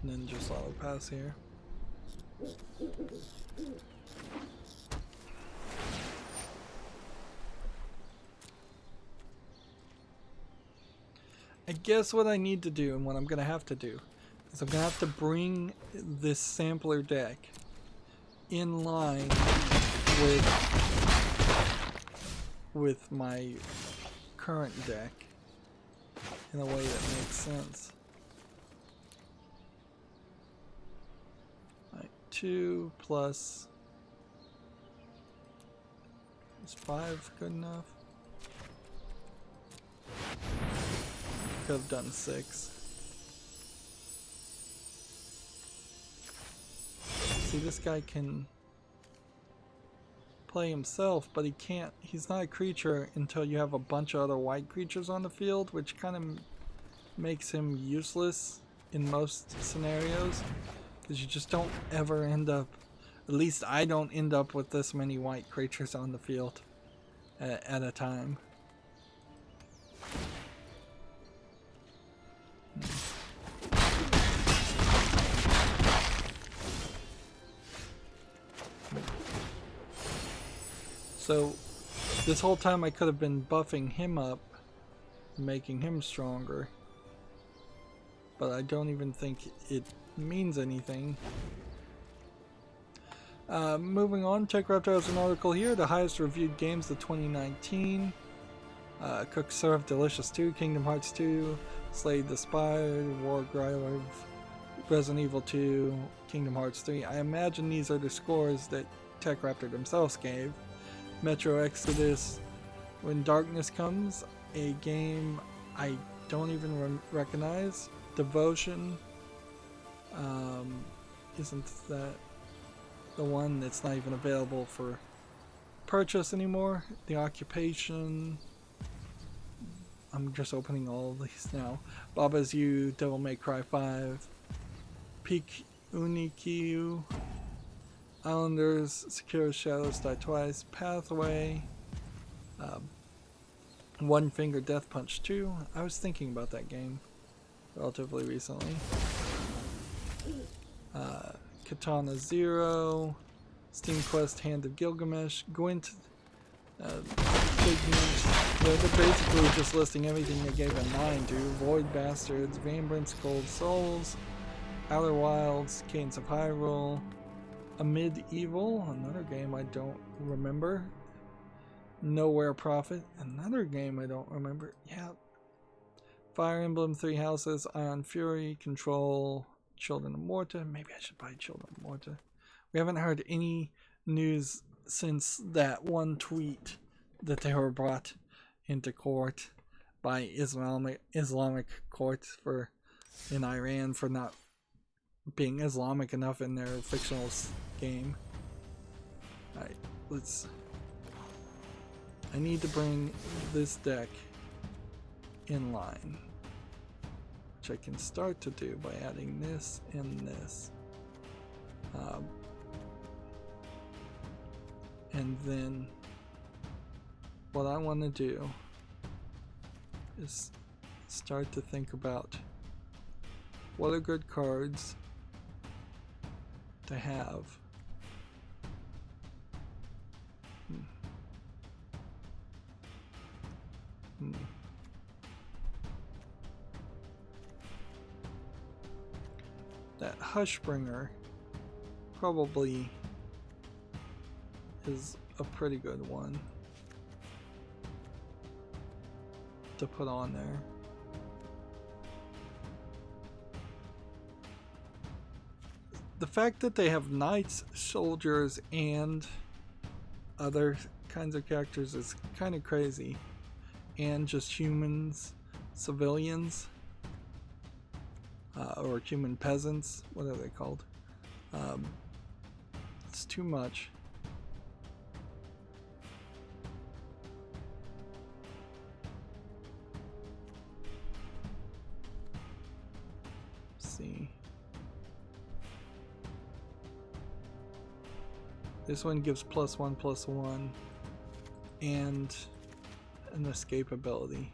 and then just auto pass here. I guess what I need to do, and what I'm going to have to do, is I'm going to have to bring this sampler deck in line with my current deck in a way that makes sense. Like 2 plus is 5 good enough? Could have done 6. See, this guy can play himself, but he can't. He's not a creature until you have a bunch of other white creatures on the field, which kind of makes him useless in most scenarios, because you just don't ever end up, at least I don't end up with this many white creatures on the field at a time. So this whole time I could have been buffing him up, making him stronger, but I don't even think it means anything. Moving on, TechRaptor has an article here, the highest reviewed games of 2019. Cook Serve, Delicious 2, Kingdom Hearts 2, Slay the Spire, War Grive, Resident Evil 2, Kingdom Hearts 3. I imagine these are the scores that TechRaptor themselves gave. Metro Exodus, When Darkness Comes, a game I don't even recognize. Devotion, isn't that the one that's not even available for purchase anymore? The Occupation, I'm just opening all of these now. Baba's You, Devil May Cry 5, Peak Unikyu, Islanders, Sekiro Shadows Die Twice, Pathway, One Finger Death Punch 2. I was thinking about that game relatively recently. Katana Zero, Steam Quest Hand of Gilgamesh, Gwent, big news. They're basically just listing everything they gave a 9 to. Void Bastards, Vambrance Cold Souls, Outer Wilds, Cadence of Hyrule, Amid Evil, another game I don't remember. Nowhere Prophet, another game I don't remember. Yeah. Fire Emblem 3 Houses, Ion Fury, Control, Children of Morta. Maybe I should buy Children of Morta. We haven't heard any news since that one tweet that they were brought into court by Islamic courts in Iran for not being Islamic enough in their fictional game. Alright, I need to bring this deck in line, which I can start to do by adding this and this. And then what I want to do is start to think about what are good cards to have. That Hushbringer probably is a pretty good one to put on there. The fact that they have knights, soldiers, and other kinds of characters is kind of crazy. And just humans, civilians, or human peasants, what are they called? It's too much. Let's see. This one gives +1/+1 and an escape ability.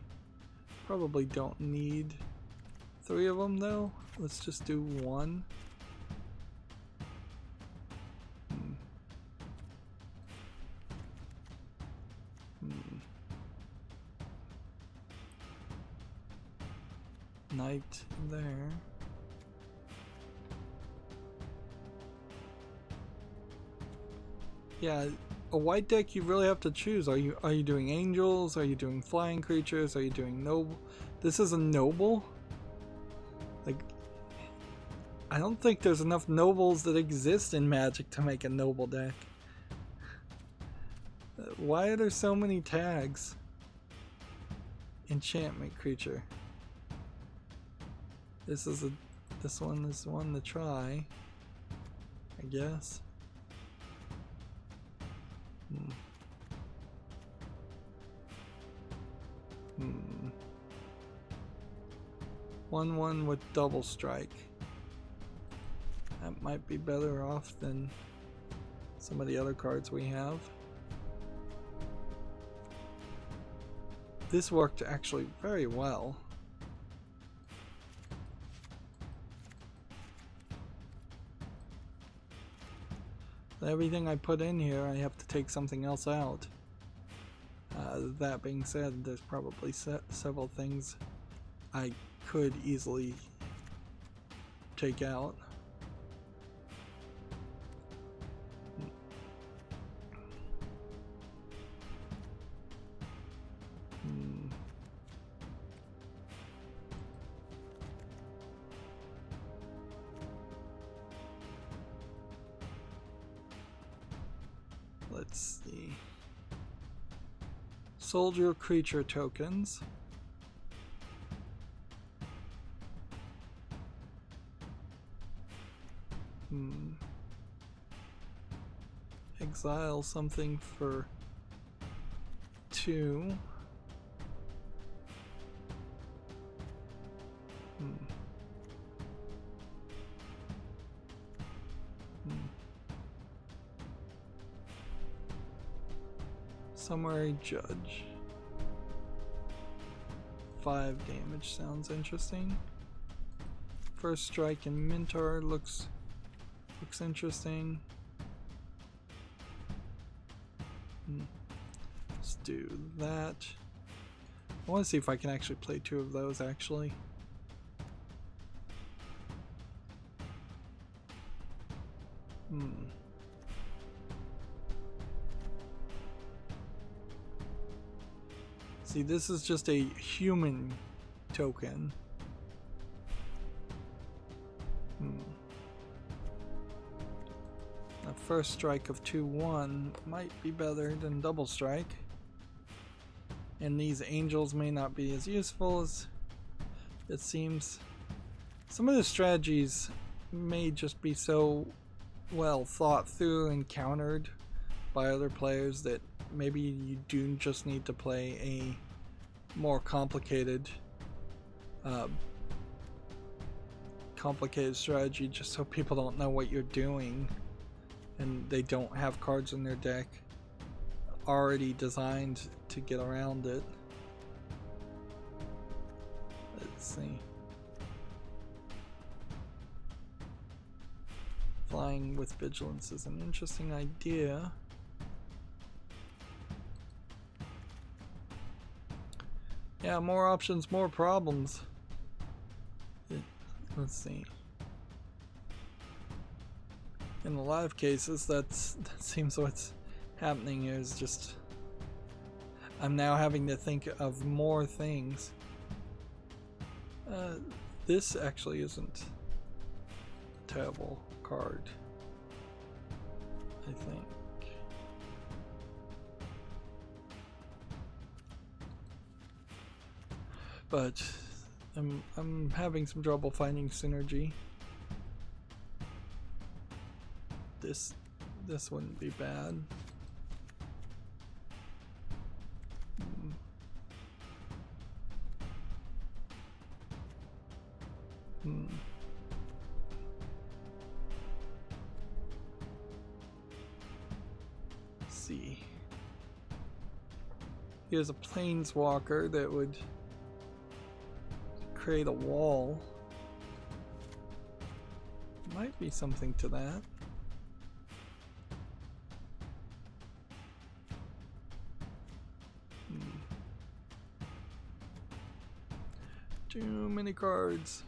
Probably don't need 3 of them though. Let's just do 1. Knight there. Yeah, a white deck you really have to choose. Are you doing angels? Are you doing flying creatures? Are you doing noble? This is a noble? Like, I don't think there's enough nobles that exist in Magic to make a noble deck. Why are there so many tags? Enchantment creature. This one is one to try, I guess. 1/1 with double strike. That might be better off than some of the other cards we have. This worked actually very well. Everything I put in here, I have to take something else out. That being said, there's probably several things I could easily take out. Let's see. Soldier creature tokens. Exile something for 2. Summary Judge. 5 damage sounds interesting. First Strike and Mintar looks interesting. Let's do that. I want to see if I can actually play 2 of those actually. See, this is just a human token. A first strike of 2/1 might be better than double strike. And these angels may not be as useful as it seems. Some of the strategies may just be so well thought through and countered by other players that maybe you do just need to play a more complicated strategy just so people don't know what you're doing and they don't have cards in their deck already designed to get around it. Let's see. Flying with vigilance is an interesting idea. Yeah, more options, more problems. Let's see. In the live cases, that seems what's happening here is just I'm now having to think of more things. This actually isn't a terrible card, I think. But I'm having some trouble finding synergy. This wouldn't be bad. Let's see. Here's a planeswalker that would create a wall. might be something to that. Too many cards.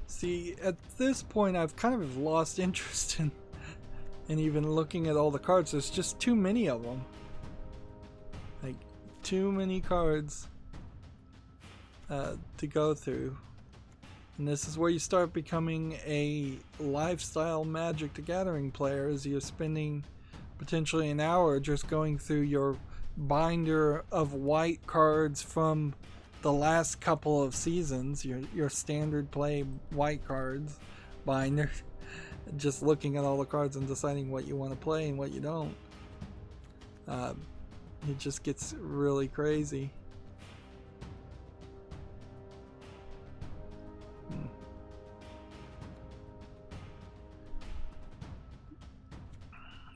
See, at this point I've kind of lost interest in even looking at all the cards. There's just too many of them. Like, too many cards to go through. And this is where you start becoming a lifestyle Magic the Gathering player, as you're spending potentially an hour just going through your binder of white cards from the last couple of seasons, your standard play white cards binder, just looking at all the cards and deciding what you want to play and what you don't. It just gets really crazy.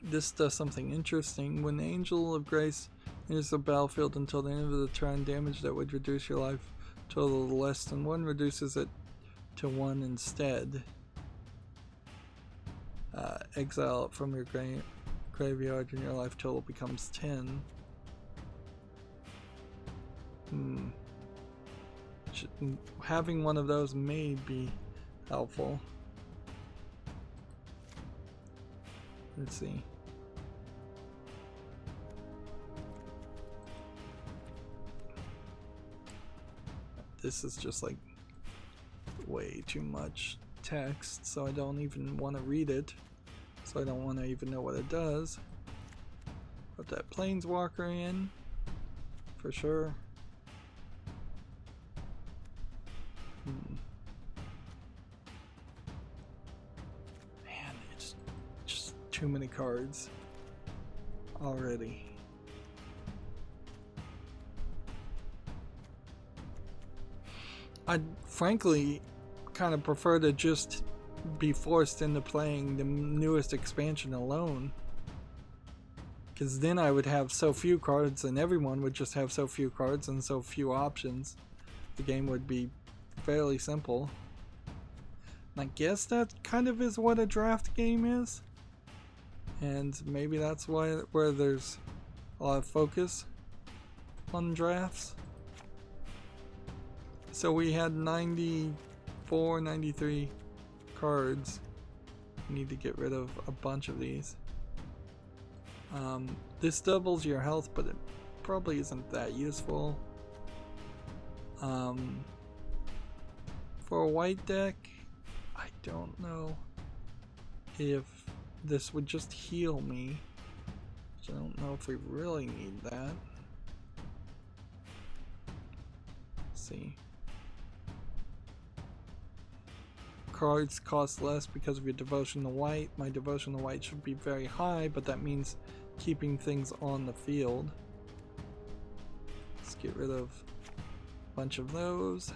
This does something interesting. When the Angel of Grace enters the battlefield until the end of the turn, damage that would reduce your life total to less than 1 reduces it to 1 instead. Exile it from your graveyard and your life total becomes 10. Having one of those may be helpful. Let's see. This is just like way too much text, so I don't even want to read it. So I don't want to even know what it does. Put that Planeswalker in for sure. Man, it's just too many cards already. I'd frankly kind of prefer to just be forced into playing the newest expansion alone, because then I would have so few cards and everyone would just have so few cards and so few options. The game would be fairly simple. And I guess that kind of is what a draft game is, and maybe that's why where there's a lot of focus on drafts. So we had 94, 93 cards. We need to get rid of a bunch of these. This doubles your health, but it probably isn't that useful. For a white deck, I don't know if this would just heal me. So I don't know if we really need that. Let's see. Cards cost less because of your devotion to white. My devotion to white should be very high, but that means keeping things on the field. Let's get rid of a bunch of those.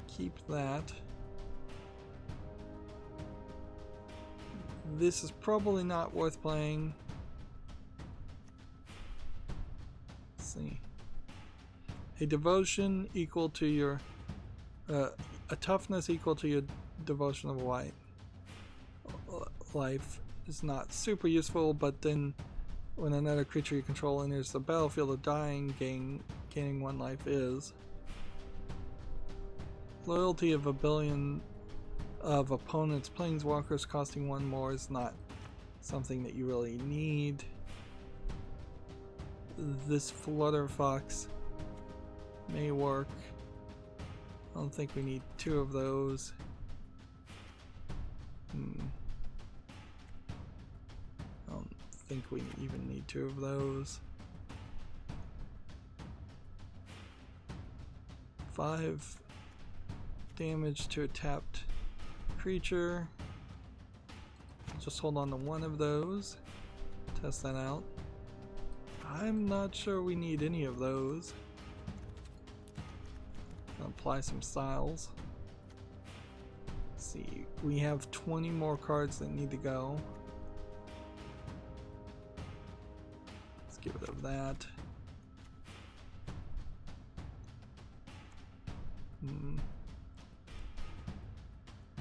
Keep that. This is probably not worth playing. Let's see. A devotion equal to your a toughness equal to your devotion of white life is not super useful, but then when another creature you control enters the battlefield of dying, gaining 1 life is. Loyalty of a billion of opponents' planeswalkers costing 1 more is not something that you really need. This Flutterfox may work. I don't think we need 2 of those. I don't think we even need 2 of those. 5 damage to a tapped creature. Just hold on to 1 of those. Test that out. I'm not sure we need any of those. Apply some styles. see, we have 20 more cards that need to go. Let's get rid of that.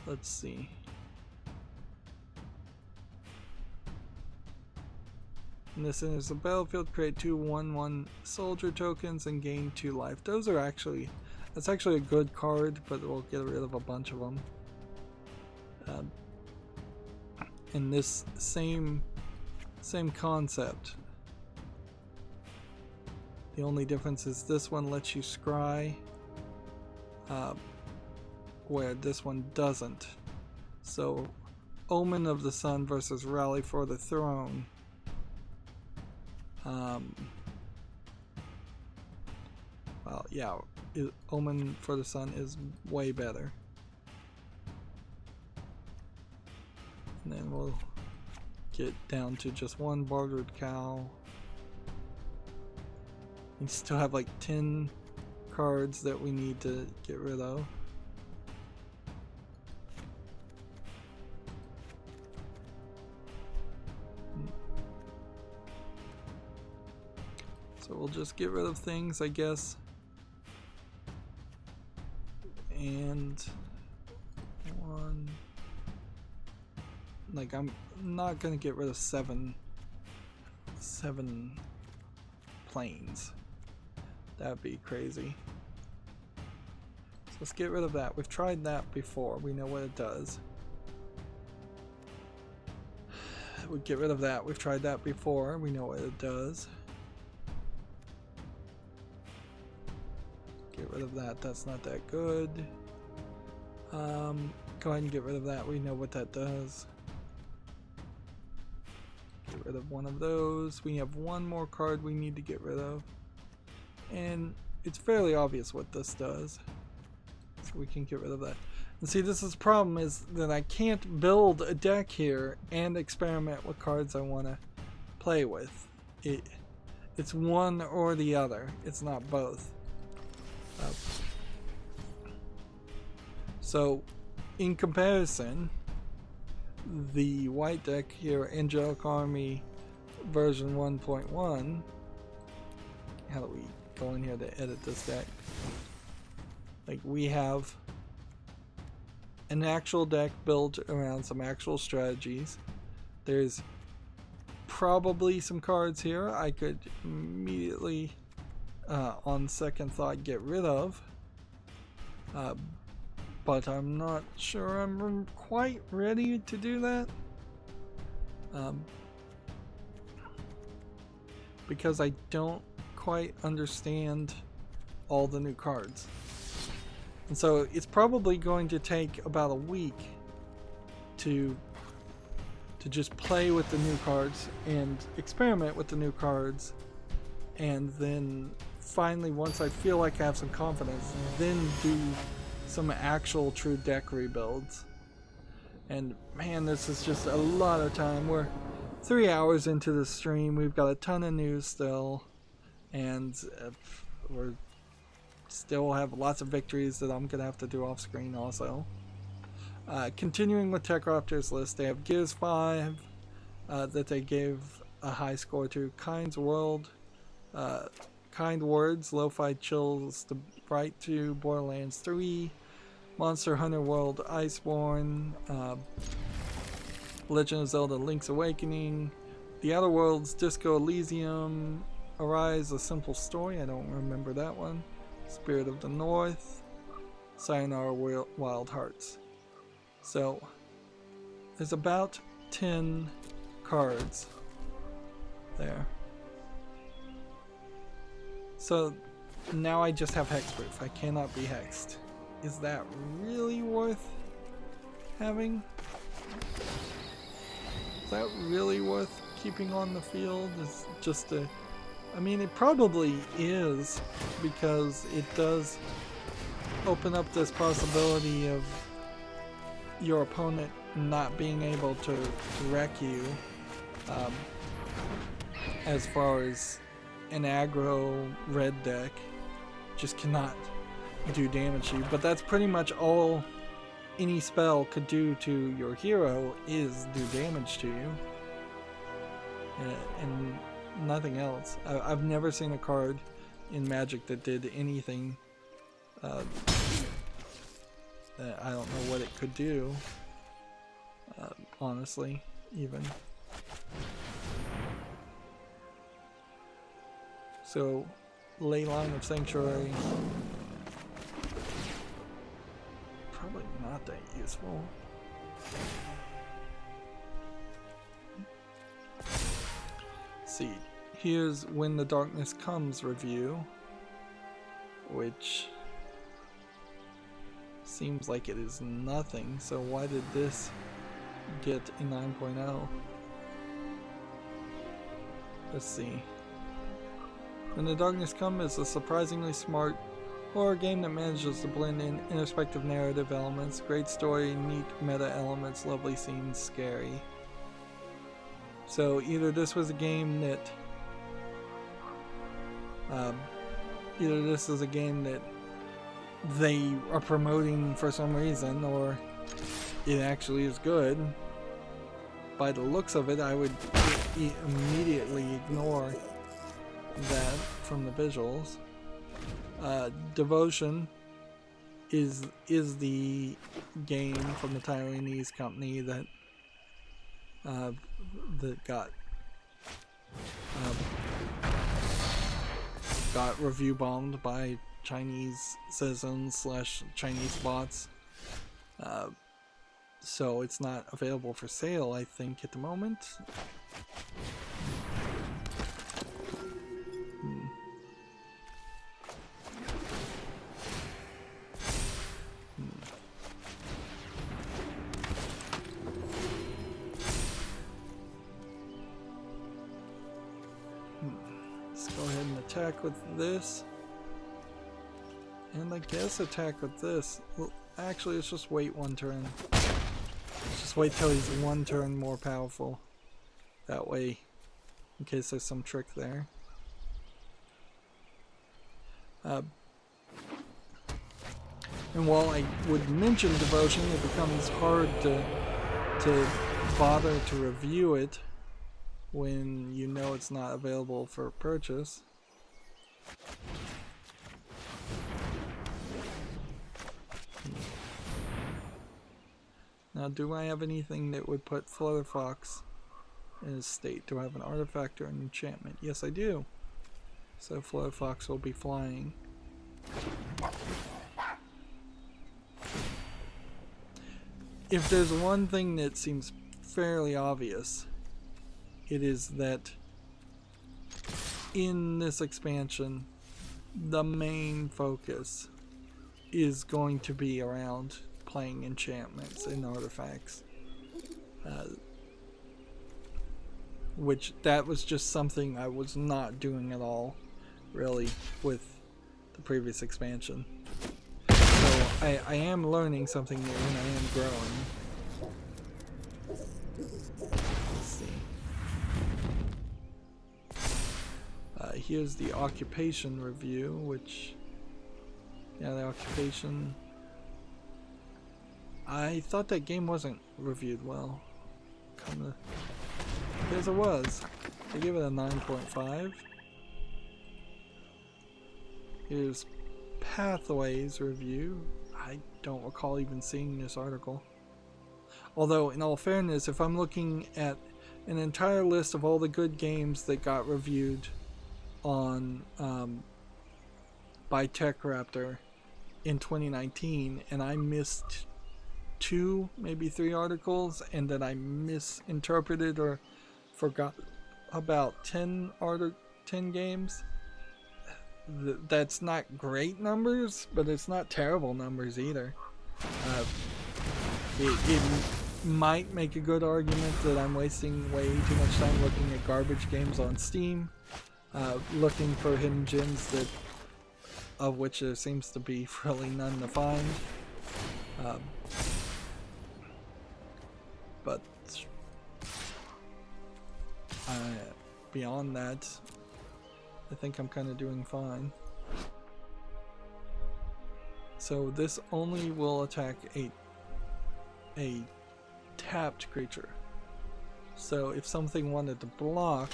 Let's see. And this enters the battlefield, create 2 1/1 soldier tokens and gain 2 life. Those are actually, that's actually a good card, but we'll get rid of a bunch of them. In this same concept. The only difference is this one lets you scry, where this one doesn't. So, Omen of the Sun versus Rally for the Throne. Well, yeah, Omen for the Sun is way better. And then we'll get down to just 1 bartered cow. We still have like 10 cards that we need to get rid of. So we'll just get rid of things, I guess. And 1. Like, I'm not gonna get rid of 7 planes. That'd be crazy. So let's get rid of that. We've tried that before. We know what it does. We get rid of that. We've tried that before. We know what it does. Get rid of that. That's not that good. Go ahead and get rid of that. We know what that does. Get rid of one of those. We have 1 more card we need to get rid of. And it's fairly obvious what this does. So we can get rid of that. And see, this is the problem, is that I can't build a deck here and experiment with cards I want to play with. It's one or the other. It's not both. So, in comparison, the white deck here, Angelic Army version 1.1, how do we go in here to edit this deck? Like, we have an actual deck built around some actual strategies. There's probably some cards here I could immediately, on second thought, get rid of. But I'm not sure I'm quite ready to do that. Because I don't quite understand all the new cards. And so it's probably going to take about a week to just play with the new cards and experiment with the new cards, and then finally, once I feel like I have some confidence, then do some actual true deck rebuilds. And man, this is just a lot of time. We're 3 hours into the stream. We've got a ton of news still, and we're still have lots of victories that I'm gonna have to do off screen also. Continuing with TechRaptor's list, they have Gears 5 that they gave a high score to. Kind's World, Kind Words, Lo-Fi Chills the Bright 2, Borderlands 3, Monster Hunter World Iceborne, Legend of Zelda Link's Awakening, The Outer Worlds, Disco Elysium, Arise, A Simple Story, I don't remember that one, Spirit of the North, Sayonara Wild Hearts. So, there's about 10 cards there. So, now I just have hexproof. I cannot be hexed. Is that really worth having? Is that really worth keeping on the field? Is just a... I mean, it probably is, because it does open up this possibility of your opponent not being able to wreck you, as far as an aggro red deck just cannot do damage to you. But that's pretty much all any spell could do to your hero is do damage to you, and nothing else. I've never seen a card in Magic that did anything. I don't know what it could do, honestly, even. So, Leyline of Sanctuary, probably not that useful. Let's see, here's When the Darkness Comes review, which seems like it is nothing, so why did this get a 9.0? Let's see. When the Darkness Comes is a surprisingly smart horror game that manages to blend in introspective narrative elements, great story, neat meta elements, lovely scenes, scary. So either this was a game that either this is a game that they are promoting for some reason, or it actually is good. By the looks of it, I would immediately ignore that from the visuals. Devotion is the game from the Taiwanese company that got review bombed by Chinese citizens / Chinese bots. So it's not available for sale, I think, at the moment. Let's go ahead and attack with this. And I guess attack with this. Well, actually, let's just wait one turn. Let's just wait till he's one turn more powerful. That way, in case there's some trick there. And while I would mention Devotion, it becomes hard to bother to review it when you know it's not available for purchase. Now, do I have anything that would put Flutterfox in his state? Do I have an artifact or an enchantment? Yes, I do. So Flutterfox will be flying. If there's one thing that seems fairly obvious, it is that in this expansion, the main focus is going to be around playing enchantments and artifacts. Which that was just something I was not doing at all, really, with the previous expansion. So I am learning something new and I am growing. Let's see. Here's the occupation review, which, yeah, the occupation. I thought that game wasn't reviewed well. Yes, it was. I gave it a 9.5. Here's Pathways review. I don't recall even seeing this article. Although, in all fairness, if I'm looking at an entire list of all the good games that got reviewed on by TechRaptor in 2019, and I missed 2, maybe 3 articles, and that I misinterpreted or forgot about 10 games, that's not great numbers, but it's not terrible numbers either. It might make a good argument that I'm wasting way too much time looking at garbage games on Steam, looking for hidden gems of which there seems to be really none to find. But beyond that, I think I'm kind of doing fine. So this only will attack a tapped creature. So if something wanted to block,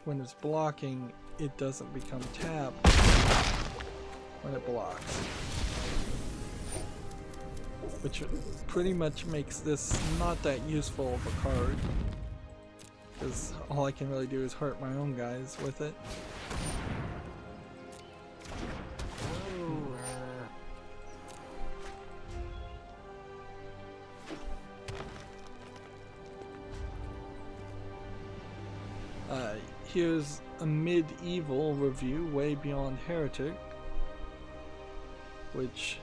when it's blocking, it doesn't become tapped when it blocks. Which pretty much makes this not that useful of a card, because all I can really do is hurt my own guys with it. Here's a medieval review, Way Beyond Heretic, which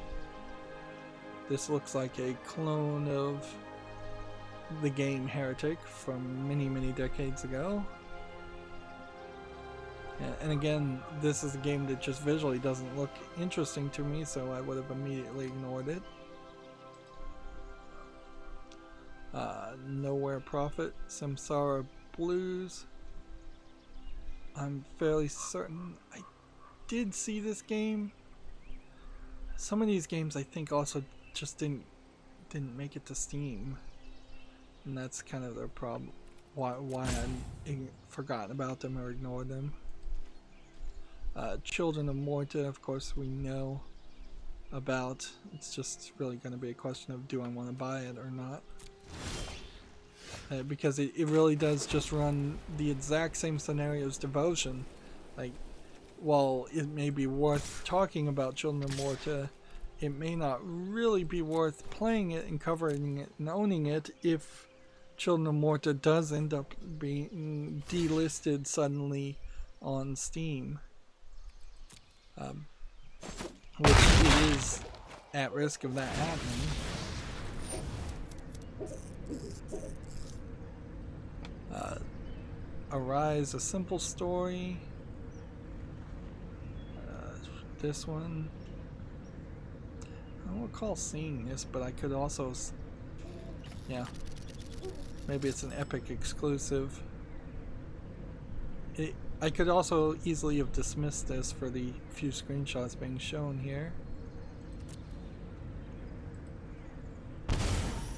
this looks like a clone of the game Heretic from many decades ago. And again, this is a game that just visually doesn't look interesting to me, so I would have immediately ignored it. Nowhere Prophet, Samsara Blues. I'm fairly certain I did see this game. Some of these games I think also just didn't make it to Steam, and that's kind of their problem. Why I forgotten about them or ignored them. Children of Morta, of course, we know about. It's just really going to be a question of do I want to buy it or not. Because it really does just run the exact same scenario as Devotion. Like, while it may be worth talking about Children of Morta, it may not really be worth playing it and covering it and owning it if Children of Morta does end up being delisted suddenly on Steam. Which it is at risk of that happening. Arise, a simple story. This one, I don't recall seeing this, but I could also, yeah, maybe it's an Epic exclusive. I could also easily have dismissed this for the few screenshots being shown here.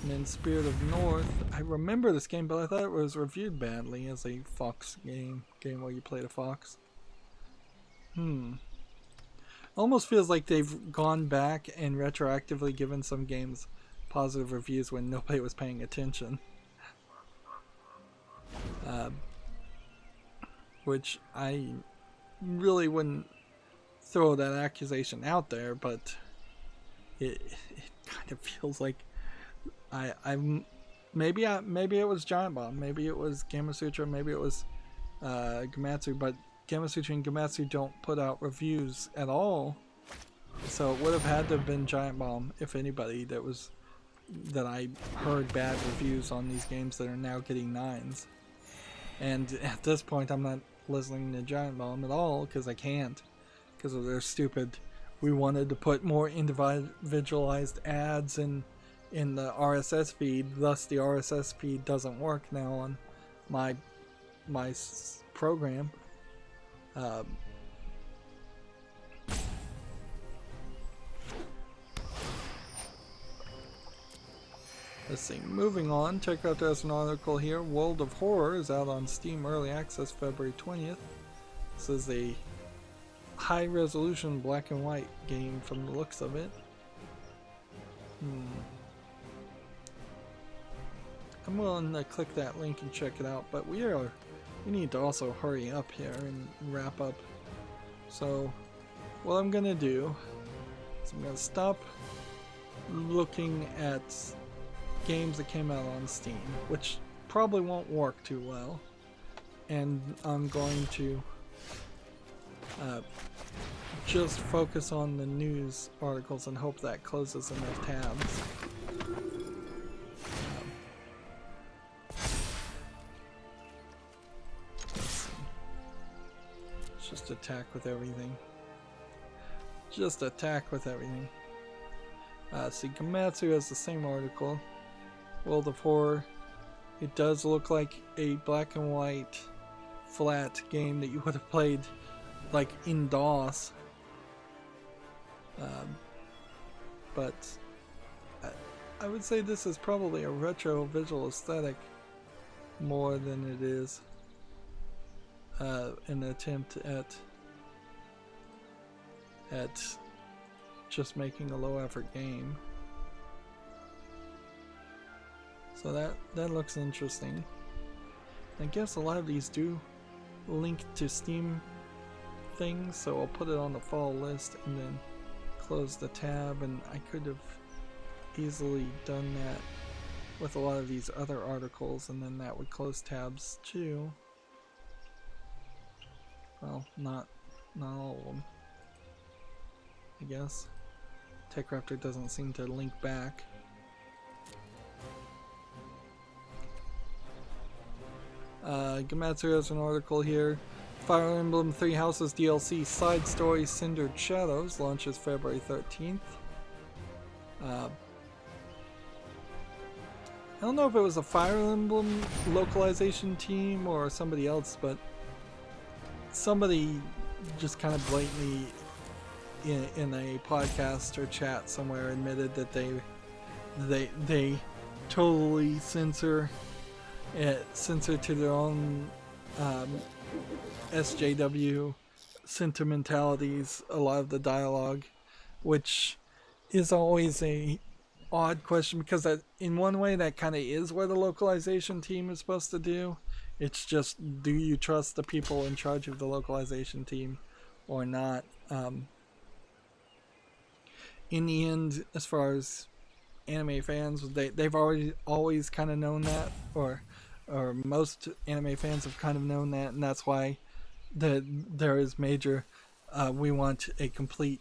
And then Spirit of North, I remember this game, but I thought it was reviewed badly as a fox game where you played a fox. Almost feels like they've gone back and retroactively given some games positive reviews when nobody was paying attention. Which I really wouldn't throw that accusation out there, but it kind of feels like maybe it was Giant Bomb, maybe it was Gamasutra, maybe it was Gamatsu, but Gamasutra and Gamatsu don't put out reviews at all, so it would have had to have been Giant Bomb, if anybody, that I heard bad reviews on these games that are now getting 9s. And at this point I'm not listening to Giant Bomb at all, because I can't, because of their stupid, we wanted to put more individualized ads in the RSS feed, thus the RSS feed doesn't work now on my program. Let's see, moving on, check out there's an article here. World of Horror is out on Steam Early Access February 20th. This is a high resolution black and white game from the looks of it. I'm willing to click that link and check it out, but we need to also hurry up here and wrap up. So what I'm gonna do is I'm gonna stop looking at games that came out on Steam, which probably won't work too well, and I'm going to just focus on the news articles and hope that closes enough tabs. Just attack with everything. Just attack with everything. See, Gamatsu has the same article. World of Horror. It does look like a black and white flat game that you would have played like in DOS. But I would say this is probably a retro visual aesthetic more than it is an attempt at just making a low effort game. So that looks interesting. I guess a lot of these do link to Steam things, so I'll put it on the fall list and then close the tab, and I could have easily done that with a lot of these other articles, and then that would close tabs too. Well, not all of them, I guess. TechRaptor doesn't seem to link back. Gamatsu has an article here. Fire Emblem Three Houses DLC Side Story Cindered Shadows launches February 13th. I don't know if it was a Fire Emblem localization team or somebody else, but somebody just kind of blatantly in a podcast or chat somewhere admitted that they totally censor to their own SJW sentimentalities a lot of the dialogue, which is always a odd question, because that, in one way, that kind of is what the localization team is supposed to do. It's just, do you trust the people in charge of the localization team or not? In the end, as far as anime fans, they've always kind of known that, or most anime fans have kind of known that, and that's why there is major we want a complete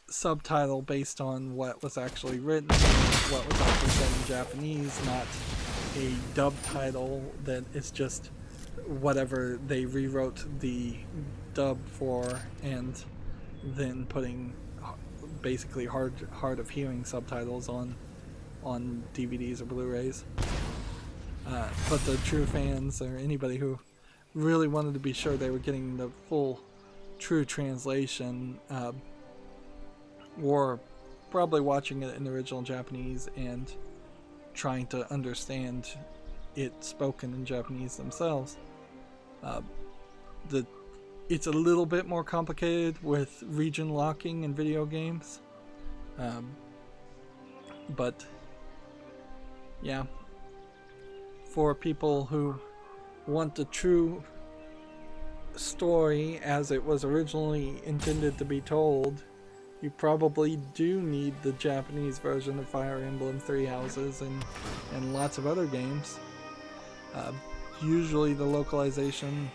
subtitle based on what was actually written, what was actually said in Japanese, not a dub title that is just whatever they rewrote the dub for and then putting basically hard of hearing subtitles on DVDs or Blu-rays. But the true fans, or anybody who really wanted to be sure they were getting the full true translation, were probably watching it in the original Japanese and trying to understand it spoken in Japanese themselves. It's a little bit more complicated with region locking in video games, but yeah, for people who want the true story as it was originally intended to be told, you probably do need the Japanese version of Fire Emblem Three Houses and lots of other games. Usually the localization,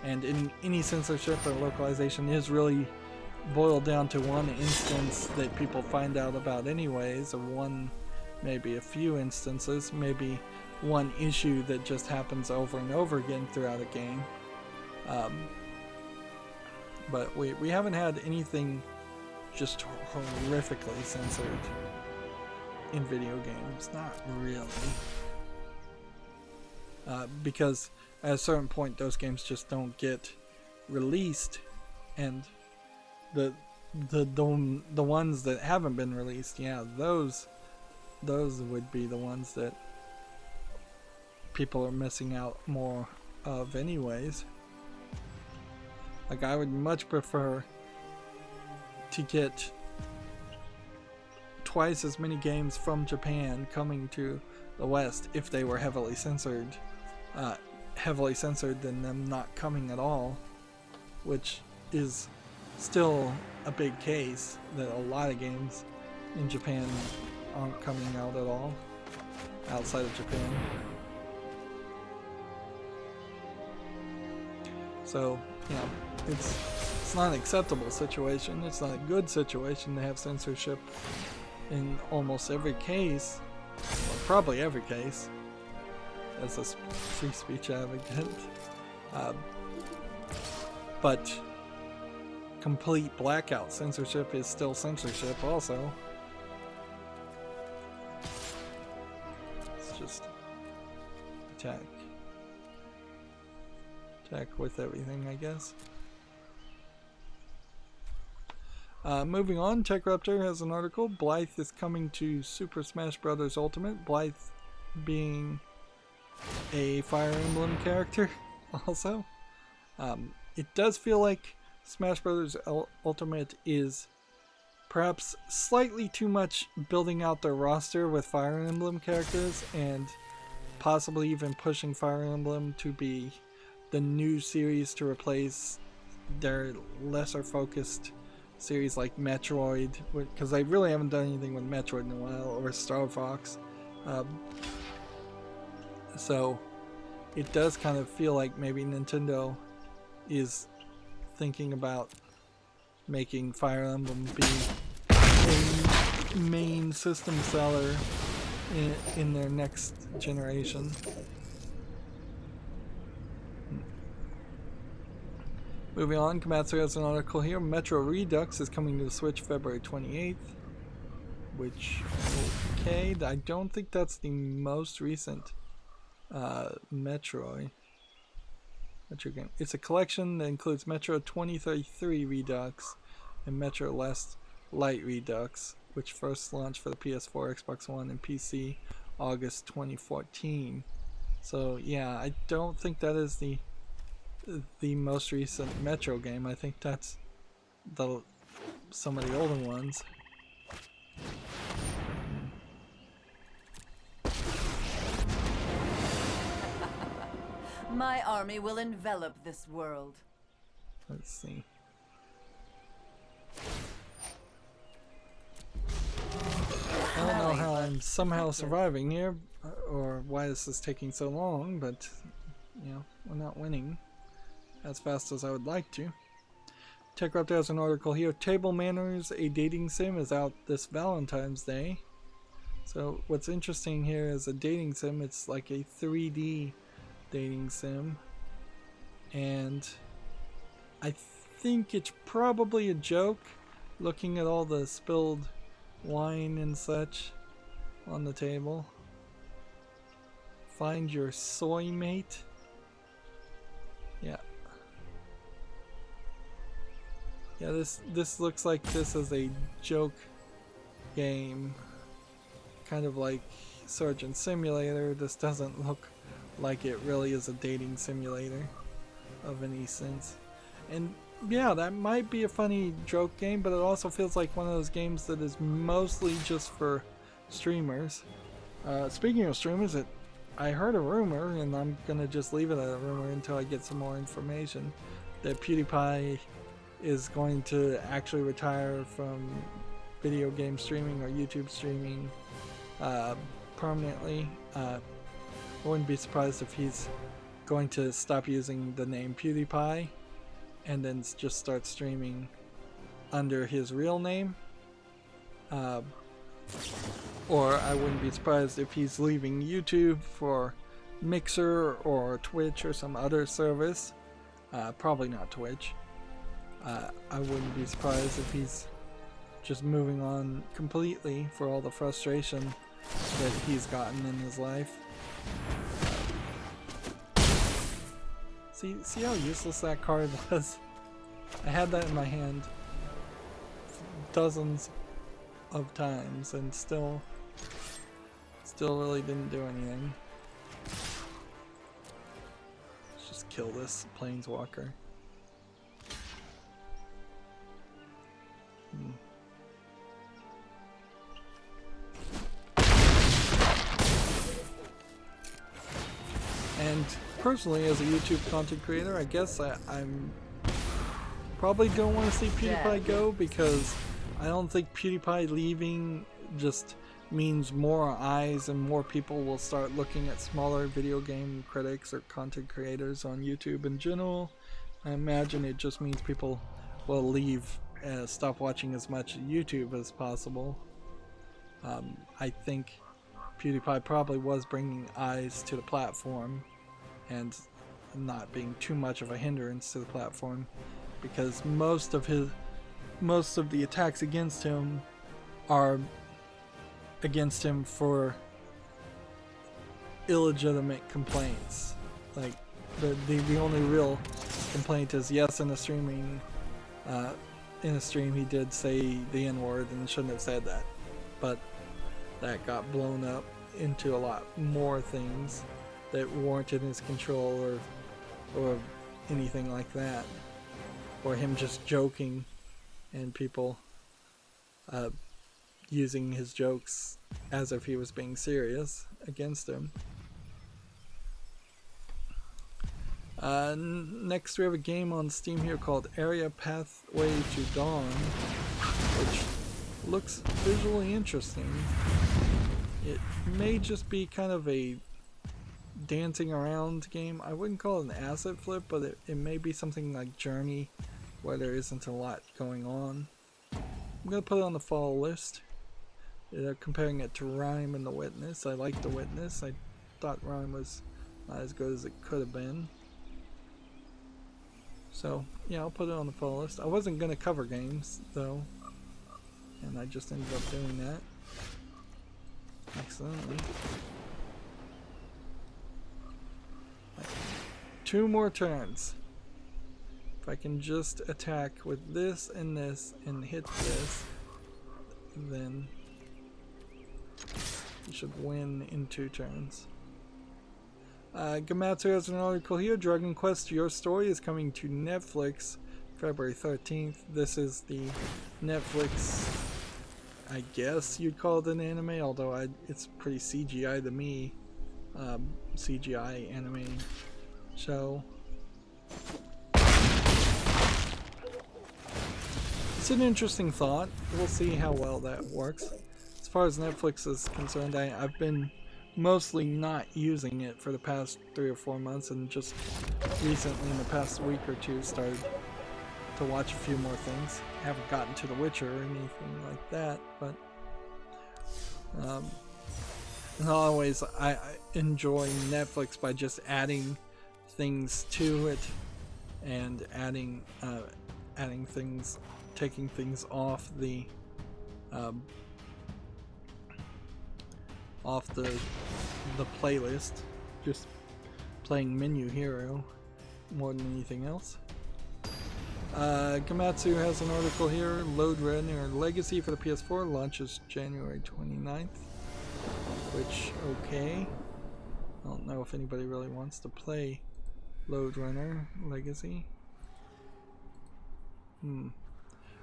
and in any censorship or localization, is really boiled down to one instance that people find out about anyways, or one, maybe a few instances, maybe one issue that just happens over and over again throughout a game. But we haven't had anything just horrifically censored in video games. Not really. Because at a certain point those games just don't get released, and the ones that haven't been released, yeah, those would be the ones that people are missing out more of anyways. Like, I would much prefer to get twice as many games from Japan coming to the West if they were heavily censored than them not coming at all, which is still a big case, that a lot of games in Japan aren't coming out at all outside of Japan. So, you know, it's not an acceptable situation. It's not a good situation to have censorship in almost every case, or probably every case, as a free speech advocate. But complete blackout censorship is still censorship also. It's just attack with everything, I guess. Moving on, TechRaptor has an article. Blythe is coming to Super Smash Bros. Ultimate. Blythe being a Fire Emblem character also. It does feel like Smash Bros. Ultimate is perhaps slightly too much building out their roster with Fire Emblem characters and possibly even pushing Fire Emblem to be the new series to replace their lesser focused series like Metroid, because they really haven't done anything with Metroid in a while, or Star Fox. So it does kind of feel like maybe Nintendo is thinking about making Fire Emblem be a main system seller in their next generation. Moving on, Komatsu has an article here. Metro Redux is coming to the Switch February 28th. Which, okay, I don't think that's the most recent Metro game. It's a collection that includes Metro 2033 Redux and Metro Last Light Redux, which first launched for the PS4, Xbox One, and PC August 2014. So yeah, I don't think that is the most recent Metro game. I think that's some of the older ones. My army will envelop this world. Let's see. I don't know how I'm somehow surviving here, or why this is taking so long, but you know, we're not winning as fast as I would like to. TechRaptor has an article here. Table Manners, a dating sim, is out this Valentine's Day. So what's interesting here is a dating sim. It's like a 3D dating sim, and I think it's probably a joke, looking at all the spilled wine and such on the table. Find your soy mate. Yeah. Yeah, this looks like this is a joke game. Kind of like Surgeon Simulator. This doesn't look like it really is a dating simulator of any sense. And yeah, that might be a funny joke game, but it also feels like one of those games that is mostly just for streamers. Speaking of streamers, I heard a rumor, and I'm gonna just leave it a rumor until I get some more information, that PewDiePie is going to actually retire from video game streaming or YouTube streaming permanently. I wouldn't be surprised if he's going to stop using the name PewDiePie and then just start streaming under his real name. Or I wouldn't be surprised if he's leaving YouTube for Mixer or Twitch or some other service. Probably not Twitch. I wouldn't be surprised if he's just moving on completely for all the frustration that he's gotten in his life. See how useless that card was? I had that in my hand dozens of times and still really didn't do anything. Let's just kill this planeswalker. And personally, as a YouTube content creator, I guess I'm probably don't want to see PewDiePie go, because I don't think PewDiePie leaving just means more eyes and more people will start looking at smaller video game critics or content creators on YouTube in general. I imagine it just means people will leave, stop watching as much YouTube as possible. I think PewDiePie probably was bringing eyes to the platform and not being too much of a hindrance to the platform, because most of the attacks against him are against him for illegitimate complaints. Like the only real complaint is, yes, in the streaming in a stream he did say the N-word and shouldn't have said that, but that got blown up into a lot more things that weren't in his control or anything like that, or him just joking and people using his jokes as if he was being serious against him. Next we have a game on Steam here called Area Pathway to Dawn, which looks visually interesting. It may just be kind of a dancing around game. I wouldn't call it an asset flip, but it may be something like Journey, where there isn't a lot going on. I'm going to put it on the fall list. Comparing it to Rime and The Witness. I like The Witness. I thought Rime was not as good as it could have been. So, yeah, I'll put it on the fall list. I wasn't going to cover games, though, and I just ended up doing that accidentally. Right. 2 more turns. If I can just attack with this and hit this, then we should win in 2 turns. Gamatsu has an article here. Dragon Quest Your Story is coming to Netflix February 13th. This is the Netflix, I guess you'd call it an anime, although it's pretty CGI to me. CGI anime show. It's an interesting thought. We'll see how well that works. As far as Netflix is concerned, I've been mostly not using it for the past 3 or 4 months, and just recently in the past week or 2 started to watch a few more things. I haven't gotten to The Witcher or anything like that, but always I enjoy Netflix by just adding things to it and adding things, taking things off the playlist, just playing Menu Hero more than anything else. Gamatsu has an article here. Load Runner Legacy for the PS4 launches January 29th, which, okay. I don't know if anybody really wants to play Load Runner Legacy.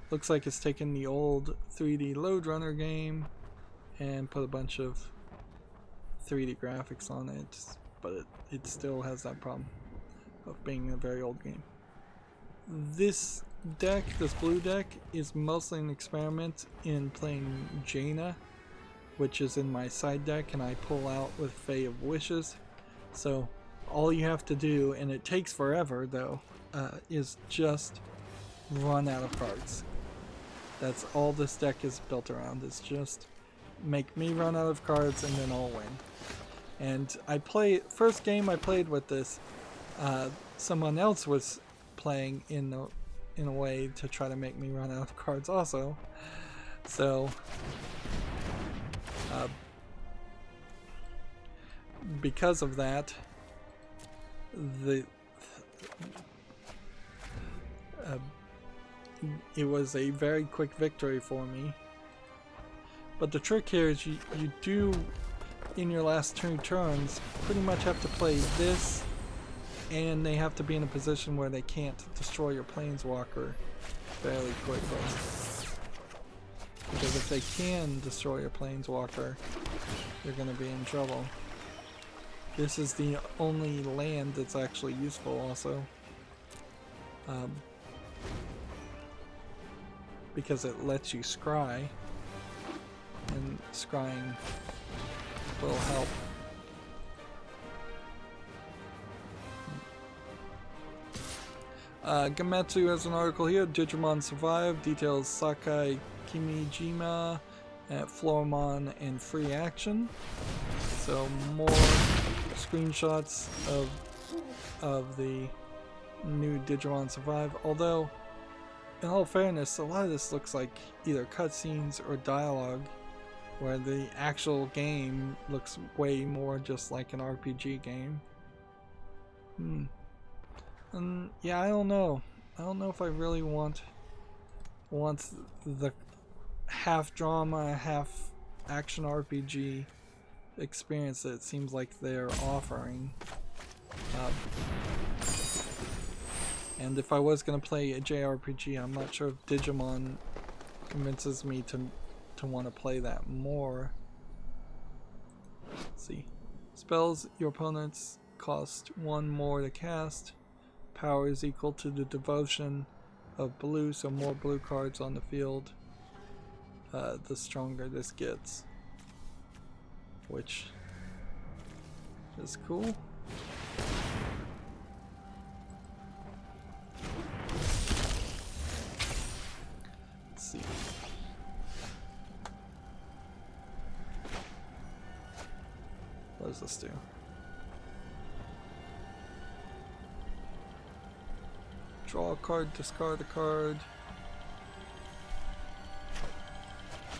Looks like it's taken the old 3D Load Runner game and put a bunch of 3D graphics on it, but it still has that problem of being a very old game. This deck, this blue deck, is mostly an experiment in playing Jaina, which is in my side deck, and I pull out with Fae of Wishes. So all you have to do, and it takes forever though, is just run out of cards. That's all this deck is built around, is just make me run out of cards and then I'll win. And first game I played with this, someone else was playing in a way to try to make me run out of cards also. So because of that, it was a very quick victory for me. But the trick here is you do, in your last 2 turns, pretty much have to play this, and they have to be in a position where they can't destroy your planeswalker fairly quickly. Because if they can destroy your planeswalker, you're going to be in trouble. This is the only land that's actually useful also. Because it lets you scry, and scrying will help. Gamatsu has an article here. Digimon Survive details Sakai Kimijima at Floramon and free action. So more screenshots of the new Digimon Survive. Although, in all fairness, a lot of this looks like either cutscenes or dialogue, where the actual game looks way more just like an RPG game. And yeah, I don't know. I don't know if I really want wants the half drama, half action RPG experience that it seems like they're offering. And if I was going to play a JRPG, I'm not sure if Digimon convinces me to want to play that more. Let's see. Spells your opponents cost 1 more to cast. Power is equal to the devotion of blue, so more blue cards on the field, the stronger this gets. Which is cool. Let's see. What does this do? Draw a card, discard a card.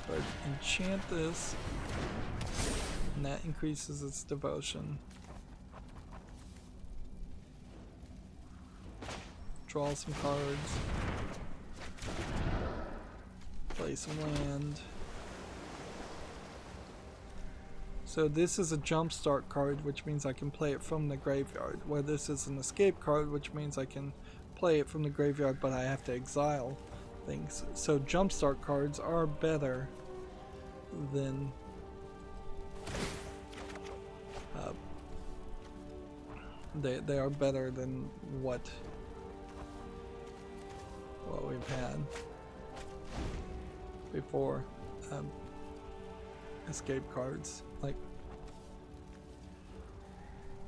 But enchant this, and that increases its devotion. Draw some cards. Play some land. So this is a jumpstart card, which means I can play it from the graveyard, where this is an escape card, which means I can play it from the graveyard, but I have to exile things. So jumpstart cards are better than they are better than what we've had before. Escape cards, like,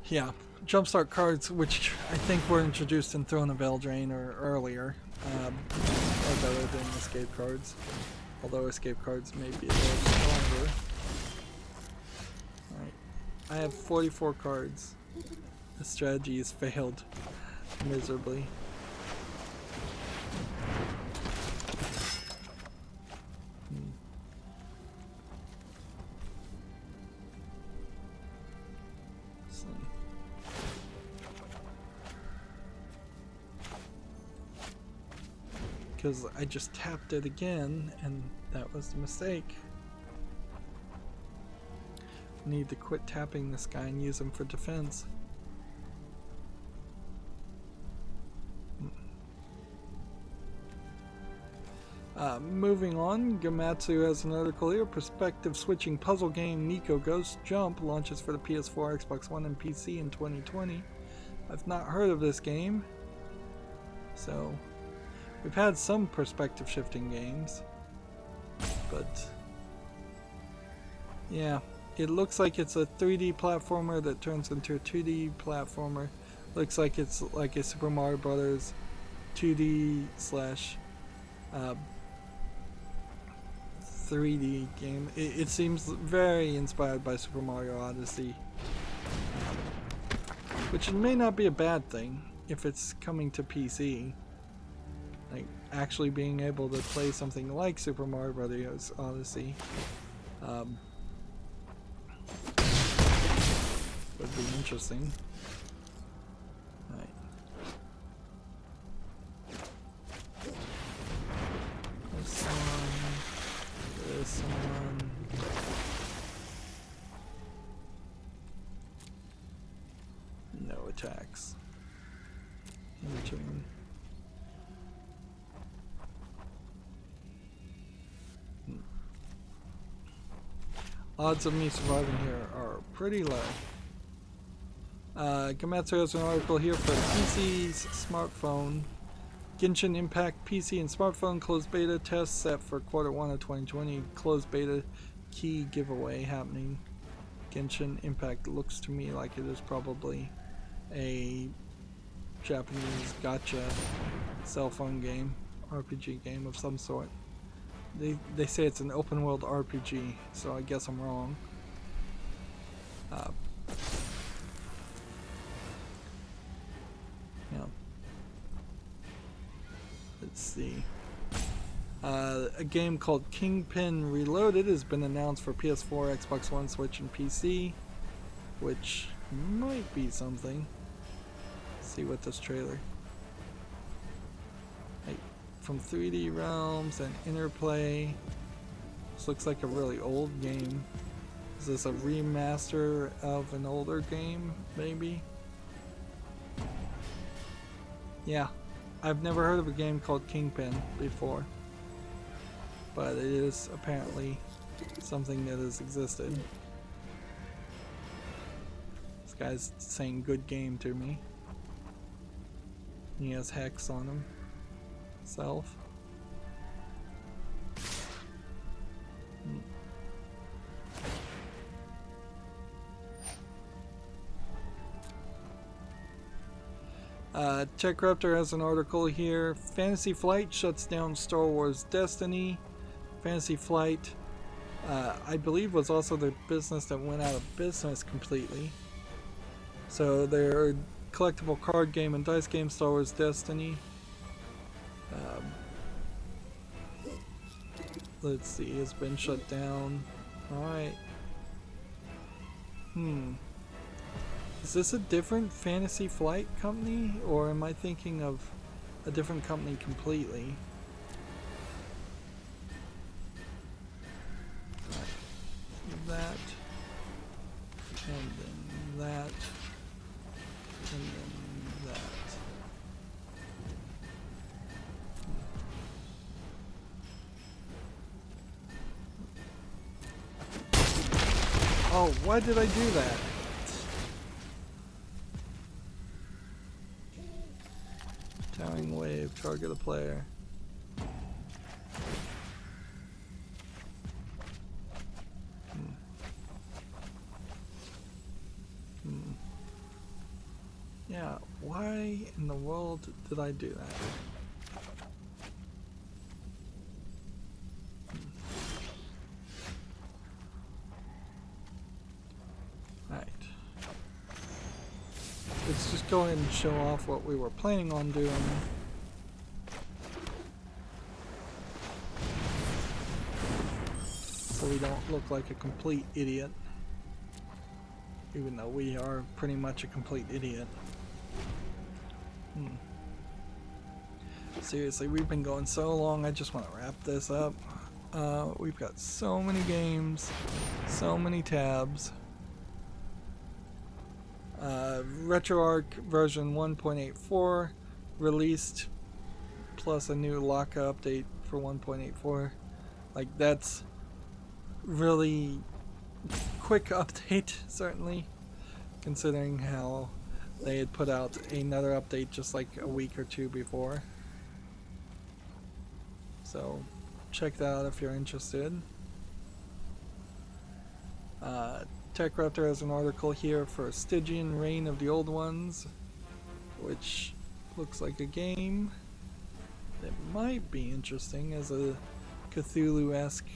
yeah, jumpstart cards, which I think were introduced in Throne of Eldraine or earlier, are better than escape cards, although escape cards may be a little stronger. Alright, I have 44 cards. The strategy has failed miserably. Because I just tapped it again, and that was the mistake. I need to quit tapping this guy and use him for defense. Moving on, Gamatsu has an article here. Perspective switching puzzle game Nico Ghost Jump launches for the PS4, Xbox One, and PC in 2020. I've not heard of this game, so we've had some perspective shifting games, but yeah, it looks like it's a 3D platformer that turns into a 2D platformer. Looks like it's like a Super Mario Brothers 2D slash 3D game. It seems very inspired by Super Mario Odyssey, which may not be a bad thing if it's coming to PC. Like, actually being able to play something like Super Mario Bros. Odyssey would be interesting. Right. This one. This one. No attacks. In between. Odds of me surviving here are pretty low. Gamatsu has an article here for PC's smartphone. Genshin Impact PC and smartphone closed beta test set for Q1 of 2020. Closed beta key giveaway happening. Genshin Impact looks to me like it is probably a Japanese gacha cell phone game, RPG game of some sort. They say it's an open world RPG, so I guess I'm wrong. Yeah. Let's see. A game called Kingpin Reloaded has been announced for PS4, Xbox One, Switch, and PC, which might be something. Let's see what this trailer. from 3D Realms and Interplay. This looks like a really old game. Is this a remaster of an older game, maybe? Yeah, I've never heard of a game called Kingpin before, but it is apparently something that has existed. This guy's saying good game to me. He has hex on him. Self. TechRaptor has an article here. Fantasy Flight shuts down Star Wars Destiny. Fantasy Flight, I believe, was also the business that went out of business completely. So their collectible card game and dice game, Star Wars Destiny. Let's see, has been shut down. Alright. Is this a different Fantasy Flight company, or am I thinking of a different company completely? That, and then that, and then that. Oh, why did I do that? Towering wave, target a player. Yeah, why in the world did I do that? Right. Let's just go ahead and show off what we were planning on doing. So we don't look like a complete idiot. Even though we are pretty much a complete idiot. Seriously, we've been going so long, I just want to wrap this up. We've got so many games, so many tabs. RetroArch version 1.84 released, plus a new Laka update for 1.84. Like, that's really quick update, certainly, considering how they had put out another update just like a week or two before. So check that out if you're interested. TechRaptor has an article here for Stygian Reign of the Old Ones, which looks like a game that might be interesting as a Cthulhu-esque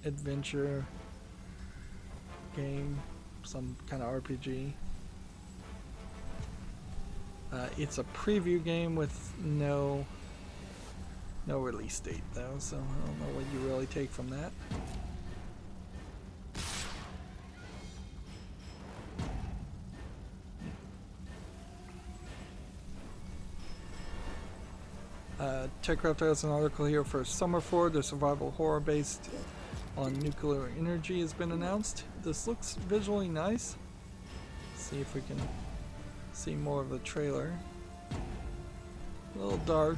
adventure game, some kind of RPG. It's a preview game with no release date though, so I don't know what you really take from that. TechRaptor has an article here for Summerford, a survival horror based on nuclear energy has been announced. This looks visually nice. Let's see if we can see more of the trailer. A little dark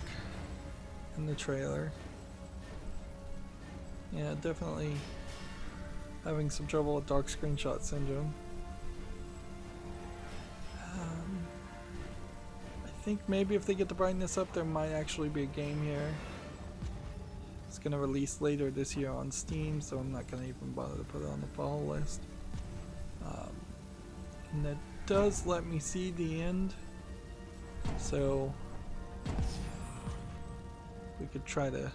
in the trailer. Yeah, definitely having some trouble with dark screenshot syndrome. I think maybe if they get the brightness up, there might actually be a game here. It's going to release later this year on Steam, so I'm not going to even bother to put it on the follow list. And that does let me see the end, so we could try to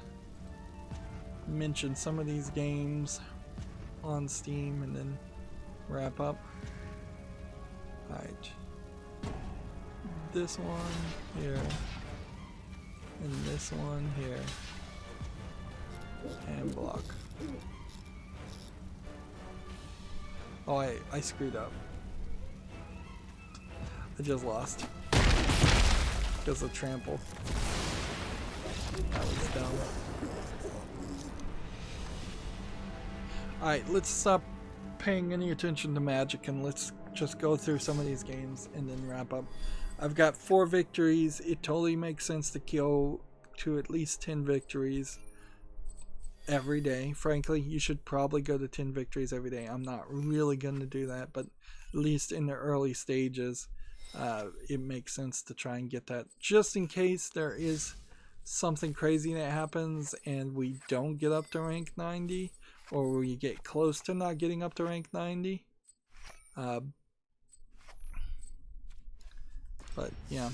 mention some of these games on Steam and then wrap up. Alright. This one here, and this one here, and block. Oh, I screwed up. I just lost because of trample. That was dumb. Alright, let's stop paying any attention to Magic and let's just go through some of these games and then wrap up. I've got 4 victories. It totally makes sense to go to at least 10 victories every day. Frankly, you should probably go to 10 victories every day. I'm not really going to do that, but at least in the early stages, it makes sense to try and get that, just in case there is something crazy that happens and we don't get up to rank 90, or we get close to not getting up to rank 90. But yeah.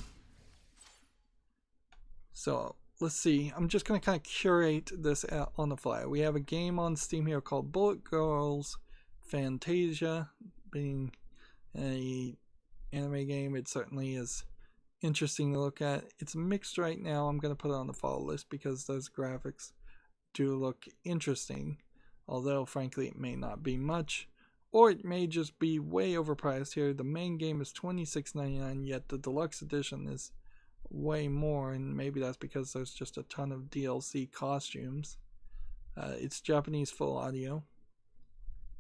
So let's see. I'm just going to kind of curate this on the fly. We have a game on Steam here called Bullet Girls Fantasia. Being an anime game, it certainly is interesting to look at. It's mixed right now. I'm going to put it on the follow list because those graphics do look interesting. Although, frankly, it may not be much. Or it may just be way overpriced here. The main game is $26.99, yet the deluxe edition is way more, and maybe that's because there's just a ton of DLC costumes. It's Japanese full audio,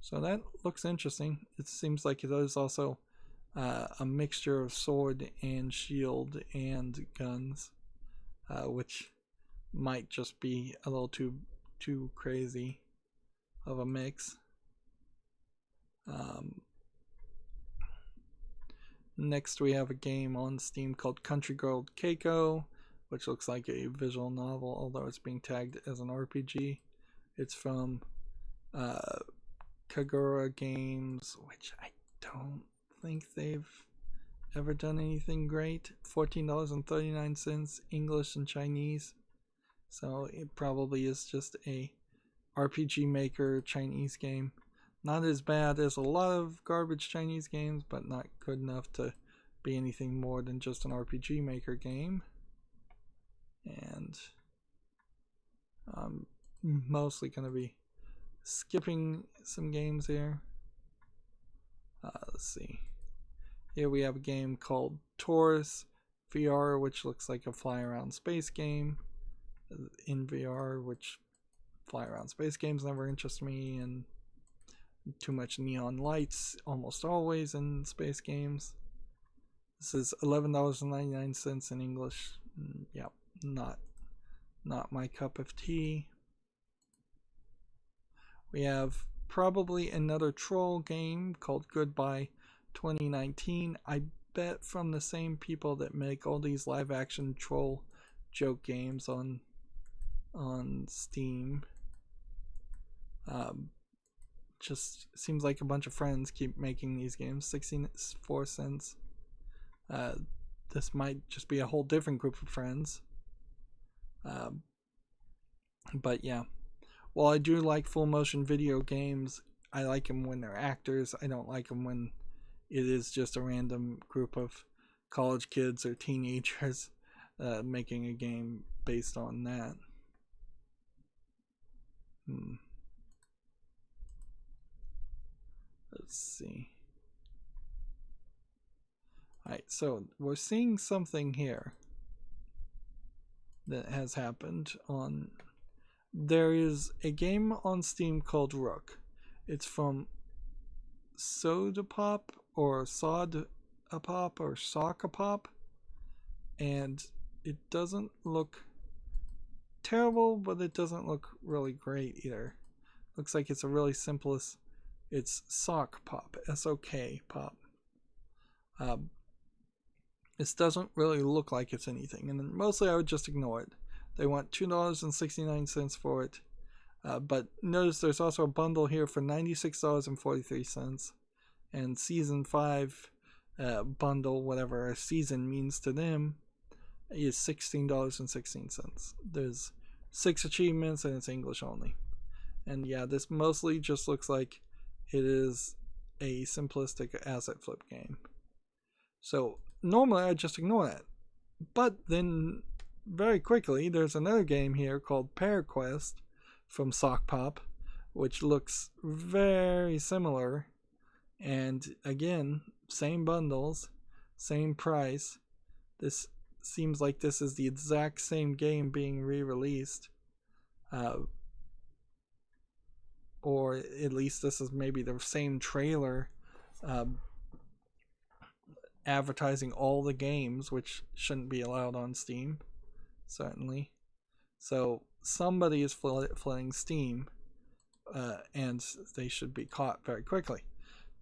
so that looks interesting. It seems like it is also a mixture of sword and shield and guns, which might just be a little too crazy of a mix. Next we have a game on Steam called Country Girl Keiko, which looks like a visual novel, although it's being tagged as an RPG. It's from Kagura Games, which I don't think they've ever done anything great. $14.39, English and Chinese. So it probably is just a RPG Maker Chinese game. Not as bad as a lot of garbage Chinese games, but not good enough to be anything more than just an RPG Maker game. And I'm mostly going to be skipping some games here. Let's see. Here we have a game called Taurus VR, which looks like a fly around space game. In VR, which fly around space games never interest me, and too much neon lights almost always in space games. This is $11.99 in English. Yep, not my cup of tea. We have probably another troll game called Goodbye 2019. I bet from the same people that make all these live action troll joke games on Steam. Just seems like a bunch of friends keep making these games. 64 cents. This might just be a whole different group of friends. But yeah, while I do like full motion video games, I like them when they're actors. I don't like them when it is just a random group of college kids or teenagers making a game based on that. Let's see. Alright, so we're seeing something here that has happened on... There is a game on Steam called Rook. It's from Sodapop or Sodapop or Sockapop, and it doesn't look terrible, but it doesn't look really great either. Looks like it's a really simplest... It's Sock Pop, S-O-K Pop. This doesn't really look like it's anything, and mostly I would just ignore it. They want $2.69 for it, but notice there's also a bundle here for $96.43, and Season 5 bundle, whatever a season means to them, is $16.16. There's 6 achievements, and it's English only. And yeah, this mostly just looks like it is a simplistic asset flip game. So normally I just ignore that. But then very quickly there's another game here called Pear Quest from Sock Pop, which looks very similar. And again, same bundles, same price. This seems like this is the exact same game being re-released. Or at least this is maybe the same trailer advertising all the games, which shouldn't be allowed on Steam, certainly. So somebody is flooding Steam, and they should be caught very quickly.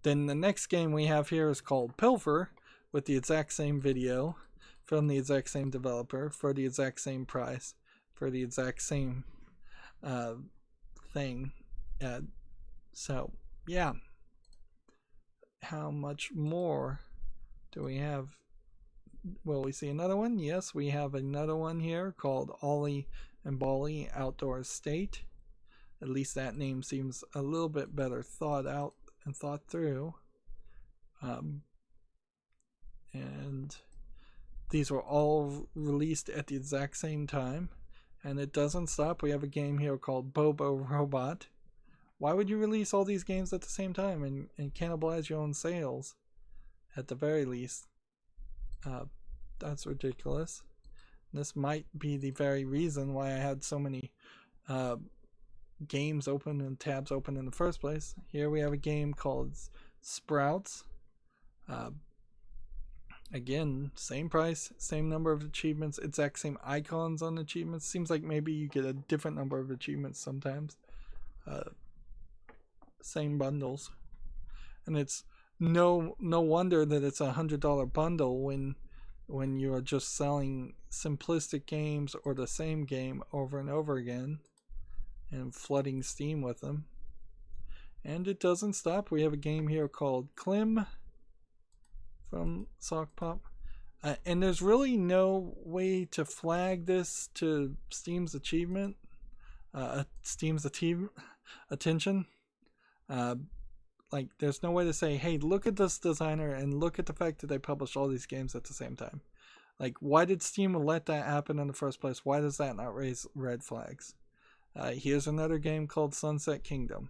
Then the next game we have here is called Pilfer, with the exact same video from the exact same developer for the exact same price for the exact same thing. So yeah, how much more do we have? Will we see another one? Yes, we have another one here called Ollie and Bolly Outdoor Estate. At least that name seems a little bit better thought out and thought through. And these were all released at the exact same time. And it doesn't stop. We have a game here called Bobo Robot. Why would you release all these games at the same time and cannibalize your own sales? At the very least. That's ridiculous. This might be the very reason why I had so many games open and tabs open in the first place. Here we have a game called Sprouts. Again, same price, same number of achievements, exact same icons on achievements. Seems like maybe you get a different number of achievements sometimes. Same bundles. And it's no wonder that it's $100 bundle when you are just selling simplistic games or the same game over and over again and flooding Steam with them. And it doesn't stop. We have a game here called Klim from Sock Pop. And there's really no way to flag this to Steam's achievement, attention. Like, there's no way to say, hey, look at this designer and look at the fact that they published all these games at the same time. Like, why did Steam let that happen in the first place? Why does that not raise red flags? Here's another game called Sunset Kingdom.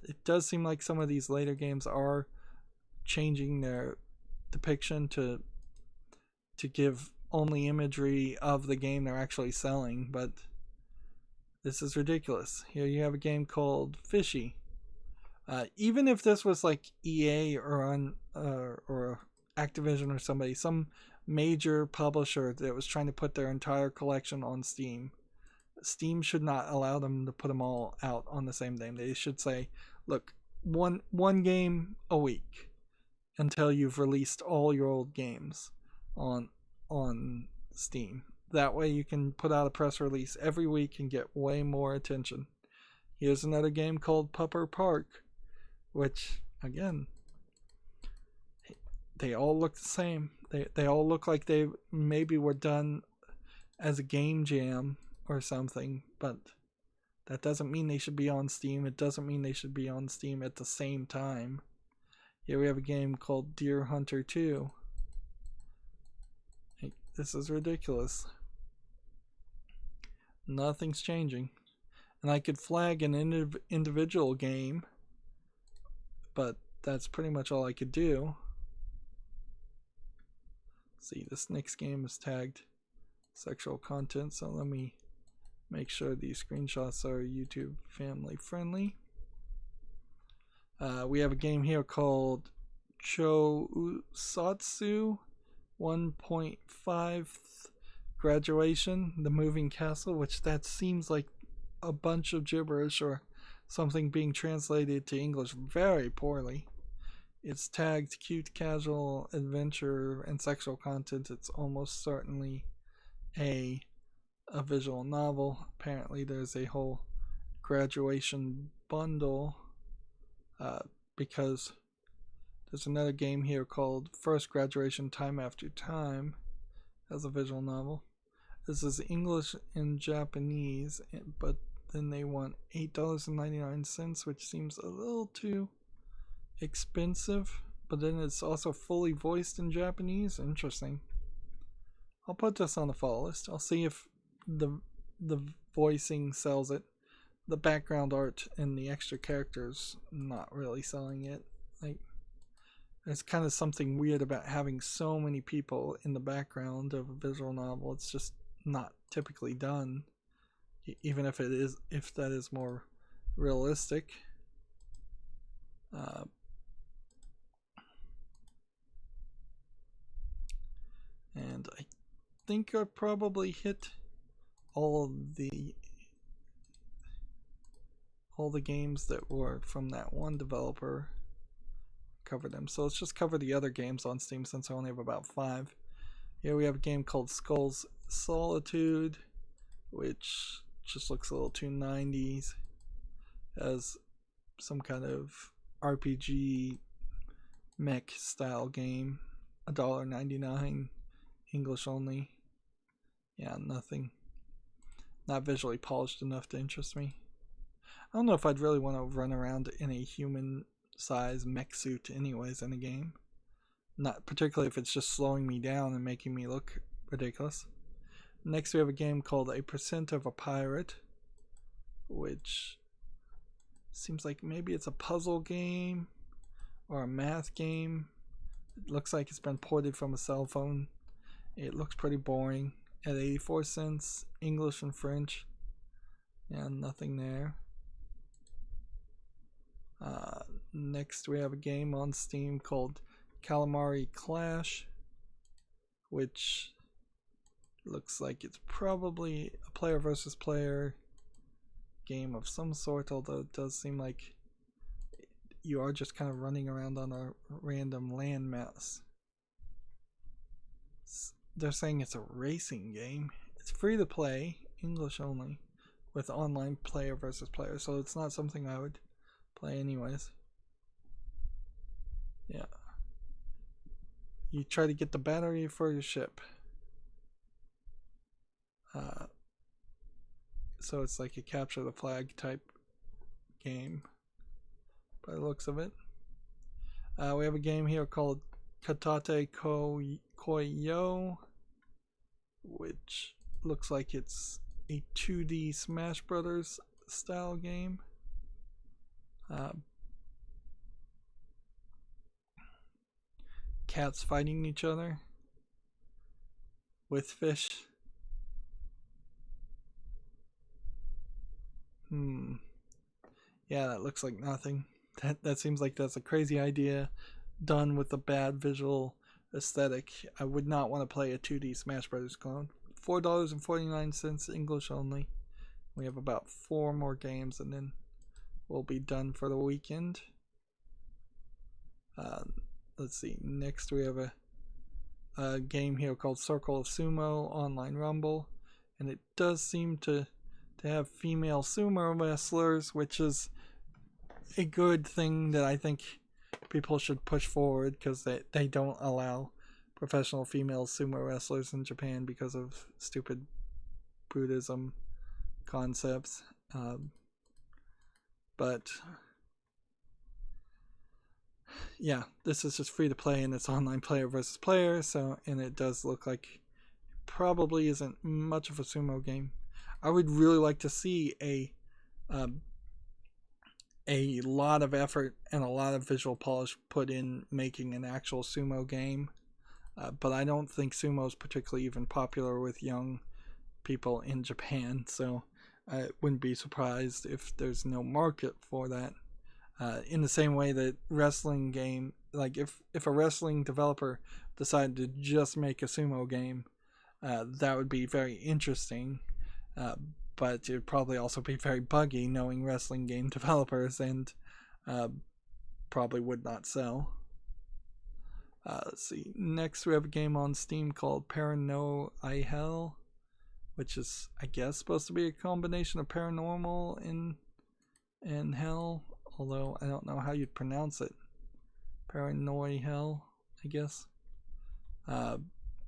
It does seem like some of these later games are changing their depiction to give only imagery of the game they're actually selling, but this is ridiculous. Here you have a game called Fishy. Even if this was like EA or Activision or somebody, some major publisher that was trying to put their entire collection on Steam, Steam should not allow them to put them all out on the same day. They should say, look, one game a week until you've released all your old games on Steam. That way you can put out a press release every week and get way more attention. Here's another game called Pupper Park, which, again, they all look the same. They all look like they maybe were done as a game jam or something, but that doesn't mean they should be on Steam. It doesn't mean they should be on Steam at the same time. Here we have a game called Deer Hunter 2. This is ridiculous. Nothing's changing. And I could flag an individual game, but that's pretty much all I could do. See, this next game is tagged sexual content, so let me make sure these screenshots are YouTube family friendly. We have a game here called Chousatsu 1.5 Graduation, The Moving Castle, which that seems like a bunch of gibberish or something being translated to English very poorly. It's tagged cute, casual, adventure, and sexual content. It's almost certainly a visual novel. Apparently there's a whole graduation bundle because there's another game here called First Graduation Time After Time as a visual novel. This is English and Japanese, but then they want $8.99, which seems a little too expensive. But then it's also fully voiced in Japanese. Interesting. I'll put this on the follow list. I'll see if the voicing sells it. The background art and the extra characters not really selling it. Like, There's kind of something weird about having so many people in the background of a visual novel. It's just not typically done, even if that is more realistic. And I think I probably hit all the games that were from that one developer. Cover them. So let's just cover the other games on Steam since I only have about 5. Here we have a game called Skull's Solitude, which just looks a little too 90s. As some kind of RPG mech style game. $1.99, English only. Yeah, nothing. Not visually polished enough to interest me. I don't know if I'd really want to run around in a human size mech suit anyways in a game. Not particularly if it's just slowing me down and making me look ridiculous. Next we have a game called A Percent of a Pirate, which seems like maybe it's a puzzle game or a math game. It looks like it's been ported from a cell phone. It looks pretty boring. At 84 cents, English and French. Yeah, nothing there. Next we have a game on Steam called Calamari Clash, which looks like it's probably a player versus player game of some sort, although it does seem like you are just kind of running around on a random landmass. They're saying it's a racing game. It's free to play, English only, with online player versus player, so it's not something I would play anyways. Yeah. You try to get the battery for your ship. So it's like a capture the flag type game by the looks of it. We have a game here called Katate Koyo, which looks like it's a 2D Smash Brothers style game. Cats fighting each other with fish. Yeah, that looks like nothing. That seems like that's a crazy idea done with a bad visual aesthetic. I would not want to play a 2D Smash Brothers clone. $4.49 English only. We have about 4 more games and then we'll be done for the weekend. Let's see. Next we have a game here called Circle of Sumo Online Rumble, and it does seem to have female sumo wrestlers, which is a good thing that I think people should push forward, because they don't allow professional female sumo wrestlers in Japan because of stupid Buddhism concepts. But yeah, this is just free to play and it's online player versus player, and it does look like it probably isn't much of a sumo game. I would really like to see a lot of effort and a lot of visual polish put in making an actual sumo game, but I don't think sumo is particularly even popular with young people in Japan, so I wouldn't be surprised if there's no market for that. In the same way that wrestling game, like if a wrestling developer decided to just make a sumo game, that would be very interesting, but it would probably also be very buggy, knowing wrestling game developers, and probably would not sell. Let's see. Next we have a game on Steam called Paranoihel, which is, I guess, supposed to be a combination of paranormal and hell, although I don't know how you'd pronounce it. Paranoihel, I guess.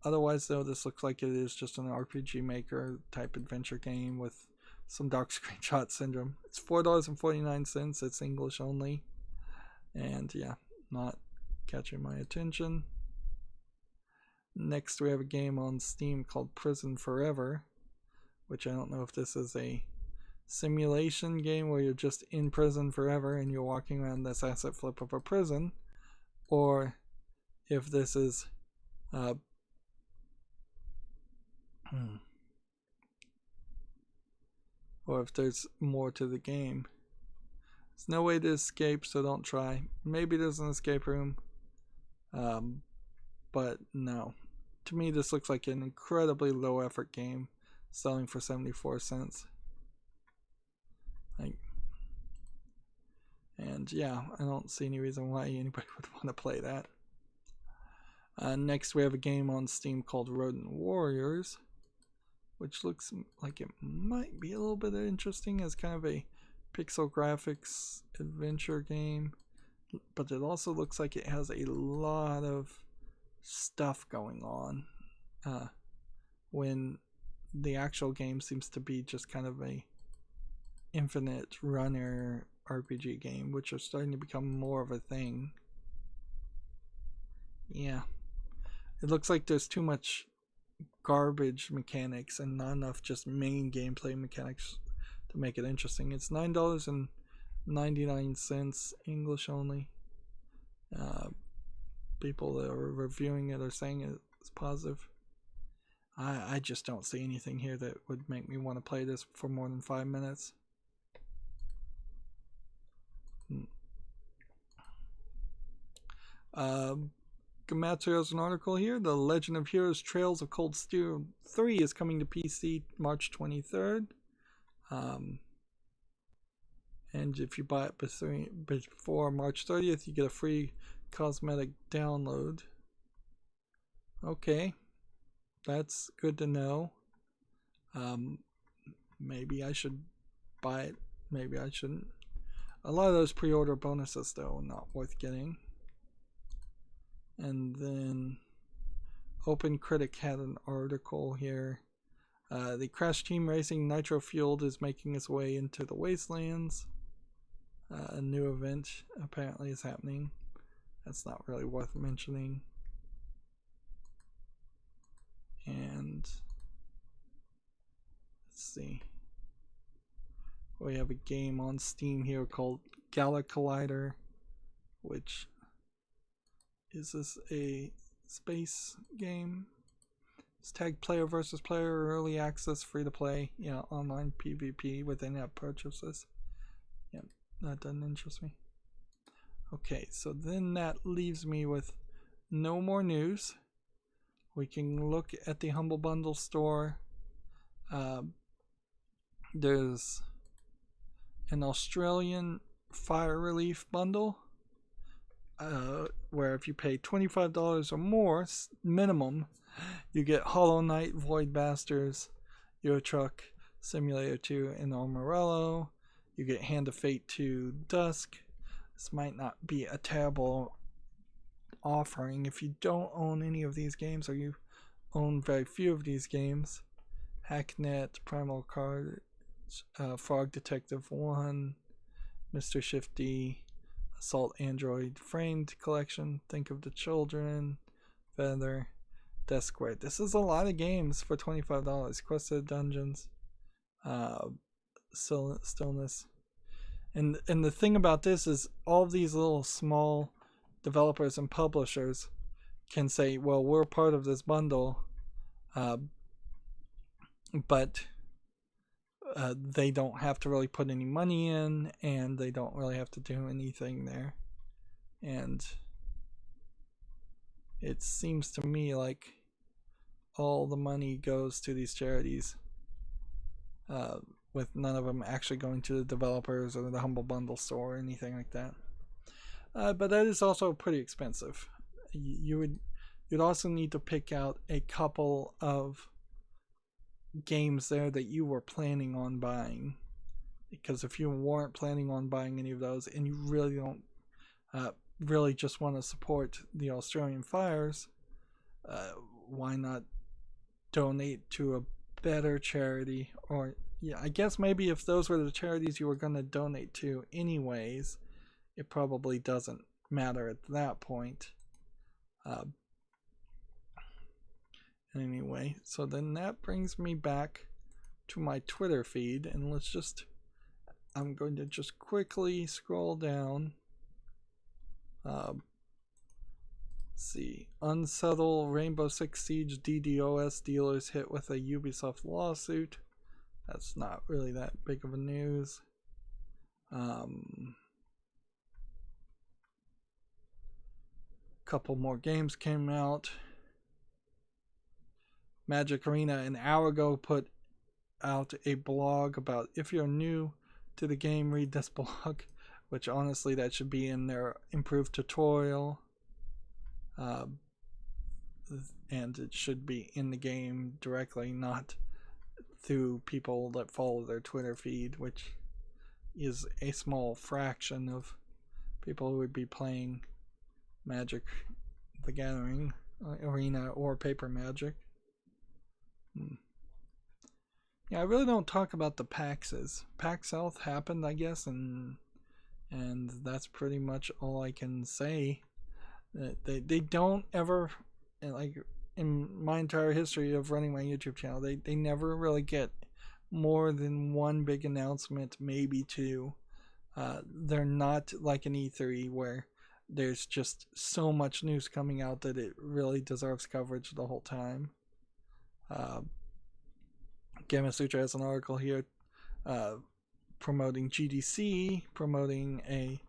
Otherwise, though, this looks like it is just an RPG Maker type adventure game with some dark screenshot syndrome. It's $4.49. It's English only. And yeah, not catching my attention. Next, we have a game on Steam called Prison Forever, which I don't know if this is a simulation game where you're just in prison forever and you're walking around this asset flip of a prison, or if this is or if there's more to the game. There's no way to escape, so don't try. Maybe there's an escape room, but no. To me, this looks like an incredibly low effort game selling for 74 cents. And yeah, I don't see any reason why anybody would want to play that. Next, we have a game on Steam called Rodent Warriors, which looks like it might be a little bit interesting as kind of a pixel graphics adventure game, but it also looks like it has a lot of stuff going on when the actual game seems to be just kind of a infinite runner RPG game, which are starting to become more of a thing. Yeah, it looks like there's too much garbage mechanics and not enough just main gameplay mechanics to make it interesting. It's $9.99 English only. People that are reviewing it are saying it's positive. I just don't see anything here that would make me want to play this for more than 5 minutes. Gamatsu has an article here. The Legend of Heroes Trails of Cold Steel 3 is coming to PC March 23rd. And if you buy it before March 30th, you get a free cosmetic download. Okay, that's good to know. Maybe I should buy it. Maybe I shouldn't. A lot of those pre-order bonuses, though, not worth getting. And then Open Critic had an article here. The Crash Team Racing Nitro Fueled is making its way into the Wastelands. A new event apparently is happening. That's not really worth mentioning. And let's see. We have a game on Steam here called Gala Collider, which is this a space game? It's tag player versus player, early access, free to play, online PvP with in-app purchases. Yeah, that doesn't interest me. Okay, so then that leaves me with no more news. We can look at the Humble Bundle store. There's an Australian Fire Relief bundle, where if you pay $25 or more minimum, you get Hollow Knight, Void Bastards, Euro Truck Simulator 2, and Armorello. You get Hand of Fate 2 Dusk. This might not be a terrible offering if you don't own any of these games, or you own very few of these games. Hacknet, Primal Card, Frog Detective 1, Mr. Shifty, Assault Android Framed Collection, Think of the Children, Feather, Death Squared. This is a lot of games for $25. Quest of the Dungeons, Stillness. And the thing about this is all these little small developers and publishers can say, well, we're part of this bundle, but they don't have to really put any money in, and they don't really have to do anything there. And it seems to me like all the money goes to these charities, with none of them actually going to the developers or the Humble Bundle store or anything like that. But that is also pretty expensive. You'd also need to pick out a couple of games there that you were planning on buying, because if you weren't planning on buying any of those and you really don't really just want to support the Australian Fires, why not donate to a better charity? Or I guess maybe if those were the charities you were going to donate to anyways, it probably doesn't matter at that point. Anyway, so then that brings me back to my Twitter feed, and I'm going to just quickly scroll down, see. Unsettled Rainbow Six Siege DDoS dealers hit with a Ubisoft lawsuit. That's not really that big of a news. Couple more games came out. Magic Arena an hour ago put out a blog about, if you're new to the game, read this blog, which honestly that should be in their improved tutorial. And it should be in the game directly, not through people that follow their Twitter feed, which is a small fraction of people who would be playing Magic the Gathering, Arena, or Paper Magic. Yeah, I really don't talk about the PAXs. PAX South happened, I guess, and that's pretty much all I can say. They don't ever, like, in my entire history of running my YouTube channel, they never really get more than one big announcement, maybe two. They're not like an E3 where there's just so much news coming out that it really deserves coverage the whole time. Gamma Sutra has an article here promoting GDC, promoting a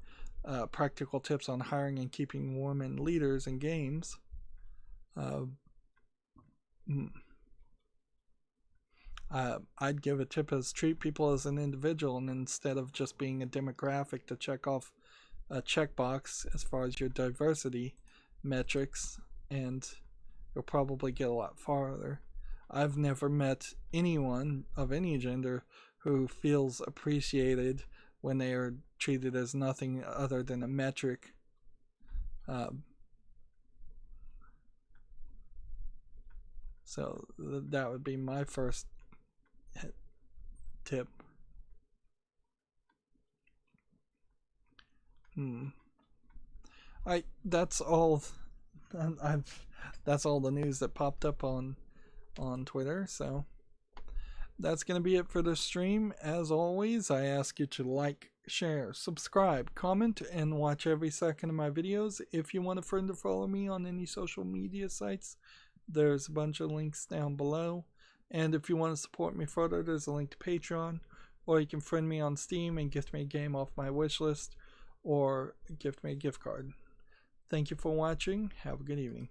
practical tips on hiring and keeping women leaders in games. I'd give a tip as treat people as an individual, and instead of just being a demographic to check off a checkbox as far as your diversity metrics, and you'll probably get a lot farther. I've never met anyone of any gender who feels appreciated when they are treated as nothing other than a metric. So that would be my first tip. That's all. That's all the news that popped up on Twitter. So that's going to be it for the stream. As always, I ask you to like, share, subscribe, comment, and watch every second of my videos. If you want a friend to follow me on any social media sites, there's a bunch of links down below. And if you want to support me further, there's a link to Patreon, or you can friend me on Steam and gift me a game off my wish list, or gift me a gift card. Thank you for watching. Have a good evening.